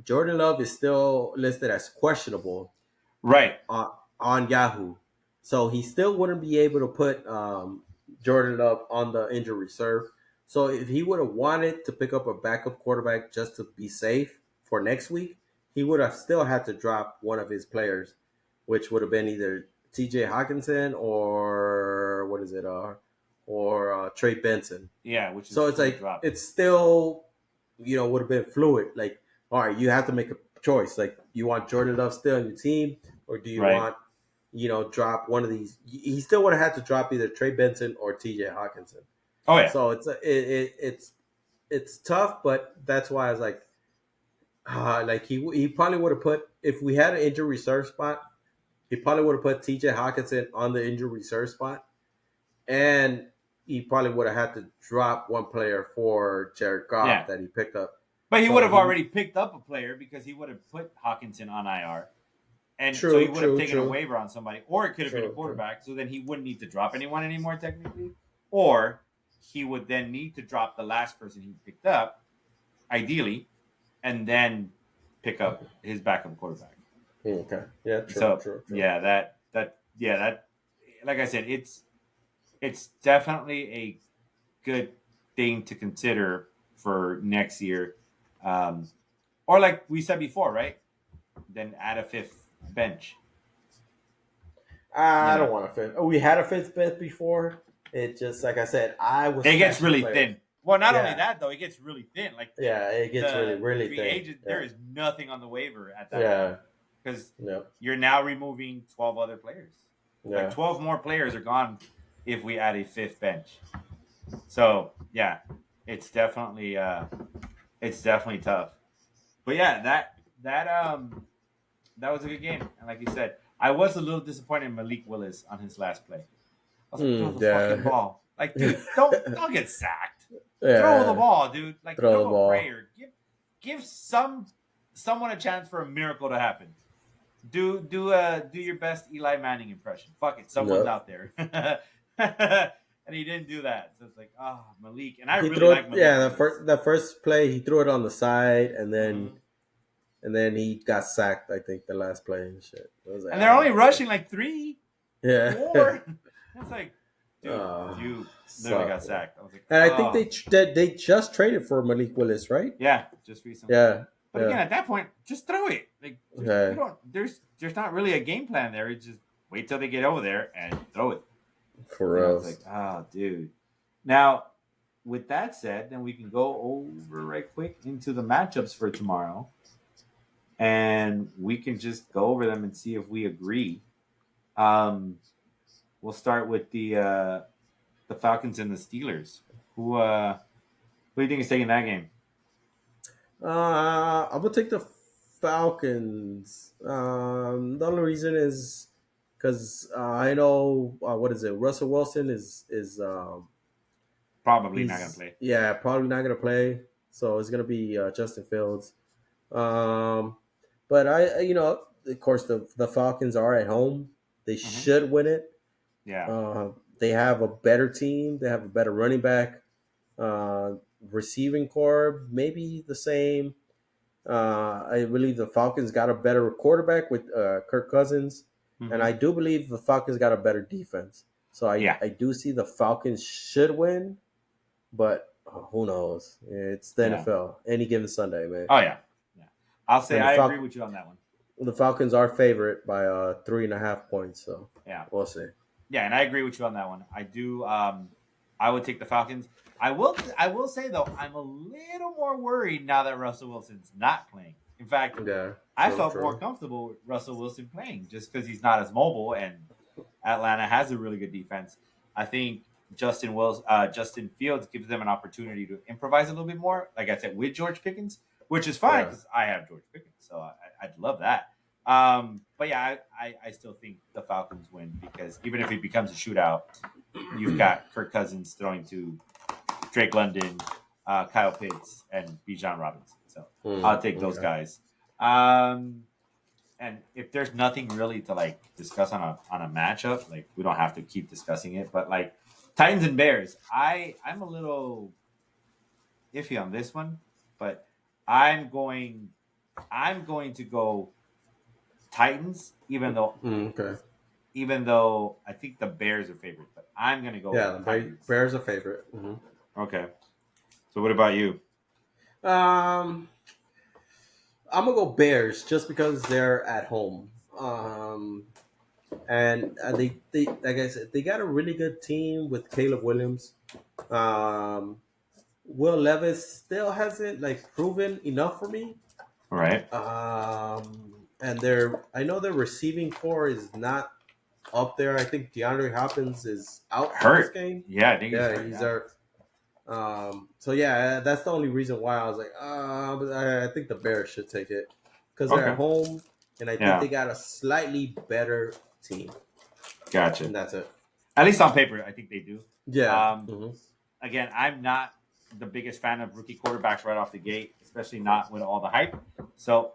Speaker 2: Jordan Love is still listed as questionable,
Speaker 1: right,
Speaker 2: on Yahoo. So he still wouldn't be able to put Jordan Love on the injured reserve. So if he would have wanted to pick up a backup quarterback just to be safe for next week, he would have still had to drop one of his players, which would have been either T.J. Hawkinson or what is it, or Trey Benson.
Speaker 1: Yeah, which is
Speaker 2: so it's like it's still, would have been fluid. Like, all right, you have to make a choice. Like, you want Jordan Love still on your team, or do you want, drop one of these? He still would have had to drop either Trey Benson or T.J. Hawkinson.
Speaker 1: Oh yeah.
Speaker 2: So it's tough, but that's why I was like, he probably would have put, if we had an injury reserve spot, he probably would have put T.J. Hawkinson on the injury reserve spot, and he probably would have had to drop one player for Jared Goff that he picked up.
Speaker 1: But he would have already picked up a player because he would have put Hawkinson on IR. And so he would have taken a waiver on somebody. Or it could have been a quarterback, so then he wouldn't need to drop anyone anymore, technically. Or he would then need to drop the last person he picked up, ideally, and then pick up his backup quarterback.
Speaker 2: Okay. Yeah, true.
Speaker 1: Yeah, that like I said, it's definitely a good thing to consider for next year. Or like we said before, right? Then add a 5th bench.
Speaker 2: I don't want a 5th. We had a 5th bench before. It just, like I said,
Speaker 1: it gets really thin. Well, not only that though, it gets really thin. Like
Speaker 2: it gets really thin.
Speaker 1: Agent, there is nothing on the waiver at that point. Because you're now removing 12 other players. Yeah. Like 12 more players are gone if we add a 5th bench. So yeah, it's definitely tough. But yeah, that was a good game. And like you said, I was a little disappointed in Malik Willis on his last play. I was like, throw the fucking ball. Like, dude, don't get sacked. Yeah. Throw the ball, dude. Like, throw a prayer. Give someone a chance for a miracle to happen. Do your best Eli Manning impression. Fuck it, someone's out there. And he didn't do that. So it's like, Malik. And I really like Malik.
Speaker 2: Yeah, the first play, he threw it on the side, and then he got sacked, I think, the last play and shit.
Speaker 1: Like, and they're only rushing like 3, 4. It's like, dude, you literally got sacked. I was like,
Speaker 2: and I think they just traded for Malik Willis, right?
Speaker 1: Yeah, just recently.
Speaker 2: Yeah.
Speaker 1: But again, at that point, just throw it. Like, there's not really a game plan there. It's just wait till they get over there and throw it.
Speaker 2: For
Speaker 1: It's like, oh, dude. Now, with that said, then we can go over right quick into the matchups for tomorrow, and we can just go over them and see if we agree. Um, we'll start with the Falcons and the Steelers. Who do you think is taking that game?
Speaker 2: I'm gonna take the Falcons. The only reason is because I know what is it? Russell Wilson is
Speaker 1: Probably not gonna
Speaker 2: he's
Speaker 1: play.
Speaker 2: yeah probably not gonna play. So it's gonna be Justin Fields. Um, but of course the Falcons are at home. They
Speaker 1: Mm-hmm.
Speaker 2: should win it.
Speaker 1: Yeah,
Speaker 2: They have a better team. They have a better running back. Receiving core maybe the same. I believe the Falcons got a better quarterback with Kirk Cousins, and
Speaker 1: mm-hmm.
Speaker 2: I do believe the Falcons got a better defense. So
Speaker 1: Yeah.
Speaker 2: I do see the Falcons should win, but who knows? It's the
Speaker 1: Yeah.
Speaker 2: NFL. Any given Sunday, man.
Speaker 1: Oh yeah. Yeah. I'll say
Speaker 2: And
Speaker 1: I agree with you on that one.
Speaker 2: the Falcons are favorite by 3.5 points. So
Speaker 1: Yeah.
Speaker 2: we'll see.
Speaker 1: Yeah, and I agree with you on that one. I do. I would take the Falcons. I will. I will say though, I'm a little more worried now that Russell Wilson's not playing. In fact,
Speaker 2: Yeah,
Speaker 1: I
Speaker 2: true,
Speaker 1: felt more
Speaker 2: true.
Speaker 1: comfortable with Russell Wilson playing just because he's not as mobile, and Atlanta has a really good defense. I think Justin Fields gives them an opportunity to improvise a little bit more. Like I said, with George Pickens, which is fine
Speaker 2: Yeah.
Speaker 1: because I have George Pickens, so I'd love that. But yeah, I still think the Falcons win because even if it becomes a shootout, you've got Kirk Cousins throwing to Drake London, Kyle Pitts, and Bijan Robinson. So I'll take those
Speaker 2: Okay.
Speaker 1: guys. And if there's nothing really to like discuss on a matchup, like we don't have to keep discussing it. But like Titans and Bears, I'm a little iffy on this one, but I'm going I'm going to go Titans,
Speaker 2: Okay.
Speaker 1: even though I think the Bears are favorite, but I'm gonna
Speaker 2: Yeah,
Speaker 1: go
Speaker 2: the
Speaker 1: Titans.
Speaker 2: Bears are favorite.
Speaker 1: Okay. So what about you?
Speaker 2: Um, I'm gonna go Bears just because they're at home. And they like I said, they got a really good team with Caleb Williams. Um, Will Levis still hasn't like proven enough for me.
Speaker 1: All right.
Speaker 2: And I know their receiving core is not up there. I think DeAndre Hopkins is out for this
Speaker 1: Hurt.
Speaker 2: game.
Speaker 1: Yeah, I think he's
Speaker 2: Yeah,
Speaker 1: hurt.
Speaker 2: he's
Speaker 1: Yeah.
Speaker 2: out. So yeah, that's the only reason why I was like, but I think the Bears should take it because they're at
Speaker 1: Okay.
Speaker 2: home, and I think
Speaker 1: Yeah.
Speaker 2: they got a slightly better team,
Speaker 1: Gotcha.
Speaker 2: and that's it.
Speaker 1: At least on paper, I think they do.
Speaker 2: Yeah.
Speaker 1: Um, Again, I'm not the biggest fan of rookie quarterbacks right off the gate, especially not with all the hype. So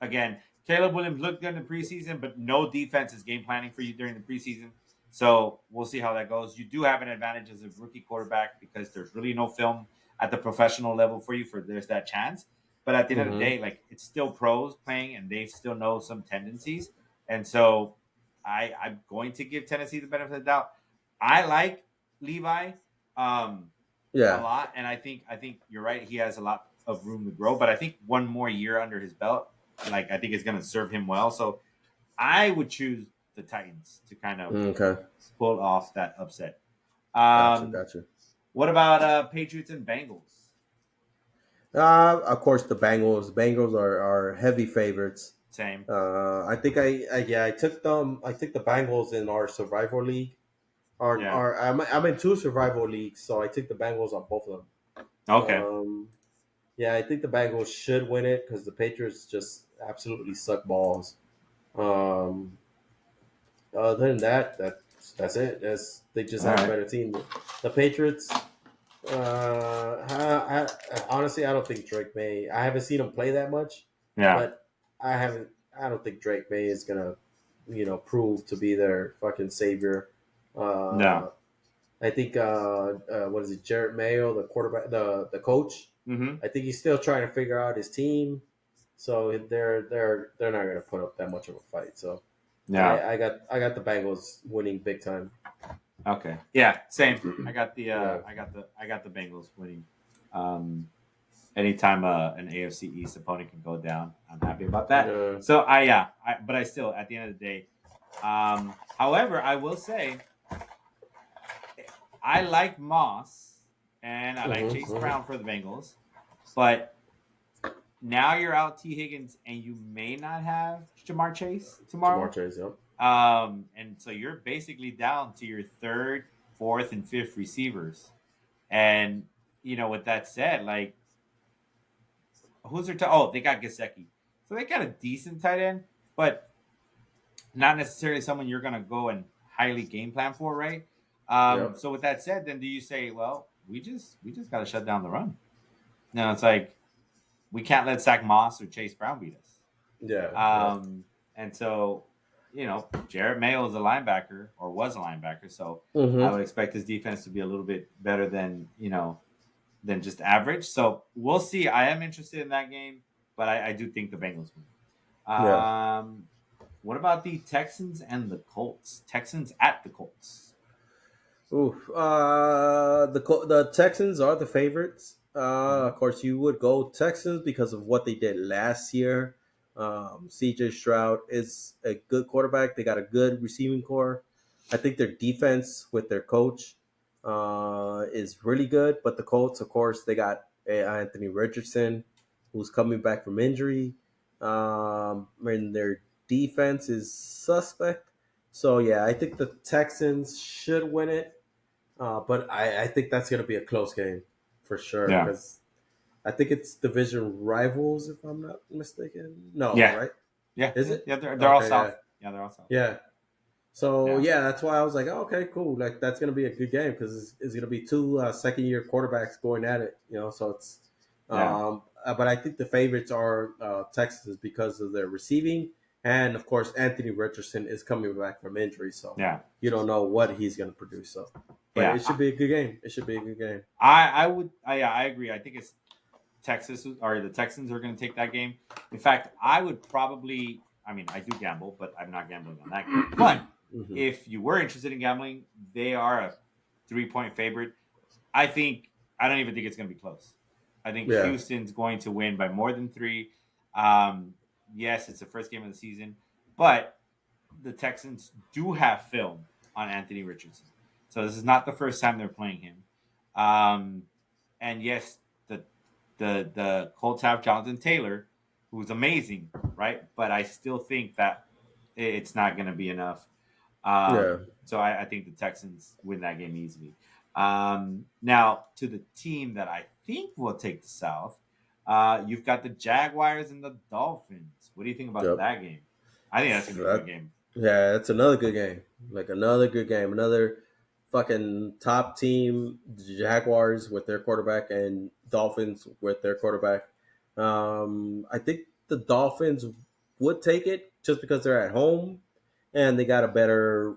Speaker 1: again, Caleb Williams looked good in the preseason, but no defense is game planning for you during the preseason. So we'll see how that goes. You do have an advantage as a rookie quarterback because there's really no film at the professional level for you. There's that chance, but at the end of the day, like it's still pros playing, and they still know some tendencies. And so I'm going to give Tennessee the benefit of the doubt. I like Levi um, a
Speaker 2: Yeah.
Speaker 1: lot, and I think you're right. He has a lot of room to grow, but I think one more year under his belt, like I think is going to serve him well. So I would choose the Titans to kind of
Speaker 2: Okay.
Speaker 1: pull off that upset.
Speaker 2: Gotcha.
Speaker 1: Um,
Speaker 2: Gotcha.
Speaker 1: what about Patriots and Bengals?
Speaker 2: Of course, the Bengals. Bengals are heavy favorites.
Speaker 1: Same.
Speaker 2: I think I took them. I took the Bengals in our survival league.
Speaker 1: Yeah.
Speaker 2: I'm in two survival leagues, so I took the Bengals on both of them.
Speaker 1: Okay.
Speaker 2: Yeah, I think the Bengals should win it because the Patriots just absolutely suck balls. Um, Other than that, that's it. They just
Speaker 1: All
Speaker 2: have a
Speaker 1: right.
Speaker 2: better team. The Patriots. Honestly, I don't think Drake May. I haven't seen him play that much,
Speaker 1: Yeah.
Speaker 2: but I haven't. I don't think Drake May is gonna, prove to be their fucking savior.
Speaker 1: No.
Speaker 2: Uh, I think what is it, Jarrett Mayo, the quarterback, the coach.
Speaker 1: Mm-hmm.
Speaker 2: I think he's still trying to figure out his team, so they're not gonna put up that much of a fight. So
Speaker 1: Yeah.
Speaker 2: I got the Bengals winning big time.
Speaker 1: Okay. Yeah. Same. I got the
Speaker 2: Yeah.
Speaker 1: I got the Bengals winning. Um, anytime an AFC East opponent can go down, I'm happy about that.
Speaker 2: Yeah.
Speaker 1: So but I still at the end of the day, However, I will say I like Moss and I like Chase
Speaker 2: Mm-hmm.
Speaker 1: Brown for the Bengals, but now you're out T Higgins and you may not have Jamar Chase
Speaker 2: Jamar
Speaker 1: tomorrow.
Speaker 2: Chase, yep.
Speaker 1: And so you're basically down to your third, fourth, and fifth receivers. And with that said, like who's their oh, they got Gasecki. So they got a decent tight end, but not necessarily someone you're gonna go and highly game plan for, right?
Speaker 2: Yep.
Speaker 1: So with that said, then do you say, well, we just gotta shut down the run? No, it's like we can't let Zach Moss or Chase Brown beat us.
Speaker 2: Yeah. Yeah.
Speaker 1: And so, Jarrett Mayo is a linebacker or was a linebacker, so I
Speaker 2: Mm-hmm.
Speaker 1: would expect his defense to be a little bit better than than just average. So we'll see. I am interested in that game, but I do think the Bengals win.
Speaker 2: Yeah.
Speaker 1: What about the Texans and the Colts? Texans at the Colts.
Speaker 2: Ooh, the Texans are the favorites.
Speaker 1: Mm-hmm.
Speaker 2: Of course, you would go Texans because of what they did last year. CJ Stroud is a good quarterback. They got a good receiving core. I think their defense with their coach is really good. But the Colts, of course, they got Anthony Richardson, who's coming back from injury. And their defense is suspect. So yeah, I think the Texans should win it. But I think that's going to be a close game for sure
Speaker 1: Yeah.
Speaker 2: because I think it's division rivals, if I'm not mistaken. No,
Speaker 1: Yeah.
Speaker 2: right?
Speaker 1: Yeah.
Speaker 2: Is
Speaker 1: Yeah.
Speaker 2: it?
Speaker 1: Yeah. They're all
Speaker 2: Okay, yeah.
Speaker 1: south. Yeah, they're all south.
Speaker 2: Yeah. So,
Speaker 1: Yeah.
Speaker 2: yeah, that's why I was like, oh, okay, cool. Like, that's going to be a good game because it's going to be two second year quarterbacks going at it, So it's,
Speaker 1: Yeah.
Speaker 2: but I think the favorites are Texas because of their receiving. And, of course, Anthony Richardson is coming back from injury. So
Speaker 1: Yeah.
Speaker 2: you don't know what he's going to produce. So, but
Speaker 1: Yeah.
Speaker 2: it should be a good game. It should be a good game.
Speaker 1: I would. Yeah, I agree. I think it's Texas or the Texans are going to take that game. In fact, I would probably. I mean, I do gamble, but I'm not gambling on that game. But
Speaker 2: Hmm.
Speaker 1: if you were interested in gambling, they are a 3-point favorite. I don't even think it's going to be close. I think
Speaker 2: Yeah.
Speaker 1: Houston's going to win by more than three. Um, yes, it's the first game of the season, but the Texans do have film on Anthony Richardson, so this is not the first time they're playing him. Um, and yes, the the Colts have Jonathan Taylor, who's amazing, right? But I still think that it's not going to be enough.
Speaker 2: Yeah.
Speaker 1: So I think the Texans win that game easily. Now, to the team that I think will take the South, you've got the Jaguars and the Dolphins. What do you think about
Speaker 2: Yep.
Speaker 1: that game? I think that's going to be a good
Speaker 2: That,
Speaker 1: game.
Speaker 2: yeah, that's another good game. Like another good game. Another fucking top team, Jaguars with their quarterback and Dolphins with their quarterback. I think the Dolphins would take it just because they're at home and they got a better,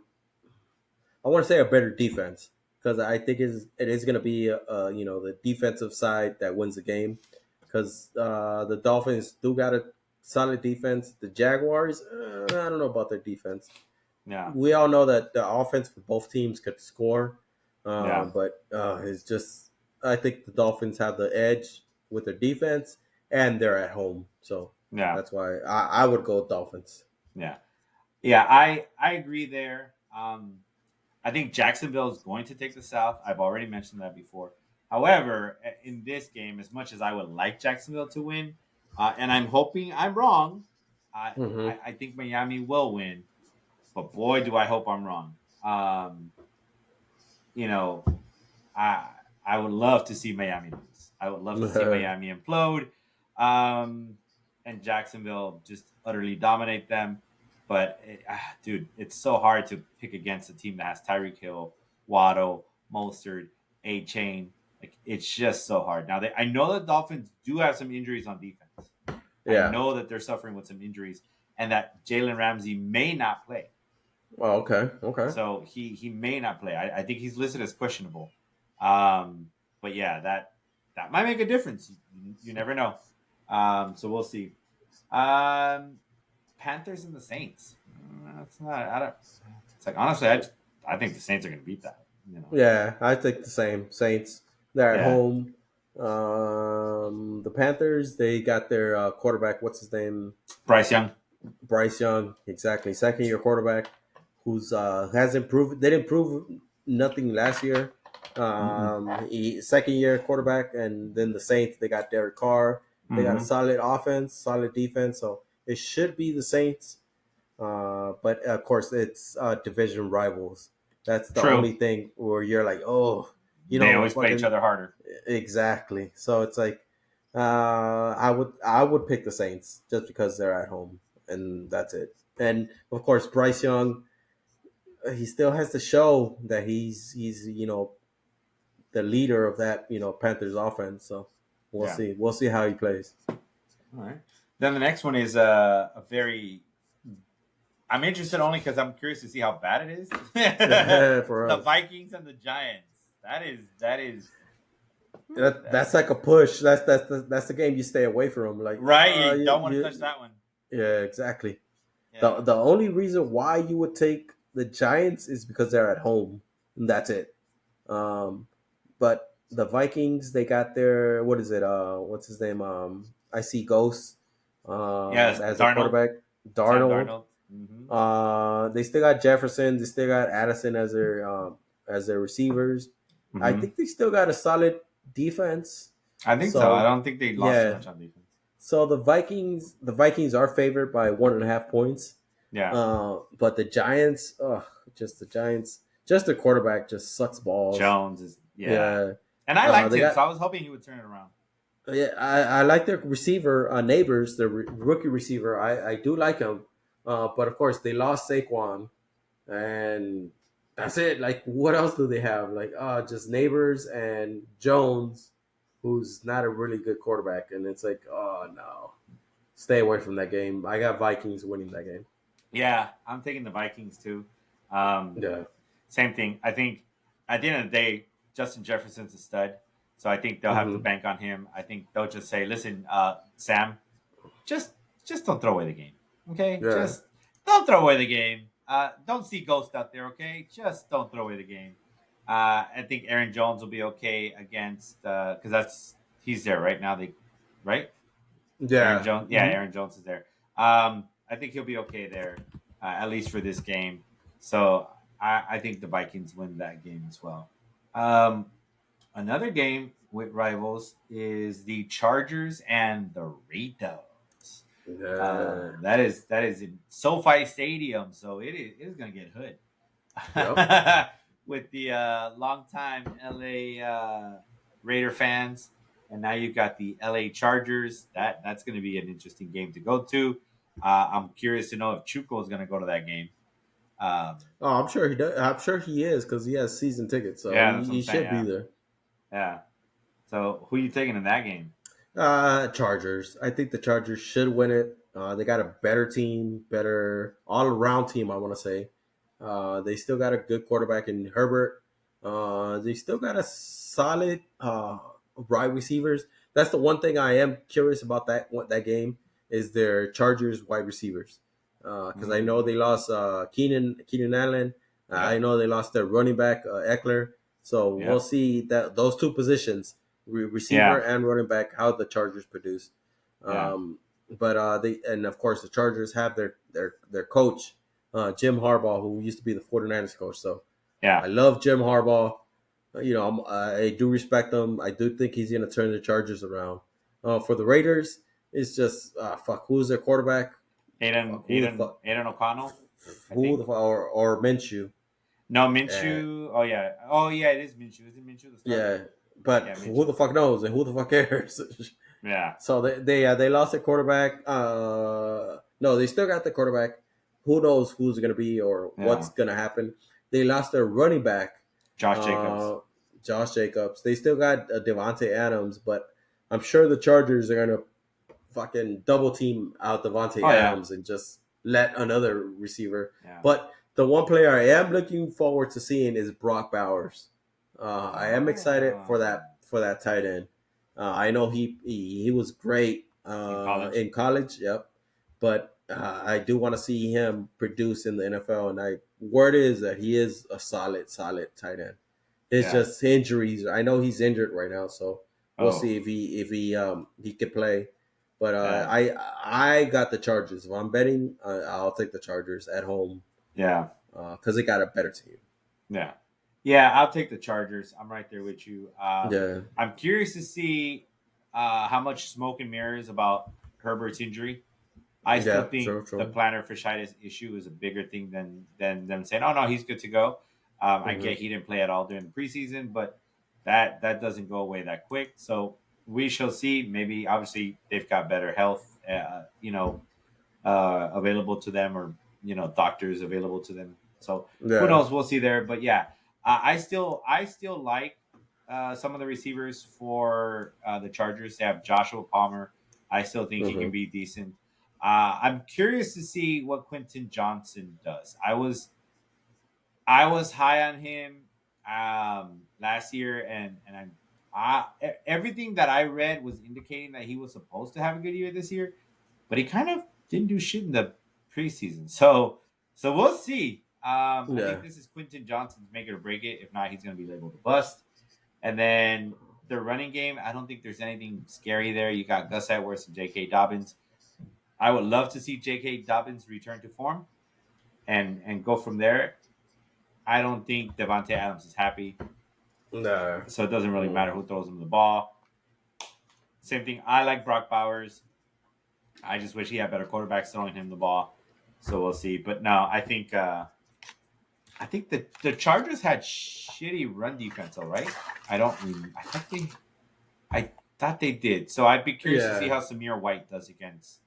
Speaker 2: I want to say a better defense because I think it is going to be the defensive side that wins the game because the Dolphins do got a solid defense. The Jaguars, I don't know about their defense.
Speaker 1: Yeah,
Speaker 2: We all know that the offense for both teams could score,
Speaker 1: yeah,
Speaker 2: but it's just I think the Dolphins have the edge with their defense and they're at home, so
Speaker 1: yeah,
Speaker 2: that's why I would go Dolphins.
Speaker 1: yeah, yeah. I agree there. I think Jacksonville is going to take the South. I've already mentioned that before. However, in this game, as much as I would like Jacksonville to win, and I'm hoping I'm wrong, I,
Speaker 2: Hmm.
Speaker 1: I think Miami will win. But boy, do I hope I'm wrong. Um, you know, I I would love to see Miami lose. I would love to see Miami implode, um, and Jacksonville just utterly dominate them. But dude, it's so hard to pick against a team that has Tyreek Hill, Waddle, Mostert, A Chain. Like it's just so hard. Now I know the Dolphins do have some injuries on defense. I
Speaker 2: Yeah.
Speaker 1: know that they're suffering with some injuries, and that Jalen Ramsey may not play.
Speaker 2: Oh, okay. Okay.
Speaker 1: So he may not play. I think he's listed as questionable. But yeah, that might make a difference. You never know. So we'll see. Um, Panthers and the Saints. That's not. I don't. It's like honestly, I think the Saints are going to beat that.
Speaker 2: Yeah, I think the same. Saints, they're at
Speaker 1: Yeah.
Speaker 2: home. The Panthers, they got their quarterback. What's his name?
Speaker 1: Bryce Young.
Speaker 2: Bryce Young. Exactly, second year quarterback. who's has improved. They didn't prove nothing last year.
Speaker 1: Mm-mm.
Speaker 2: Second year quarterback, and then the Saints. They got Derek Carr. They got a
Speaker 1: Mm-hmm.
Speaker 2: solid offense, solid defense. So it should be the Saints. But of course, it's division rivals. That's the
Speaker 1: True.
Speaker 2: only thing where you're like, oh,
Speaker 1: They always play each
Speaker 2: fucking
Speaker 1: other harder.
Speaker 2: exactly. So it's like, I would pick the Saints just because they're at home, and that's it. And of course, Bryce Young, he still has to show that he's the leader of that Panthers offense. So
Speaker 1: Yeah.
Speaker 2: we'll see how he plays.
Speaker 1: All right. Then the next one is a very. I'm interested only because I'm curious to see how bad it is.
Speaker 2: For
Speaker 1: The
Speaker 2: us,
Speaker 1: Vikings and the Giants. That is.
Speaker 2: that's like a push. That's the game you stay away from. Like,
Speaker 1: Right. You don't want to touch that one.
Speaker 2: yeah, exactly.
Speaker 1: Yeah.
Speaker 2: The only reason why you would take the Giants is because they're at home, and that's it. But the Vikings, they got their what is it? What's his name? I see Ghost
Speaker 1: Yes.
Speaker 2: as a
Speaker 1: Darnold.
Speaker 2: quarterback.
Speaker 1: Sam
Speaker 2: Darnold.
Speaker 1: Darnold. Mm-hmm.
Speaker 2: They still got Jefferson. They still got Addison as their receivers. I
Speaker 1: Mm-hmm.
Speaker 2: think they still got a solid defense.
Speaker 1: I think so. I
Speaker 2: So
Speaker 1: don't think they lost too
Speaker 2: yeah.
Speaker 1: much on defense.
Speaker 2: So the Vikings are favored by 1.5 points.
Speaker 1: Yeah.
Speaker 2: But the Giants, just the Giants, just the quarterback just sucks balls.
Speaker 1: Jones is yeah.
Speaker 2: Yeah,
Speaker 1: And I liked
Speaker 2: they
Speaker 1: him, so
Speaker 2: got.
Speaker 1: I was hoping he would turn it around.
Speaker 2: Yeah, I like their receiver, neighbors, the rookie receiver. I do like him, but of course they lost Saquon, and that's it. Like, what else do they have? Like, just neighbors and Jones, who's not a really good quarterback, and it's like, oh no, stay away from that game. I got Vikings winning that game.
Speaker 1: Yeah, I'm taking the Vikings too. Um,
Speaker 2: Yeah.
Speaker 1: Same thing. I think at the end of the day, Justin Jefferson's a stud. So I think they'll have to
Speaker 2: Hmm.
Speaker 1: bank on him. I think they'll just say, "Listen, Sam, just just don't throw away the game, okay?
Speaker 2: Yeah.
Speaker 1: Just don't throw away the game. Don't see Ghost out there, okay? Just don't throw away the game." I think Aaron Jones will be okay against because he's there right now. Right? Aaron
Speaker 2: Yeah.
Speaker 1: Jones, yeah,
Speaker 2: Hmm.
Speaker 1: Aaron Jones is there. I think he'll be okay there, at least for this game. So I think the Vikings win that game as well. Um, Another game with rivals is the Chargers and the Raiders.
Speaker 2: Yeah.
Speaker 1: That is in SoFi Stadium, so it is going to get hood
Speaker 2: Yep.
Speaker 1: with the longtime LA Raider fans, and now you've got the LA Chargers. That's going to be an interesting game to go to. I'm curious to know if Chuco is going to go to that game. Um,
Speaker 2: Oh, I'm sure he does. I'm sure he is because he has season tickets, so
Speaker 1: yeah,
Speaker 2: he,
Speaker 1: that's what I'm
Speaker 2: he
Speaker 1: saying.
Speaker 2: should be
Speaker 1: Yeah,
Speaker 2: there.
Speaker 1: yeah. So who are you taking in that game?
Speaker 2: Chargers. I think the Chargers should win it. They got a better team, better all around team. I want to say. They still got a good quarterback in Herbert. They still got a solid wide receivers. That's the one thing I am curious about that game is their Chargers wide receivers. Because I know
Speaker 1: Mm-hmm.
Speaker 2: they lost Keenan Allen. I
Speaker 1: Yep,
Speaker 2: know they lost their running back Eckler. So we'll
Speaker 1: yep,
Speaker 2: see that those two positions receiver
Speaker 1: yeah,
Speaker 2: and running back, how the Chargers produce.
Speaker 1: yeah,
Speaker 2: But they and of course the Chargers have their coach, Jim Harbaugh, who used to be the 49ers coach. So I
Speaker 1: yeah.
Speaker 2: love Jim Harbaugh. I do respect him. I do think he's going to turn the Chargers around. For the Raiders, it's just fuck. Who's their quarterback?
Speaker 1: Aiden,
Speaker 2: Fuck who the
Speaker 1: Aiden,
Speaker 2: fuck
Speaker 1: Aiden O'Connell, I
Speaker 2: who
Speaker 1: think.
Speaker 2: the fuck or Minshew.
Speaker 1: No,
Speaker 2: And
Speaker 1: Minshew. Oh yeah, it is Minshew. Isn't Minshew the starter?
Speaker 2: yeah, but
Speaker 1: Yeah,
Speaker 2: who
Speaker 1: Minshew.
Speaker 2: the fuck knows and who the fuck cares?
Speaker 1: Yeah,
Speaker 2: So they lost their quarterback. No, they still got the quarterback. Who knows who's gonna be or
Speaker 1: yeah.
Speaker 2: what's gonna happen? They lost their running back,
Speaker 1: Josh Jacobs.
Speaker 2: uh, Josh Jacobs. They still got Devontae Adams, but I'm sure the Chargers are gonna fucking double team out Devontae
Speaker 1: Oh yeah,
Speaker 2: Adams and just let another receiver.
Speaker 1: yeah.
Speaker 2: But the one player I am looking forward to seeing is Brock Bowers. I am excited for
Speaker 1: Oh,
Speaker 2: that tight end. I know he was great
Speaker 1: in college.
Speaker 2: in college. Yep, but I do want to see him produce in the NFL. And word is that he is a solid tight end. It's
Speaker 1: Yeah.
Speaker 2: just injuries. I know he's injured right now, so we'll
Speaker 1: Oh,
Speaker 2: see if he can play. But
Speaker 1: yeah,
Speaker 2: I got the Chargers. If I'm betting, I'll take the Chargers at home.
Speaker 1: yeah.
Speaker 2: because they got a better team.
Speaker 1: Yeah. Yeah, I'll take the Chargers. I'm right there with you.
Speaker 2: Yeah,
Speaker 1: I'm curious to see how much smoke and mirrors about Herbert's injury. I still
Speaker 2: yeah,
Speaker 1: think
Speaker 2: true,
Speaker 1: the
Speaker 2: true.
Speaker 1: plantar fasciitis issue is a bigger thing than them saying, "Oh no, he's good to go." I
Speaker 2: Hmm.
Speaker 1: get he didn't play at all during the preseason, but that doesn't go away that quick. So we shall see. Maybe obviously they've got better health, available to them, or doctors available to them. So who
Speaker 2: Yeah.
Speaker 1: knows? We'll see there. But yeah, I still like some of the receivers for the Chargers. They have Joshua Palmer. I still think he
Speaker 2: Hmm.
Speaker 1: can be decent. I'm curious to see what Quentin Johnson does. I was high on him last year, and everything that I read was indicating that he was supposed to have a good year this year, but he kind of didn't do shit in the preseason. So we'll see. I think
Speaker 2: Yeah.
Speaker 1: this is Quentin Johnson's make it or break it. If not, he's going to be labeled a bust. And then the running game, I don't think there's anything scary there. You got Gus Edwards and J.K. Dobbins. I would love to see J.K. Dobbins return to form and go from there. I don't think Devontae Adams is happy,
Speaker 2: Nah.
Speaker 1: so it doesn't really matter
Speaker 2: Mm.
Speaker 1: who throws him the ball. Same thing. I like Brock Bowers. I just wish he had better quarterbacks throwing him the ball. So we'll see. But no, I think the Chargers had shitty run defense, all right. I don't. I thought they did. So I'd be curious to see
Speaker 2: Yeah.
Speaker 1: how Samir White does against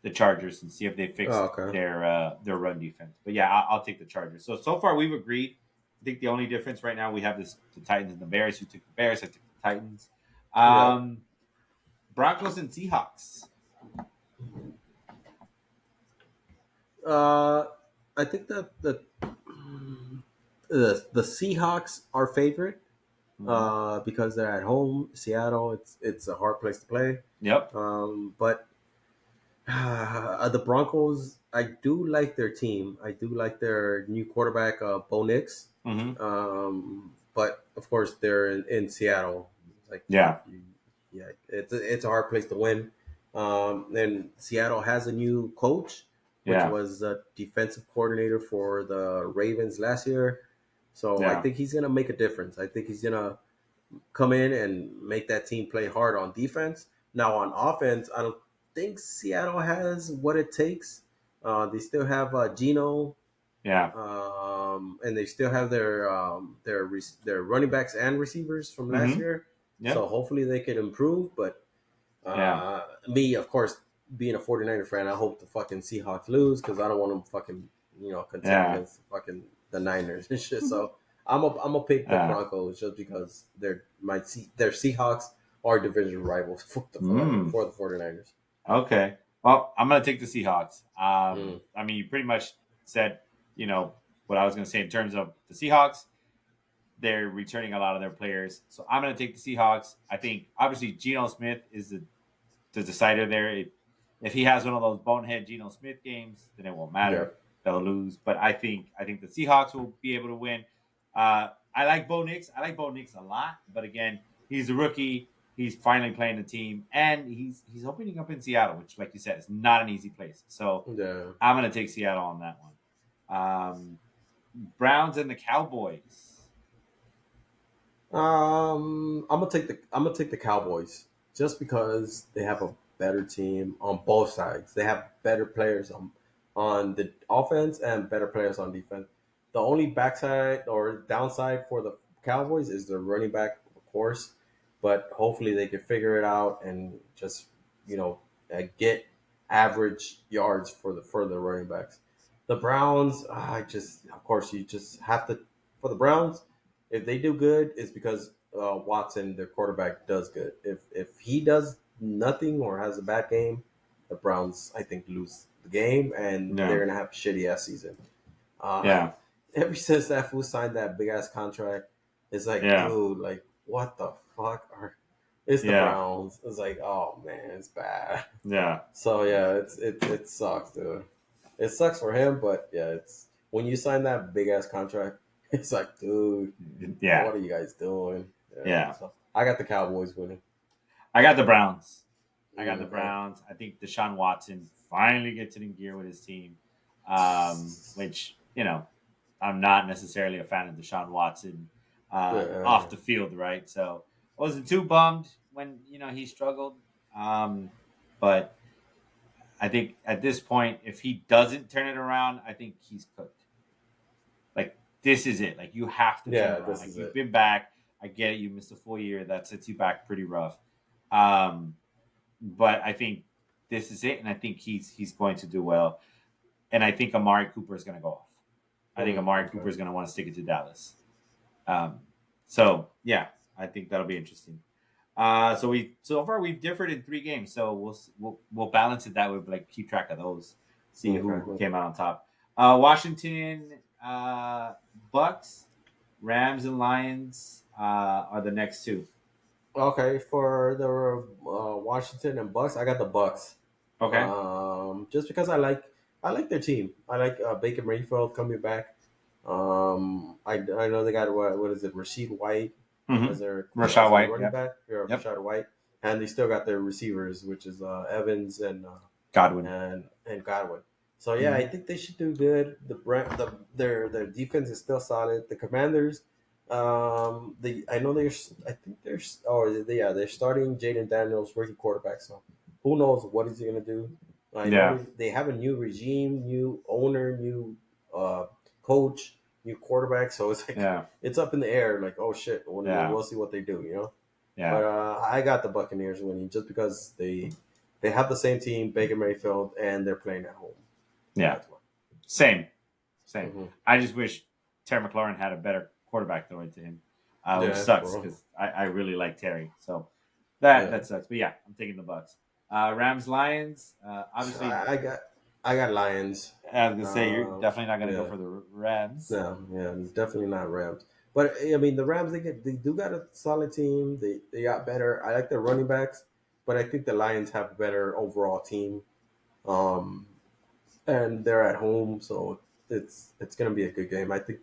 Speaker 1: the Chargers and see if they
Speaker 2: Oh,
Speaker 1: fixed
Speaker 2: okay.
Speaker 1: their run defense. But yeah, I'll take the Chargers. So far we've agreed. I think the only difference right now we have the Titans and the Bears. You took the Bears. I took the Titans.
Speaker 2: Yep.
Speaker 1: Um, Broncos and Seahawks.
Speaker 2: Uh, I think that the Seahawks are favorite
Speaker 1: Mm-hmm.
Speaker 2: because they're at home. Seattle, it's a hard place to play.
Speaker 1: Yep.
Speaker 2: But the Broncos, I do like their team. I do like their new quarterback, Bo Nix.
Speaker 1: Mm-hmm.
Speaker 2: But of course, they're in Seattle. It's like,
Speaker 1: Yeah.
Speaker 2: yeah, it's a hard place to win. And Seattle has a new coach, which
Speaker 1: Yeah.
Speaker 2: was a defensive coordinator for the Ravens last year. So I
Speaker 1: Yeah.
Speaker 2: think he's gonna make a difference. I think he's gonna come in and make that team play hard on defense. Now on offense, I don't think Seattle has what it takes. They still have Gino,
Speaker 1: Yeah.
Speaker 2: and they still have their running backs and receivers from last
Speaker 1: Mm-hmm.
Speaker 2: year. So
Speaker 1: Yep.
Speaker 2: hopefully they can improve. But
Speaker 1: Yeah.
Speaker 2: me, of course, being a 49er fan, I hope the fucking Seahawks lose because I don't want them fucking contend
Speaker 1: Yeah.
Speaker 2: against fucking the Niners and shit. So I'm a pick the
Speaker 1: Yeah.
Speaker 2: Broncos just because their Seahawks are division rivals
Speaker 1: Mm.
Speaker 2: for the 49ers.
Speaker 1: Okay. Well, I'm going to take the Seahawks.
Speaker 2: Mm.
Speaker 1: I mean, you pretty much said, you know, what I was going to say in terms of the Seahawks. They're returning a lot of their players. So I'm going to take the Seahawks. I think, obviously, Geno Smith is the decider there. If he has one of those bonehead Geno Smith games, then it won't matter.
Speaker 2: Yep.
Speaker 1: They'll lose. But I think the Seahawks will be able to win. I like Bo Nix. I like Bo Nix a lot. But again, he's a rookie. He's finally playing the team, and he's opening up in Seattle, which, like you said, is not an easy place. So
Speaker 2: Yeah.
Speaker 1: I'm going to take Seattle on that one. Browns and the Cowboys.
Speaker 2: I'm gonna take the Cowboys just because they have a better team on both sides. They have better players on the offense and better players on defense. The only backside or downside for the Cowboys is the running back, of course, but hopefully they can figure it out and just get average yards for the running backs. The Browns, I just of course you just have to for the Browns. If they do good, it's because Watson, their quarterback, does good. If he does nothing or has a bad game, the Browns I think lose the game and they're
Speaker 1: Yeah.
Speaker 2: gonna have a shitty ass season. Uh,
Speaker 1: Yeah.
Speaker 2: ever since that fool signed that big ass contract, it's like,
Speaker 1: Yeah.
Speaker 2: dude, like what the fuck are? It's the
Speaker 1: Yeah.
Speaker 2: Browns. It's like, oh man, it's bad.
Speaker 1: Yeah.
Speaker 2: So yeah, it sucks, dude. It sucks for him, but yeah, it's when you sign that big ass contract, it's like, dude,
Speaker 1: Yeah.
Speaker 2: what are you guys doing? Yeah.
Speaker 1: Yeah.
Speaker 2: So I got the Cowboys winning.
Speaker 1: I got the Browns. I got the
Speaker 2: Okay.
Speaker 1: Browns. I think Deshaun Watson finally gets it in gear with his team, which I'm not necessarily a fan of Deshaun Watson
Speaker 2: Yeah.
Speaker 1: off the field, right? So I wasn't too bummed when he struggled. But I think at this point, if he doesn't turn it around, I think he's cooked. Like this is it. Like you have to turn it
Speaker 2: Yeah,
Speaker 1: around.
Speaker 2: this
Speaker 1: Like
Speaker 2: is
Speaker 1: you've
Speaker 2: it.
Speaker 1: been back. I get it. You missed a full year. That sets you back pretty rough. Um, but I think this is it, and I think he's going to do well. And I think Amari Cooper is going to go off. I think Amari Cooper
Speaker 2: Okay.
Speaker 1: is going to want to stick it to Dallas. Um, so yeah, I think that'll be interesting. So far we've differed in 3 games, so we'll balance it that way, but like keep track of those, see
Speaker 2: Okay.
Speaker 1: who came out on top. Washington, Bucks, Rams, and Lions are the next two.
Speaker 2: Okay, for the Washington and Bucks, I got the Bucks.
Speaker 1: Okay.
Speaker 2: Just because I like their team. I like Baker Mayfield coming back. I know they got what is it, Rashid White
Speaker 1: Mm-hmm.
Speaker 2: as
Speaker 1: Rashad
Speaker 2: their
Speaker 1: White.
Speaker 2: running
Speaker 1: Yep.
Speaker 2: back, or
Speaker 1: Yep.
Speaker 2: Rashad White, and they still got their receivers, which is Evans
Speaker 1: Godwin.
Speaker 2: and Godwin. So yeah, I
Speaker 1: Mm-hmm.
Speaker 2: think they should do good. Their defense is still solid. The Commanders, I know I think they're starting Jaden Daniels, rookie quarterback. So who knows what he's gonna do? I know
Speaker 1: Yeah.
Speaker 2: they have a new regime, new owner, new uh, coach, new quarterback. So it's like
Speaker 1: Yeah.
Speaker 2: it's up in the air. Like oh shit,
Speaker 1: Yeah.
Speaker 2: we'll see what they do. You know. But
Speaker 1: Yeah.
Speaker 2: I got the Buccaneers winning just because they have the same team, Baker Mayfield, and they're playing at home.
Speaker 1: Yeah.
Speaker 2: That's why.
Speaker 1: Same. Same.
Speaker 2: Hmm.
Speaker 1: I just wish Terry McLaurin had a better quarterback throwing to him, which
Speaker 2: Yeah,
Speaker 1: sucks
Speaker 2: bro.
Speaker 1: because I really like Terry. So
Speaker 2: Yeah,
Speaker 1: that sucks. But yeah, I'm taking the Bucks. Rams Lions. Obviously,
Speaker 2: I got Lions.
Speaker 1: I was gonna say you're
Speaker 2: Um,
Speaker 1: definitely not gonna go
Speaker 2: yeah,
Speaker 1: for the Rams.
Speaker 2: no, yeah, definitely not Rams. But I mean, the Rams they do got a solid team. They got better. I like their running backs, but I think the Lions have a better overall team. Um, and they're at home, so it's gonna be a good game. I think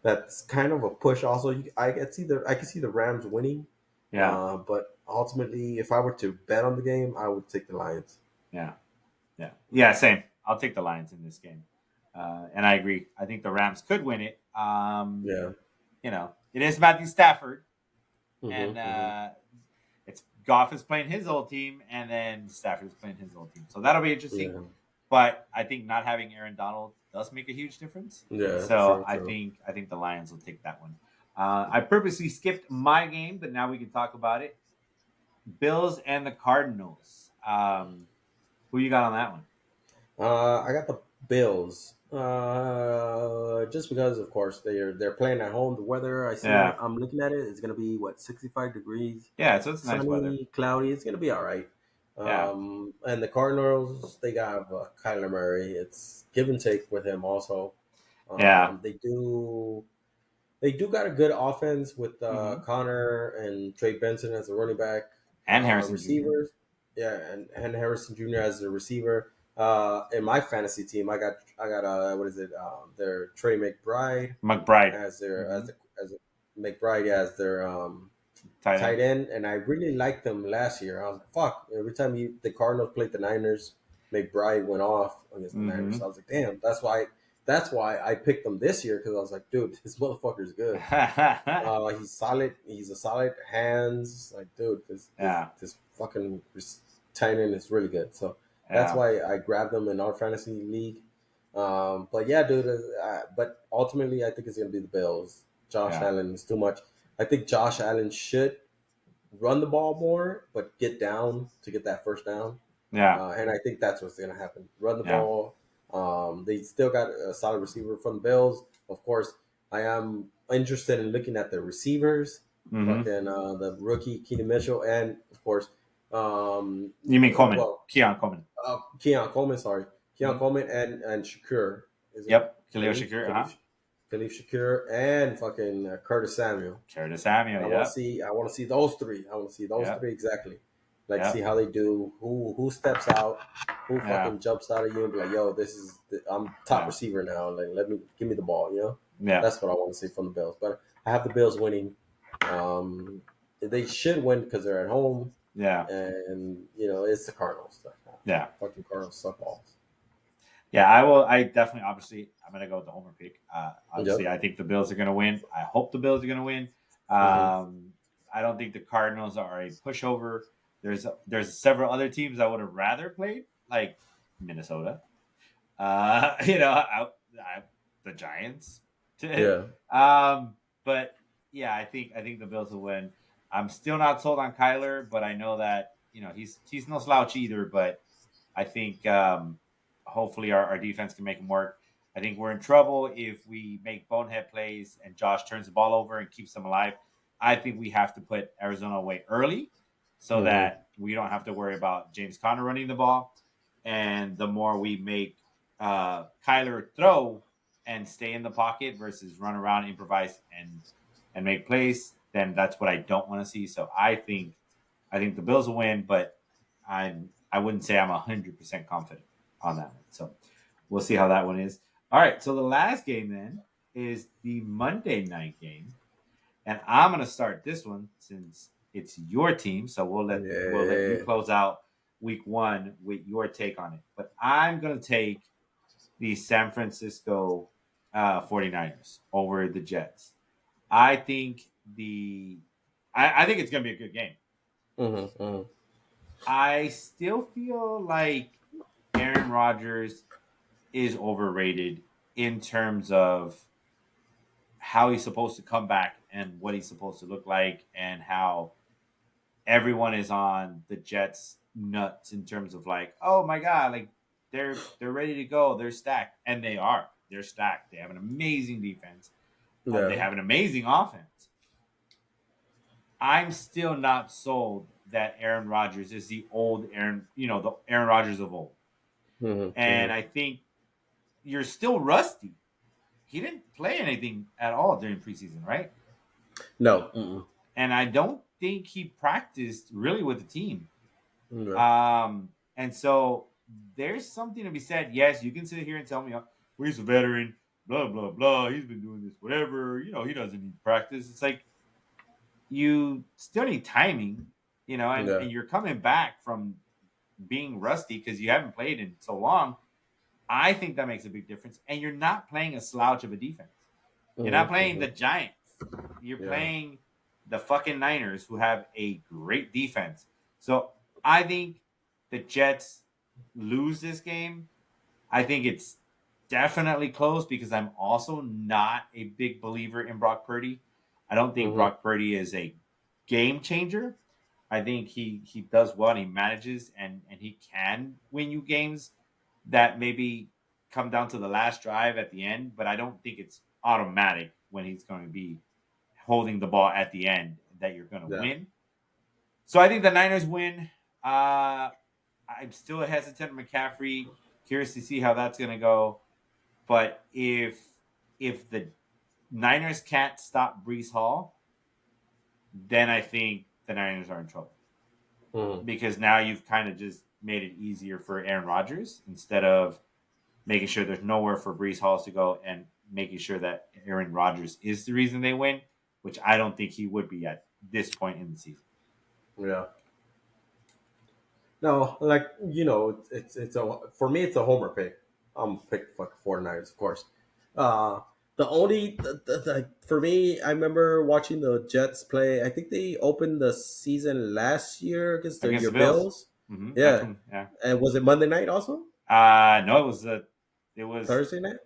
Speaker 2: that's kind of a push. Also, I can see the Rams winning,
Speaker 1: Yeah.
Speaker 2: but ultimately, if I were to bet on the game, I would take the Lions.
Speaker 1: Yeah. Yeah. Yeah. Same. I'll take the Lions in this game, and I agree. I think the Rams could win it.
Speaker 2: Yeah.
Speaker 1: It is Matthew Stafford, and
Speaker 2: Hmm.
Speaker 1: it's Goff is playing his old team, and then Stafford is playing his old team. So that'll be interesting.
Speaker 2: Yeah.
Speaker 1: But I think not having Aaron Donald does make a huge difference.
Speaker 2: Yeah.
Speaker 1: So
Speaker 2: True.
Speaker 1: I
Speaker 2: True.
Speaker 1: think I think the Lions will take that one. I purposely skipped my game, but now we can talk about it. Bills and the Cardinals. Who you got on that one?
Speaker 2: I got the Bills. Just because, of course, they're playing at home. The weather
Speaker 1: Yeah,
Speaker 2: I'm looking at it. It's gonna be what 65 degrees,
Speaker 1: yeah. So it's nice weather.
Speaker 2: sunny, cloudy. It's gonna be all right.
Speaker 1: Yeah,
Speaker 2: And the Cardinals, they got Kyler Murray. It's give and take with him also.
Speaker 1: yeah.
Speaker 2: They do got a good offense with
Speaker 1: Mm-hmm.
Speaker 2: Connor and Trey Benson as a running back,
Speaker 1: And Harrison Jr.
Speaker 2: receivers. Yeah, and Harrison Jr. as a receiver. In my fantasy team, I got what is it? Their Trey McBride
Speaker 1: McBride.
Speaker 2: as their
Speaker 1: Mm-hmm.
Speaker 2: as a, McBride as their
Speaker 1: Tight end.
Speaker 2: tight end, and I really liked them last year. I was like, fuck. Every time the Cardinals played the Niners, McBride went off against the Niners.
Speaker 1: Mm-hmm.
Speaker 2: So I was like, damn, that's why I picked them this year because I was like, dude, this motherfucker's good. He's solid. He's a solid hands. Like, dude,
Speaker 1: Yeah,
Speaker 2: this fucking tight end is really good. So that's
Speaker 1: yeah,
Speaker 2: why I grabbed them in our fantasy league. But yeah, dude. But ultimately, I think it's gonna be the Bills. Josh
Speaker 1: yeah,
Speaker 2: Allen is too much. I think Josh Allen should run the ball more, but get down to get that first down.
Speaker 1: yeah,
Speaker 2: And I think that's what's going to happen. Run the
Speaker 1: yeah,
Speaker 2: ball. They still got a solid receiver from the Bills. Of course, I am interested in looking at the receivers.
Speaker 1: mm-hmm.
Speaker 2: Fucking the rookie Keenan Mitchell, and of course,
Speaker 1: You mean Coleman?
Speaker 2: well,
Speaker 1: Keon Coleman.
Speaker 2: Keon Coleman. Sorry, Keon
Speaker 1: Mm-hmm.
Speaker 2: Coleman and Shakur. Is it
Speaker 1: Yep, Khalil Shakir.
Speaker 2: Khalif Shakur and fucking Curtis Samuel?
Speaker 1: Curtis Samuel. Yep,
Speaker 2: I want to see those three. I want to see those
Speaker 1: yep,
Speaker 2: three exactly. Like see
Speaker 1: yep,
Speaker 2: how they do. Who steps out? Who
Speaker 1: yeah,
Speaker 2: fucking jumps out of you and be like, yo, I'm top
Speaker 1: yeah,
Speaker 2: receiver now. Like give me the ball. You know,
Speaker 1: yeah,
Speaker 2: that's what I want to see from the Bills. But I have the Bills winning. Um, they should win because they're at home,
Speaker 1: yeah,
Speaker 2: and it's the Cardinals.
Speaker 1: yeah.
Speaker 2: Fucking Cardinals suck balls.
Speaker 1: Yeah, I will. I definitely, obviously, I'm going to go with the homer pick. Obviously,
Speaker 2: Yep.
Speaker 1: I think the Bills are going to win. I hope the Bills are going to win.
Speaker 2: Hmm.
Speaker 1: I don't think the Cardinals are a pushover. There's several other teams I would have rather played, like Minnesota. The Giants.
Speaker 2: Yeah.
Speaker 1: But yeah, I think the Bills will win. I'm still not sold on Kyler, but I know that he's no slouch either. But I think hopefully our defense can make him work. I think we're in trouble if we make bonehead plays and Josh turns the ball over and keeps them alive. I think we have to put Arizona away early so
Speaker 2: Hmm.
Speaker 1: that we don't have to worry about James Conner running the ball. And the more we make Kyler throw and stay in the pocket versus run around, improvise, and make plays, then that's what I don't want to see. So I think the Bills will win, but I wouldn't say I'm 100% confident on that one. So we'll see how that one is. All right. So the last game then is the Monday night game, and I'm going to start this one since it's your team. So we'll let you
Speaker 2: Yeah.
Speaker 1: close out week one with your take on it. But I'm going to take the San Francisco 49ers over the Jets. I think the I think it's going to be a good game.
Speaker 2: Hmm. Hmm.
Speaker 1: I still feel like Aaron Rodgers is overrated in terms of how he's supposed to come back and what he's supposed to look like and how everyone is on the Jets nuts in terms of like, oh my god, like they're ready to go, they're stacked, and they are. They're stacked. They have an amazing defense. They
Speaker 2: Yeah.
Speaker 1: have an amazing offense. I'm still not sold that Aaron Rodgers is the old Aaron, the Aaron Rodgers of old.
Speaker 2: Hmm. Hmm.
Speaker 1: And I think you're still rusty. He didn't play anything at all during preseason, right?
Speaker 2: No. Mm-mm.
Speaker 1: And I don't think he practiced really with the team.
Speaker 2: Yeah.
Speaker 1: And so there's something to be said. Yes, you can sit here and tell me, well, he's a veteran, blah, blah, blah. He's been doing this, whatever. He doesn't need practice. It's like you still need timing, and,
Speaker 2: Yeah.
Speaker 1: and you're coming back from being rusty because you haven't played in so long. I think that makes a big difference. And you're not playing a slouch of a defense. You're not
Speaker 2: Hmm.
Speaker 1: playing
Speaker 2: Hmm.
Speaker 1: the Giants. You're
Speaker 2: Yeah.
Speaker 1: playing the fucking Niners, who have a great defense. So I think the Jets lose this game. I think it's definitely close because I'm also not a big believer in Brock Purdy. I don't think
Speaker 2: Hmm.
Speaker 1: Brock Purdy is a game changer. I think he does well and he manages and he can win you games that maybe come down to the last drive at the end, but I don't think it's automatic when he's going to be holding the ball at the end that you're going to
Speaker 2: Yeah.
Speaker 1: win. So I think the Niners win. Uh, I'm still hesitant on McCaffrey. Curious to see how that's going to go. But if the Niners can't stop Brees Hall, then I think the Niners are in trouble
Speaker 2: Hmm.
Speaker 1: because now you've kind of just made it easier for Aaron Rodgers instead of making sure there's nowhere for Brees Hall to go and making sure that Aaron Rodgers is the reason they win, which I don't think he would be at this point in the season.
Speaker 2: Yeah. No, like it's a for me it's a homer pick. I'm pick fuck 49ers, of course. Uh, the only for me, I remember watching the Jets play. I think they opened the season last year against
Speaker 1: Against
Speaker 2: your
Speaker 1: the Bills.
Speaker 2: Bills.
Speaker 1: That's
Speaker 2: Yeah,
Speaker 1: when, yeah.
Speaker 2: and was it Monday night also?
Speaker 1: No, it was
Speaker 2: Thursday night?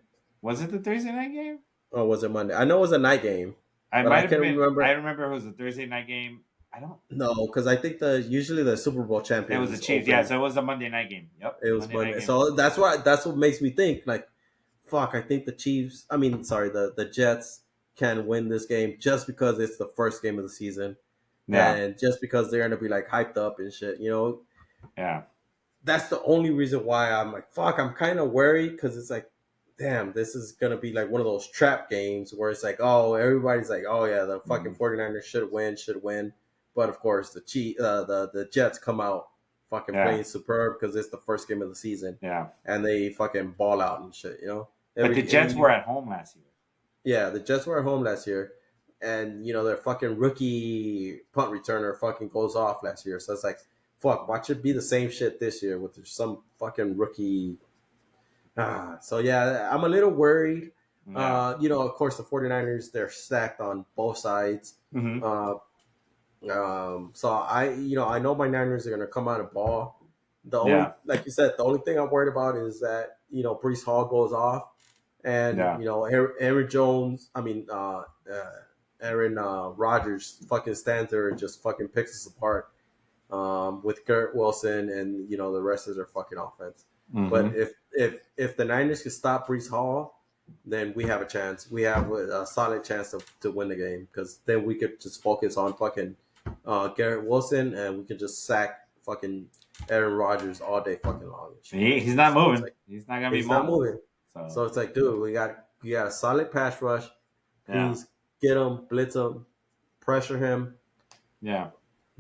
Speaker 1: was it the Thursday night game?
Speaker 2: Or was it Monday? I know it was a night game,
Speaker 1: I
Speaker 2: but I
Speaker 1: might have
Speaker 2: can't
Speaker 1: been. I
Speaker 2: remember.
Speaker 1: remember it was a Thursday night game. I don't.
Speaker 2: No, because I think the usually the Super Bowl
Speaker 1: It was the
Speaker 2: champions
Speaker 1: Chiefs. Yeah,
Speaker 2: open.
Speaker 1: so it was a Monday night game. Yep,
Speaker 2: It was
Speaker 1: Monday night
Speaker 2: Monday,
Speaker 1: game.
Speaker 2: so that's what makes me think like, fuck. I think the Chiefs. I mean, sorry, the Jets can win this game just because it's the first game of the season,
Speaker 1: Yeah,
Speaker 2: and just because they're gonna be like hyped up and shit.
Speaker 1: yeah,
Speaker 2: That's the only reason why I'm like, fuck. I'm kind of worried because it's like, damn, this is gonna be like one of those trap games where it's like, oh, everybody's like, oh yeah, the fucking
Speaker 1: mhm,
Speaker 2: 49ers should win, but of course the Jets come out fucking
Speaker 1: yeah,
Speaker 2: playing superb because it's the first game of the season,
Speaker 1: yeah.
Speaker 2: and they fucking ball out and shit.
Speaker 1: But the Jets
Speaker 2: Every
Speaker 1: were at home last year.
Speaker 2: yeah, the Jets were at home last year, and their fucking rookie punt returner fucking goes off last year, so it's like, fuck, watch it be the same shit this year with some fucking rookie So yeah, I'm a little worried.
Speaker 1: Yeah.
Speaker 2: Of course, the 49ers, they're stacked on both sides.
Speaker 1: Mm-hmm.
Speaker 2: Uh, so I know my Niners are gonna come out and ball. The only,
Speaker 1: Yeah.
Speaker 2: like you said, the only thing I'm worried about is that Brees Hall goes off, and
Speaker 1: Yeah.
Speaker 2: Aaron Jones. Aaron Rodgers fucking stands there and just fucking picks us apart with Garrett Wilson and the rest of their fucking offense. But
Speaker 1: Mm-hmm.
Speaker 2: if the Niners can stop Brees Hall, then we have a chance. We have a solid chance to win the game because then we could just focus on fucking Garrett Wilson and we could just sack fucking Aaron Rodgers all day fucking long and shit.
Speaker 1: He's not
Speaker 2: So it's
Speaker 1: moving.
Speaker 2: like
Speaker 1: He's not gonna be
Speaker 2: he's not
Speaker 1: mobile.
Speaker 2: moving.
Speaker 1: So
Speaker 2: So it's like, dude, we got a solid pass rush.
Speaker 1: yeah.
Speaker 2: Please get him, blitz him, pressure him,
Speaker 1: Yeah.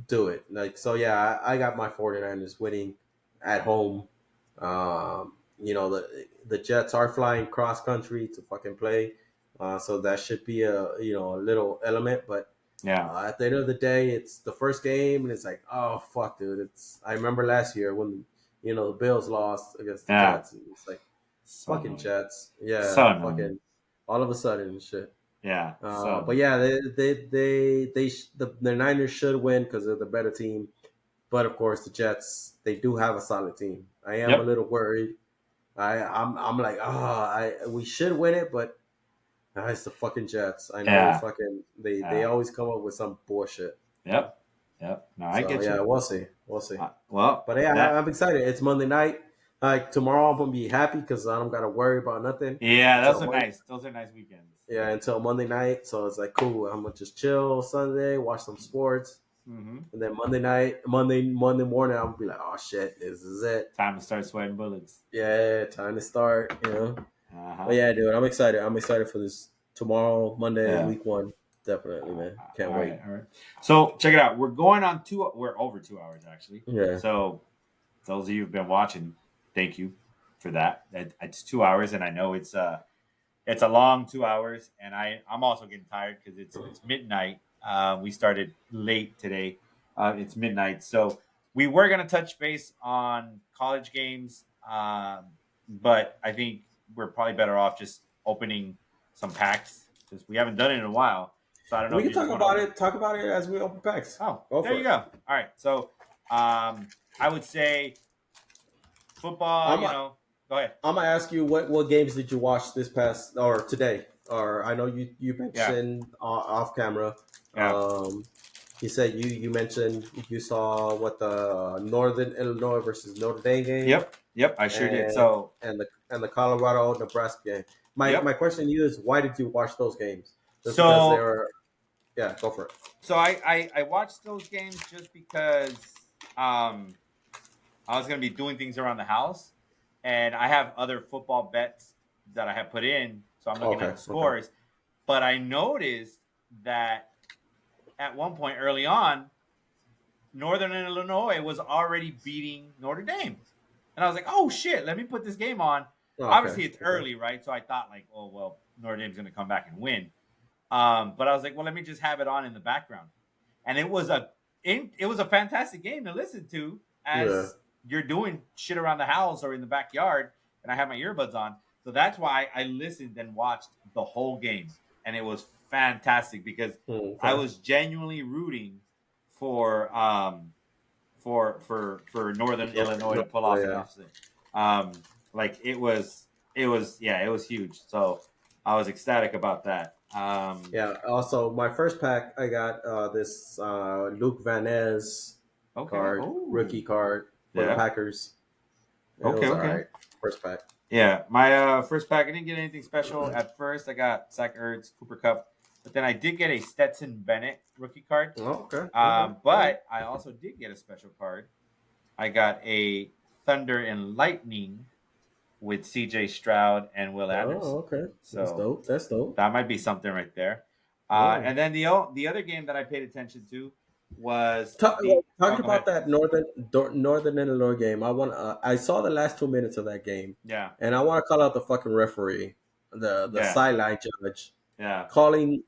Speaker 2: do it. Like, so yeah, I got my 49ers winning at home. The Jets are flying cross country to fucking play. So that should be a little element, but
Speaker 1: Yeah.
Speaker 2: at the end of the day, it's the first game, and it's like, oh fuck, dude. I remember last year when the Bills lost against the
Speaker 1: Yeah.
Speaker 2: Jets. It's like
Speaker 1: So
Speaker 2: fucking
Speaker 1: annoying.
Speaker 2: Jets,
Speaker 1: So
Speaker 2: yeah,
Speaker 1: annoying.
Speaker 2: fucking all of a sudden and shit.
Speaker 1: Yeah. So
Speaker 2: But
Speaker 1: annoying.
Speaker 2: yeah, the Niners should win because they're the better team. But of course, the Jets, they do have a solid team. I am a
Speaker 1: Yep.
Speaker 2: little worried. I'm like, we should win it, but it's the fucking Jets. I know
Speaker 1: Yeah.
Speaker 2: fucking they
Speaker 1: Yeah.
Speaker 2: always come up with some bullshit.
Speaker 1: Yep. Yep. No, I
Speaker 2: So
Speaker 1: get you.
Speaker 2: yeah, we'll see, we'll see.
Speaker 1: Well,
Speaker 2: But yeah,
Speaker 1: that
Speaker 2: I'm excited. It's Monday night. Like tomorrow, I'm gonna be happy because I don't gotta worry about nothing
Speaker 1: yeah, those
Speaker 2: until
Speaker 1: are
Speaker 2: Monday.
Speaker 1: nice. Those are nice weekends.
Speaker 2: Yeah, until Monday night. So it's like cool. I'm gonna just chill Sunday, watch some sports.
Speaker 1: Mm-hmm.
Speaker 2: And then Monday morning, I'm gonna be like, oh shit, this is it.
Speaker 1: Time to start sweating bullets.
Speaker 2: Yeah, time to start.
Speaker 1: Uh
Speaker 2: But
Speaker 1: huh.
Speaker 2: yeah, dude, I'm excited. I'm excited for this tomorrow, Monday,
Speaker 1: Yeah.
Speaker 2: week one. Definitely, man. Can't
Speaker 1: All
Speaker 2: wait.
Speaker 1: right. All right. So check it out. We're going on two. We're over 2 hours actually.
Speaker 2: Yeah.
Speaker 1: So those of you who've been watching, thank you for that. It's 2 hours, and I know it's a long 2 hours, and I'm also getting tired because it's midnight. We started late today. It's midnight, so we were gonna touch base on college games, but I think we're probably better off just opening some packs because we haven't done it in a while. So I don't know
Speaker 2: We
Speaker 1: if
Speaker 2: can
Speaker 1: you just
Speaker 2: talk
Speaker 1: want to
Speaker 2: about
Speaker 1: open.
Speaker 2: it. Talk about it as we open packs.
Speaker 1: Oh,
Speaker 2: Go
Speaker 1: there
Speaker 2: for
Speaker 1: you
Speaker 2: it.
Speaker 1: go. All right, so I would say football.
Speaker 2: I'm
Speaker 1: Go ahead.
Speaker 2: I'm gonna ask you what games did you watch this past or today? Or I know you
Speaker 1: Yeah,
Speaker 2: mentioned off camera.
Speaker 1: yeah.
Speaker 2: Um, you said you mentioned you saw what the Northern Illinois versus Notre Dame game
Speaker 1: Yep. I sure did.
Speaker 2: and
Speaker 1: So
Speaker 2: the Colorado Nebraska game. My
Speaker 1: yep.
Speaker 2: question to you is why did you watch those games? Just because they
Speaker 1: So
Speaker 2: were yeah, go for it.
Speaker 1: So I watched those games just because um, I was going to be doing things around the house, and I have other football bets that I have put in. So I'm looking at
Speaker 2: Okay,
Speaker 1: the
Speaker 2: okay.
Speaker 1: scores, but I noticed that at one point early on, Northern Illinois was already beating Notre Dame, and I was like, "Oh shit, let me put this game on."
Speaker 2: Okay,
Speaker 1: Obviously, it's
Speaker 2: okay.
Speaker 1: early, right? So I thought like, "Oh well, Notre Dame's going to come back and win." But I was like, "Well, let me just have it on in the background." And it was a fantastic game to listen to
Speaker 2: Yeah.
Speaker 1: as you're doing shit around the house or in the backyard, and I have my earbuds on. So that's why I listened and watched the whole game, and it was fantastic because I
Speaker 2: Okay.
Speaker 1: was genuinely rooting for for Northern Illinois
Speaker 2: No,
Speaker 1: to pull off the
Speaker 2: yeah.
Speaker 1: upset. Like it was huge. So I was ecstatic about that.
Speaker 2: Yeah. Also, my first pack, I got this Luke Van Ness
Speaker 1: Okay.
Speaker 2: card, rookie
Speaker 1: Oh,
Speaker 2: card for the
Speaker 1: yeah.
Speaker 2: Packers. And it
Speaker 1: Okay.
Speaker 2: was all
Speaker 1: Okay.
Speaker 2: right. First pack.
Speaker 1: Yeah, my first pack, I didn't get anything special at first. I got Zach Ertz, Cooper Cup, but then I did get a Stetson Bennett rookie card.
Speaker 2: Oh, okay. Okay. All right.
Speaker 1: But I also did get a special card. I got a Thunder and Lightning with C.J. Stroud and Will
Speaker 2: Oh,
Speaker 1: Anderson.
Speaker 2: okay. That's
Speaker 1: So
Speaker 2: dope. That's dope.
Speaker 1: that might be something right there.
Speaker 2: Yeah.
Speaker 1: And then the other game that I paid attention to was the. Oh,
Speaker 2: Talking
Speaker 1: go
Speaker 2: about
Speaker 1: ahead.
Speaker 2: that Northern Illinois game, I saw the last 2 minutes of that game,
Speaker 1: Yeah,
Speaker 2: and I want to call out the fucking referee, the
Speaker 1: yeah,
Speaker 2: sideline judge,
Speaker 1: yeah.
Speaker 2: calling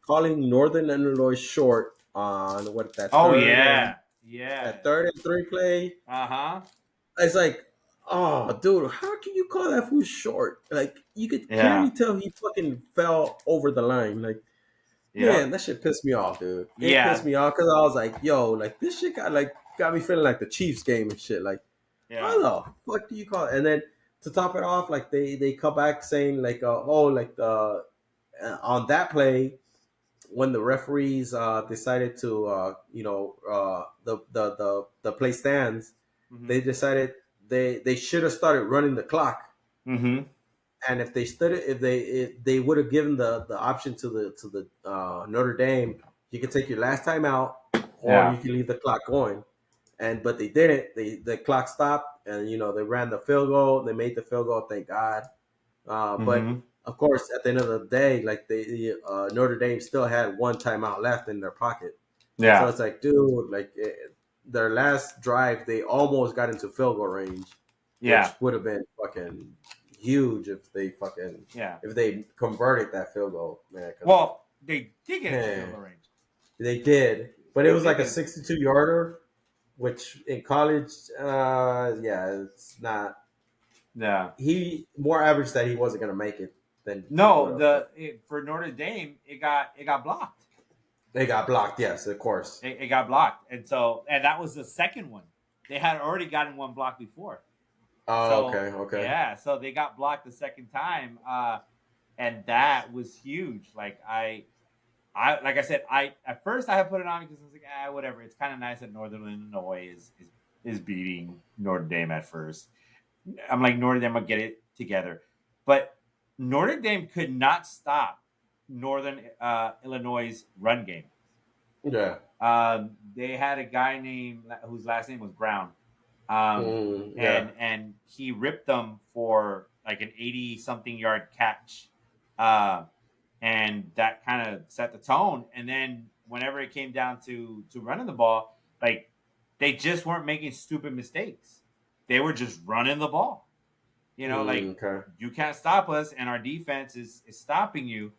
Speaker 2: Northern Illinois short on what that
Speaker 1: Oh
Speaker 2: third and
Speaker 1: yeah, yeah.
Speaker 2: that third and three play.
Speaker 1: Uh huh.
Speaker 2: It's like, Oh, dude, how can you call that fool short? Like, you could
Speaker 1: Yeah.
Speaker 2: clearly tell he fucking fell over the line. Like, man,
Speaker 1: Yep.
Speaker 2: that shit pissed me off, dude. It pissed
Speaker 1: Yeah.
Speaker 2: me off because I was like, yo, like this shit got me feeling like the Chiefs game and shit. Like, how
Speaker 1: Yeah.
Speaker 2: the fuck do you call it? And then to top it off, like they come back saying like, oh, like the on that play when the referees decided to the play stands,
Speaker 1: Mm-hmm.
Speaker 2: they decided they should have started running the clock.
Speaker 1: Mm-hmm.
Speaker 2: And if they stood it, if they would have given the option to the Notre Dame, you could take your last time out, or
Speaker 1: Yeah.
Speaker 2: you can leave the clock going. And but they didn't. The clock stopped, and they ran the field goal. They made the field goal. Thank God. But
Speaker 1: Mm-hmm.
Speaker 2: of course, at the end of the day, like Notre Dame still had one timeout left in their pocket. So
Speaker 1: Yeah.
Speaker 2: it's like, dude, their last drive, they almost got into field goal range,
Speaker 1: Yeah.
Speaker 2: which would have been fucking huge
Speaker 1: Yeah.
Speaker 2: if they converted that field goal, man. Because
Speaker 1: Well, they did get into field
Speaker 2: man,
Speaker 1: goal range.
Speaker 2: they did, but it
Speaker 1: They
Speaker 2: was
Speaker 1: did
Speaker 2: like a
Speaker 1: get it.
Speaker 2: 62 yarder, which in college, yeah, it's not.
Speaker 1: Yeah.
Speaker 2: He more average that he wasn't gonna make it than he would
Speaker 1: No,
Speaker 2: have, but
Speaker 1: for Notre Dame, it got blocked.
Speaker 2: they got blocked. Yes, of course.
Speaker 1: It got blocked, and that was the second one. They had already gotten one blocked before.
Speaker 2: Oh,
Speaker 1: So
Speaker 2: okay, okay.
Speaker 1: yeah, so they got blocked the second time, and that was huge. I like I said, I at first I had put it on because I was like, whatever. It's kind of nice that Northern Illinois is beating Notre Dame at first. I'm like Notre Dame will get it together, but Notre Dame could not stop Northern Illinois' run game.
Speaker 2: Yeah.
Speaker 1: They had a guy named whose last name was Brown,
Speaker 2: Yeah.
Speaker 1: and he ripped them for like an 80 something yard catch, uh, and that kind of set the tone. And then whenever it came down to running the ball, like they just weren't making stupid mistakes. They were just running the ball. Like
Speaker 2: Okay.
Speaker 1: you can't stop us, and our defense is stopping you,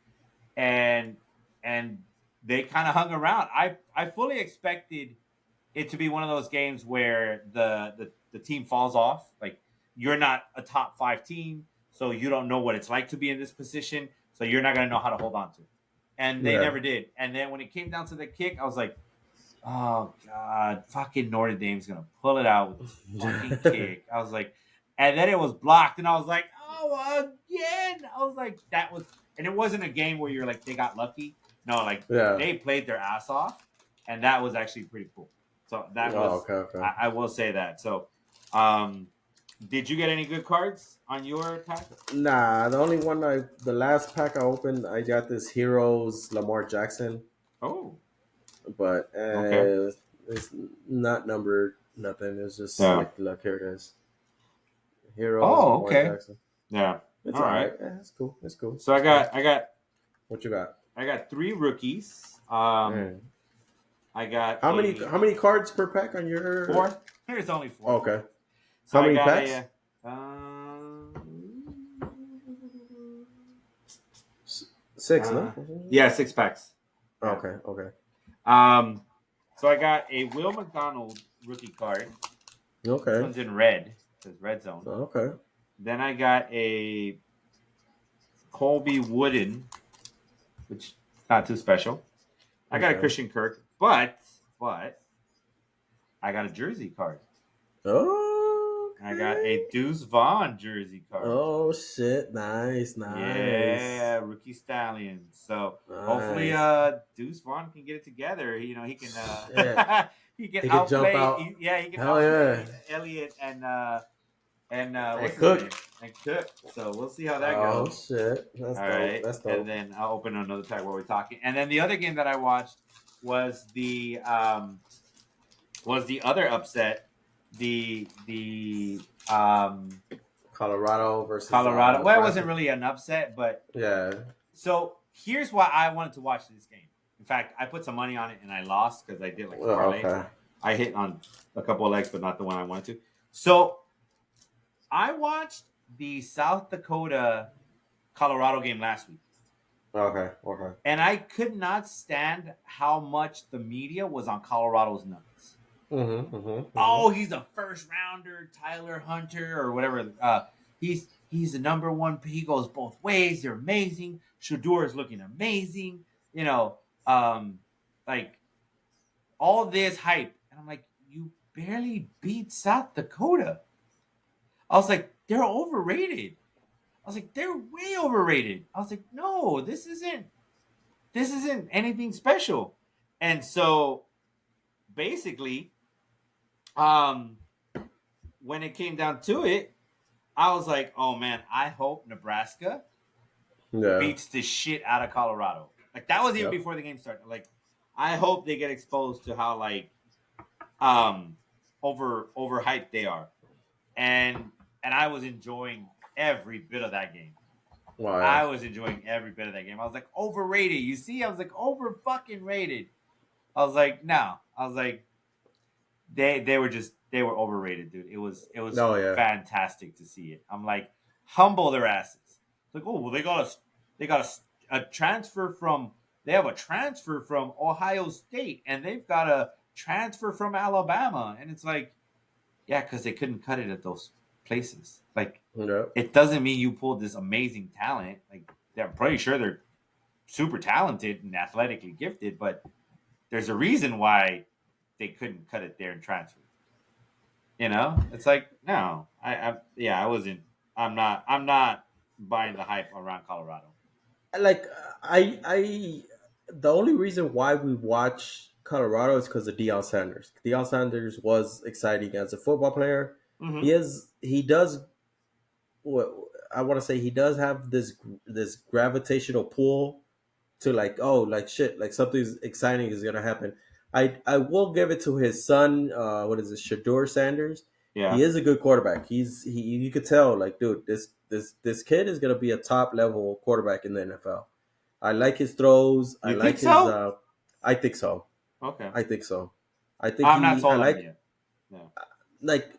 Speaker 1: and and they kind of hung around. I fully expected it to be one of those games where the team falls off. Like you're not a top 5 team, so you don't know what it's like to be in this position. So you're not gonna know how to hold on to it. And they
Speaker 2: Yeah.
Speaker 1: never did. And then when it came down to the kick, I was like, oh god, fucking Notre Dame's gonna pull it out with this fucking kick. I was like, and then it was blocked, and I was like, oh again. I was like, that was, and it wasn't a game where you're like they got lucky. No, like
Speaker 2: Yeah.
Speaker 1: they played their ass off, and that was actually pretty cool. So that
Speaker 2: Oh,
Speaker 1: was,
Speaker 2: okay, okay.
Speaker 1: I will say that. So, um, did you get any good cards on your pack?
Speaker 2: Nah, the last pack I opened, I got this Heroes Lamar Jackson,
Speaker 1: Oh,
Speaker 2: but
Speaker 1: okay.
Speaker 2: it's not numbered, nothing. It's just
Speaker 1: Yeah.
Speaker 2: like, look, here it is. Heroes
Speaker 1: Oh,
Speaker 2: Lamar
Speaker 1: okay.
Speaker 2: Jackson.
Speaker 1: Yeah.
Speaker 2: It's
Speaker 1: All
Speaker 2: all
Speaker 1: right.
Speaker 2: right. Yeah, it's cool. It's cool.
Speaker 1: So I
Speaker 2: It's cool.
Speaker 1: got I got
Speaker 2: What you got?
Speaker 1: I got 3 rookies.
Speaker 2: Man.
Speaker 1: I got a
Speaker 2: How many cards per pack on your?
Speaker 1: 4. There's only 4.
Speaker 2: Okay.
Speaker 1: So
Speaker 2: How
Speaker 1: I
Speaker 2: many
Speaker 1: got
Speaker 2: packs?
Speaker 1: a
Speaker 2: Six, no?
Speaker 1: yeah, 6 packs. Yeah.
Speaker 2: Okay. Okay.
Speaker 1: Um, so I got a Will McDonald rookie card. This
Speaker 2: Okay.
Speaker 1: one's in red. It says red zone.
Speaker 2: Okay.
Speaker 1: Then I got a Colby Wooden, which is not too special. I got a
Speaker 2: Okay.
Speaker 1: Christian Kirk, but I got a jersey card.
Speaker 2: Okay.
Speaker 1: I got a Deuce Vaughn jersey card.
Speaker 2: Oh shit! Nice, nice,
Speaker 1: Yeah, rookie stallion. So hopefully
Speaker 2: nice.
Speaker 1: Deuce Vaughn can get it together. He can
Speaker 2: Yeah,
Speaker 1: he can
Speaker 2: he could jump
Speaker 1: outplay
Speaker 2: out.
Speaker 1: he can
Speaker 2: Hell yeah!
Speaker 1: outplay Elliott and
Speaker 2: Hey,
Speaker 1: what's his name?
Speaker 2: Cook.
Speaker 1: And Cook. So we'll see how that
Speaker 2: Oh
Speaker 1: goes.
Speaker 2: shit! That's
Speaker 1: All
Speaker 2: dope.
Speaker 1: right.
Speaker 2: That's
Speaker 1: And
Speaker 2: dope.
Speaker 1: then I'll open another tag while we're talking. And then the other game that I watched was the other upset, the
Speaker 2: Colorado versus
Speaker 1: Colorado. Well, it wasn't
Speaker 2: Nebraska.
Speaker 1: really an upset, but
Speaker 2: Yeah.
Speaker 1: so here's why I wanted to watch this game. In fact, I put some money on it and I lost because I did like a
Speaker 2: Well,
Speaker 1: parlay.
Speaker 2: okay.
Speaker 1: I hit on a couple of legs, but not the one I wanted to. So I watched the South Dakota Colorado game last week,
Speaker 2: Okay. Okay.
Speaker 1: and I could not stand how much the media was on Colorado's nuts. Oh, he's a first rounder, Tyler Hunter or whatever. He's the number one. He goes both ways. They're amazing. Shador is looking amazing. You know, like all this hype, and I'm like, you barely beat South Dakota. I was like, they're overrated. I was like, they're way overrated. I was like, no, this isn't anything special. And so basically, um, when it came down to it, I was like, oh man, I hope Nebraska
Speaker 2: Yeah.
Speaker 1: beats the shit out of Colorado. Like that was even
Speaker 2: Yep.
Speaker 1: before the game started. Like, I hope they get exposed to how like um overhyped they are. And I was enjoying every bit of that game.
Speaker 2: Wow. Yeah.
Speaker 1: I was enjoying every bit of that game. I was like, overrated. You see, I was like, over fucking rated. I was like, no. I was like, they were overrated, dude. It was
Speaker 2: Oh yeah.
Speaker 1: fantastic to see it. I'm like, humble their asses. Like, oh well, they got a transfer from they have a transfer from Ohio State, and they've got a transfer from Alabama, and it's like, yeah, because they couldn't cut it at those places. Like,
Speaker 2: Yeah.
Speaker 1: it doesn't mean you pulled this amazing talent. Like, they're pretty sure they're super talented and athletically gifted, but there's a reason why they couldn't cut it there and transfer. It's like, no, yeah, I wasn't. I'm not buying the hype around Colorado.
Speaker 2: Like I the only reason why we watch Colorado is because of Deion Sanders. Deion Sanders was exciting as a football player.
Speaker 1: Mm-hmm.
Speaker 2: He does what I want to say. He does have this gravitational pull to like, oh, like shit, like something exciting is gonna happen. I will give it to his son. What is it, Shador Sanders? He
Speaker 1: Yeah,
Speaker 2: is a good quarterback. He you could tell like, dude, this kid is gonna be a top level quarterback in the NFL. I like his throws. I
Speaker 1: you think
Speaker 2: like his.
Speaker 1: so?
Speaker 2: I think so.
Speaker 1: Okay,
Speaker 2: I think so. I think
Speaker 1: I'm not
Speaker 2: he. I
Speaker 1: sold on it
Speaker 2: like
Speaker 1: yet. No.
Speaker 2: like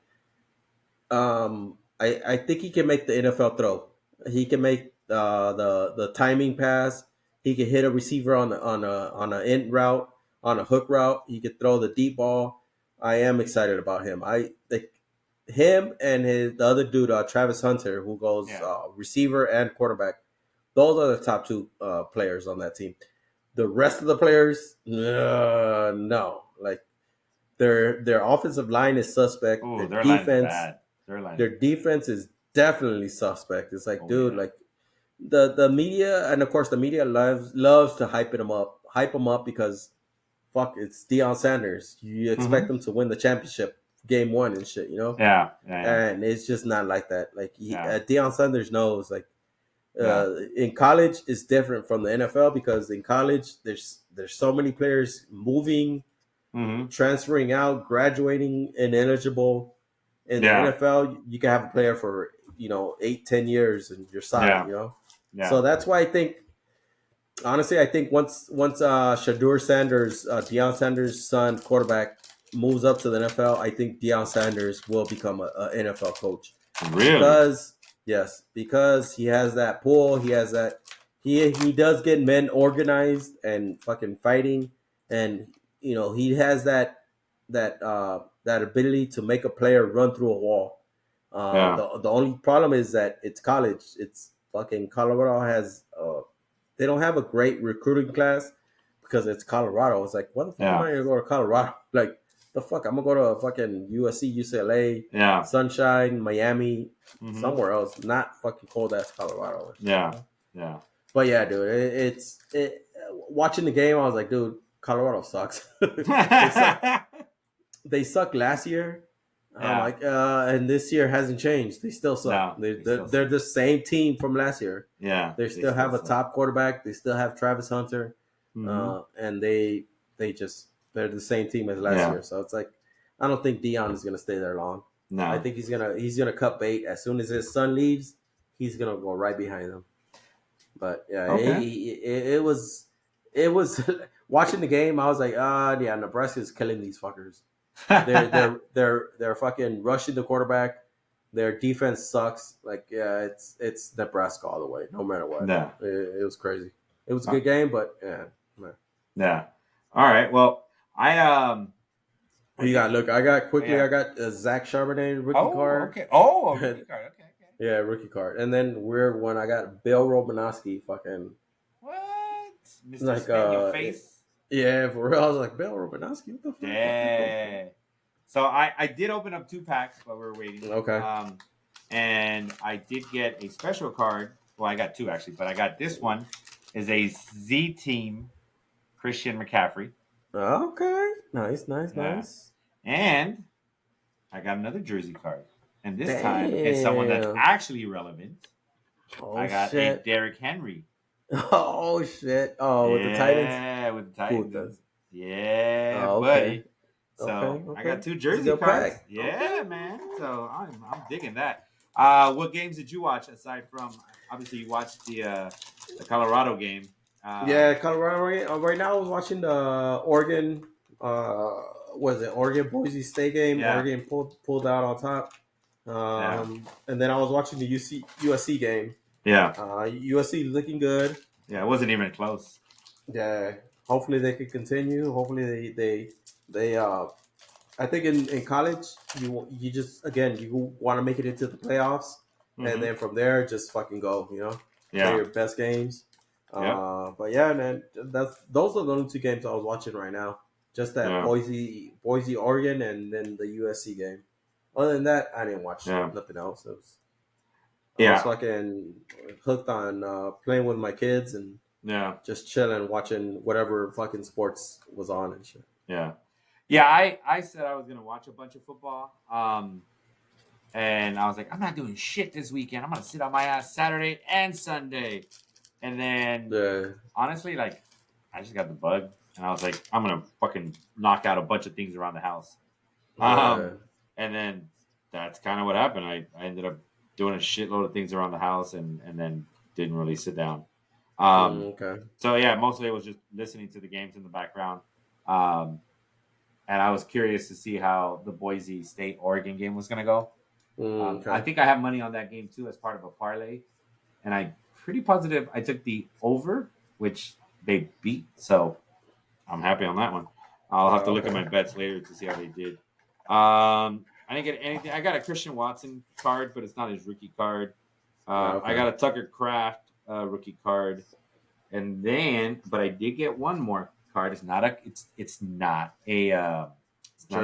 Speaker 2: I think he can make the NFL throw. He can make the timing pass. He can hit a receiver on a end route, on a hook route. He could throw the deep ball. I am excited about him. I think him and the other dude, Travis Hunter, who goes
Speaker 1: Yeah,
Speaker 2: receiver and quarterback. Those are the top two players on that team. The rest of the players, no. Like their offensive line is suspect.
Speaker 1: oh, their line is bad. Their line is
Speaker 2: Their
Speaker 1: bad.
Speaker 2: defense is definitely suspect. It's like,
Speaker 1: Oh
Speaker 2: dude,
Speaker 1: yeah.
Speaker 2: like the media, and of course the media loves to hype him up because fuck, it's Deion Sanders. You expect
Speaker 1: Mm-hmm.
Speaker 2: him to win the championship game one and shit,
Speaker 1: Yeah, yeah, yeah,
Speaker 2: and it's just not like that. Like
Speaker 1: yeah,
Speaker 2: Deion Sanders knows, like
Speaker 1: yeah.
Speaker 2: in college it's different from the NFL because in college there's so many players moving,
Speaker 1: Mm-hmm.
Speaker 2: transferring out, graduating, ineligible. In the
Speaker 1: Yeah,
Speaker 2: NFL, you can have a player for 8-10 years and you're solid.
Speaker 1: yeah,
Speaker 2: So
Speaker 1: yeah,
Speaker 2: that's why I think, honestly, I think once Shadur Sanders, Deion Sanders' son, quarterback, moves up to the NFL, I think Deion Sanders will become a NFL coach
Speaker 1: really.
Speaker 2: because yes, because he has that pull, he has that he does get men organized and fucking fighting, and he has that ability to make a player run through a wall.
Speaker 1: Yeah.
Speaker 2: The only problem is that it's college. It's fucking Colorado has they don't have a great recruiting class because it's Colorado. It's like, what the fuck am
Speaker 1: Yeah,
Speaker 2: I gonna go to Colorado? Like, the fuck, I'm gonna go to fucking USC, UCLA,
Speaker 1: yeah,
Speaker 2: Sunshine, Miami,
Speaker 1: mm-hmm.
Speaker 2: somewhere else, not fucking cold ass Colorado or shit.
Speaker 1: Yeah, yeah,
Speaker 2: But yeah, dude, watching the game, I was like, dude, Colorado sucks. They suck. They sucked last year. I'm
Speaker 1: yeah.
Speaker 2: like, and this year hasn't changed. They still suck.
Speaker 1: No,
Speaker 2: They
Speaker 1: they
Speaker 2: they're,
Speaker 1: still
Speaker 2: they're
Speaker 1: suck.
Speaker 2: the same team from last year.
Speaker 1: Yeah,
Speaker 2: They
Speaker 1: they
Speaker 2: still
Speaker 1: still
Speaker 2: have a
Speaker 1: suck.
Speaker 2: top quarterback. They still have Travis Hunter,
Speaker 1: Mm-hmm.
Speaker 2: and they're the same team as last
Speaker 1: Yeah,
Speaker 2: year. So it's like, I don't think Dion is gonna stay there long. I
Speaker 1: no.
Speaker 2: think he's gonna cut bait as soon as his son leaves. He's gonna go right behind him. But yeah,
Speaker 1: Okay.
Speaker 2: it was watching the game. I was like, yeah, Nebraska's killing these fuckers. They're fucking rushing the quarterback. Their defense sucks. Like, yeah, it's Nebraska all the way, no matter what.
Speaker 1: No.
Speaker 2: It was crazy. It was a
Speaker 1: Uh,
Speaker 2: good game, but yeah, man.
Speaker 1: yeah. All right. Well, I
Speaker 2: You got look. I got quickly.
Speaker 1: Yeah.
Speaker 2: I got a Zach Charbonnet rookie
Speaker 1: Oh,
Speaker 2: card.
Speaker 1: okay. Oh, a rookie card. Okay, okay.
Speaker 2: Yeah, rookie card. And then weird one. I got Bill Romanowski. Fucking
Speaker 1: What? Mr.
Speaker 2: like
Speaker 1: Spin Your Face?
Speaker 2: yeah, for real. I was like Bill Romanowski. What the fuck? Okay, cool.
Speaker 1: Yeah. So I did open up 2 packs while we were waiting.
Speaker 2: Okay.
Speaker 1: And I did get a special card. Well, I got 2 actually, but I got this one is a Z Team Christian McCaffrey.
Speaker 2: Okay. Nice.
Speaker 1: Yeah. And I got another jersey card. And this time
Speaker 2: Damn.
Speaker 1: it's someone that's actually relevant.
Speaker 2: Oh,
Speaker 1: I got
Speaker 2: shit.
Speaker 1: a Derrick Henry.
Speaker 2: Oh shit! Oh, with the Titans.
Speaker 1: Yeah, with the Titans.
Speaker 2: Cool.
Speaker 1: Yeah,
Speaker 2: Oh,
Speaker 1: buddy.
Speaker 2: okay.
Speaker 1: So
Speaker 2: Okay.
Speaker 1: I got 2
Speaker 2: It's a
Speaker 1: jersey
Speaker 2: good
Speaker 1: cards.
Speaker 2: pack.
Speaker 1: Yeah,
Speaker 2: Okay.
Speaker 1: man. So I'm digging that. What games did you watch aside from? Obviously, you watched the Colorado game.
Speaker 2: Yeah, Colorado. Right now, I was watching the Oregon. Was it Oregon Boise State game?
Speaker 1: Yeah.
Speaker 2: Oregon pulled out on top. And then I was watching the USC game.
Speaker 1: Yeah.
Speaker 2: USC looking good.
Speaker 1: Yeah, it wasn't even close.
Speaker 2: Yeah. Hopefully they can continue. Hopefully they I think in college you just again you want to make it into the playoffs, and then from there just fucking go. Play your best games. But yeah, man, those are the only 2 games I was watching right now. Just that Boise Oregon, and then the USC game. Other than that, I didn't watch nothing else. I was fucking hooked on playing with my kids and just chilling, watching whatever fucking sports was on and shit.
Speaker 1: Yeah. I said I was gonna watch a bunch of football. And I was like, I'm not doing shit this weekend. I'm gonna sit on my ass Saturday and Sunday. And then honestly, like, I just got the bug, and I was like, I'm gonna fucking knock out a bunch of things around the house. And then that's kind of what happened. I ended up doing a shitload of things around the house, and then didn't really sit down. So yeah, mostly it was just listening to the games in the background. And I was curious to see how the Boise State Oregon game was gonna go. I think I have money on that game too as part of a parlay, and I'm pretty positive I took the over, which they beat. So I'm happy on that one. I'll have to look at my bets later to see how they did. I didn't get anything. I got a Christian Watson card, but it's not his rookie card. I got a Tucker Kraft rookie card, and then, but I did get one more card. It's not a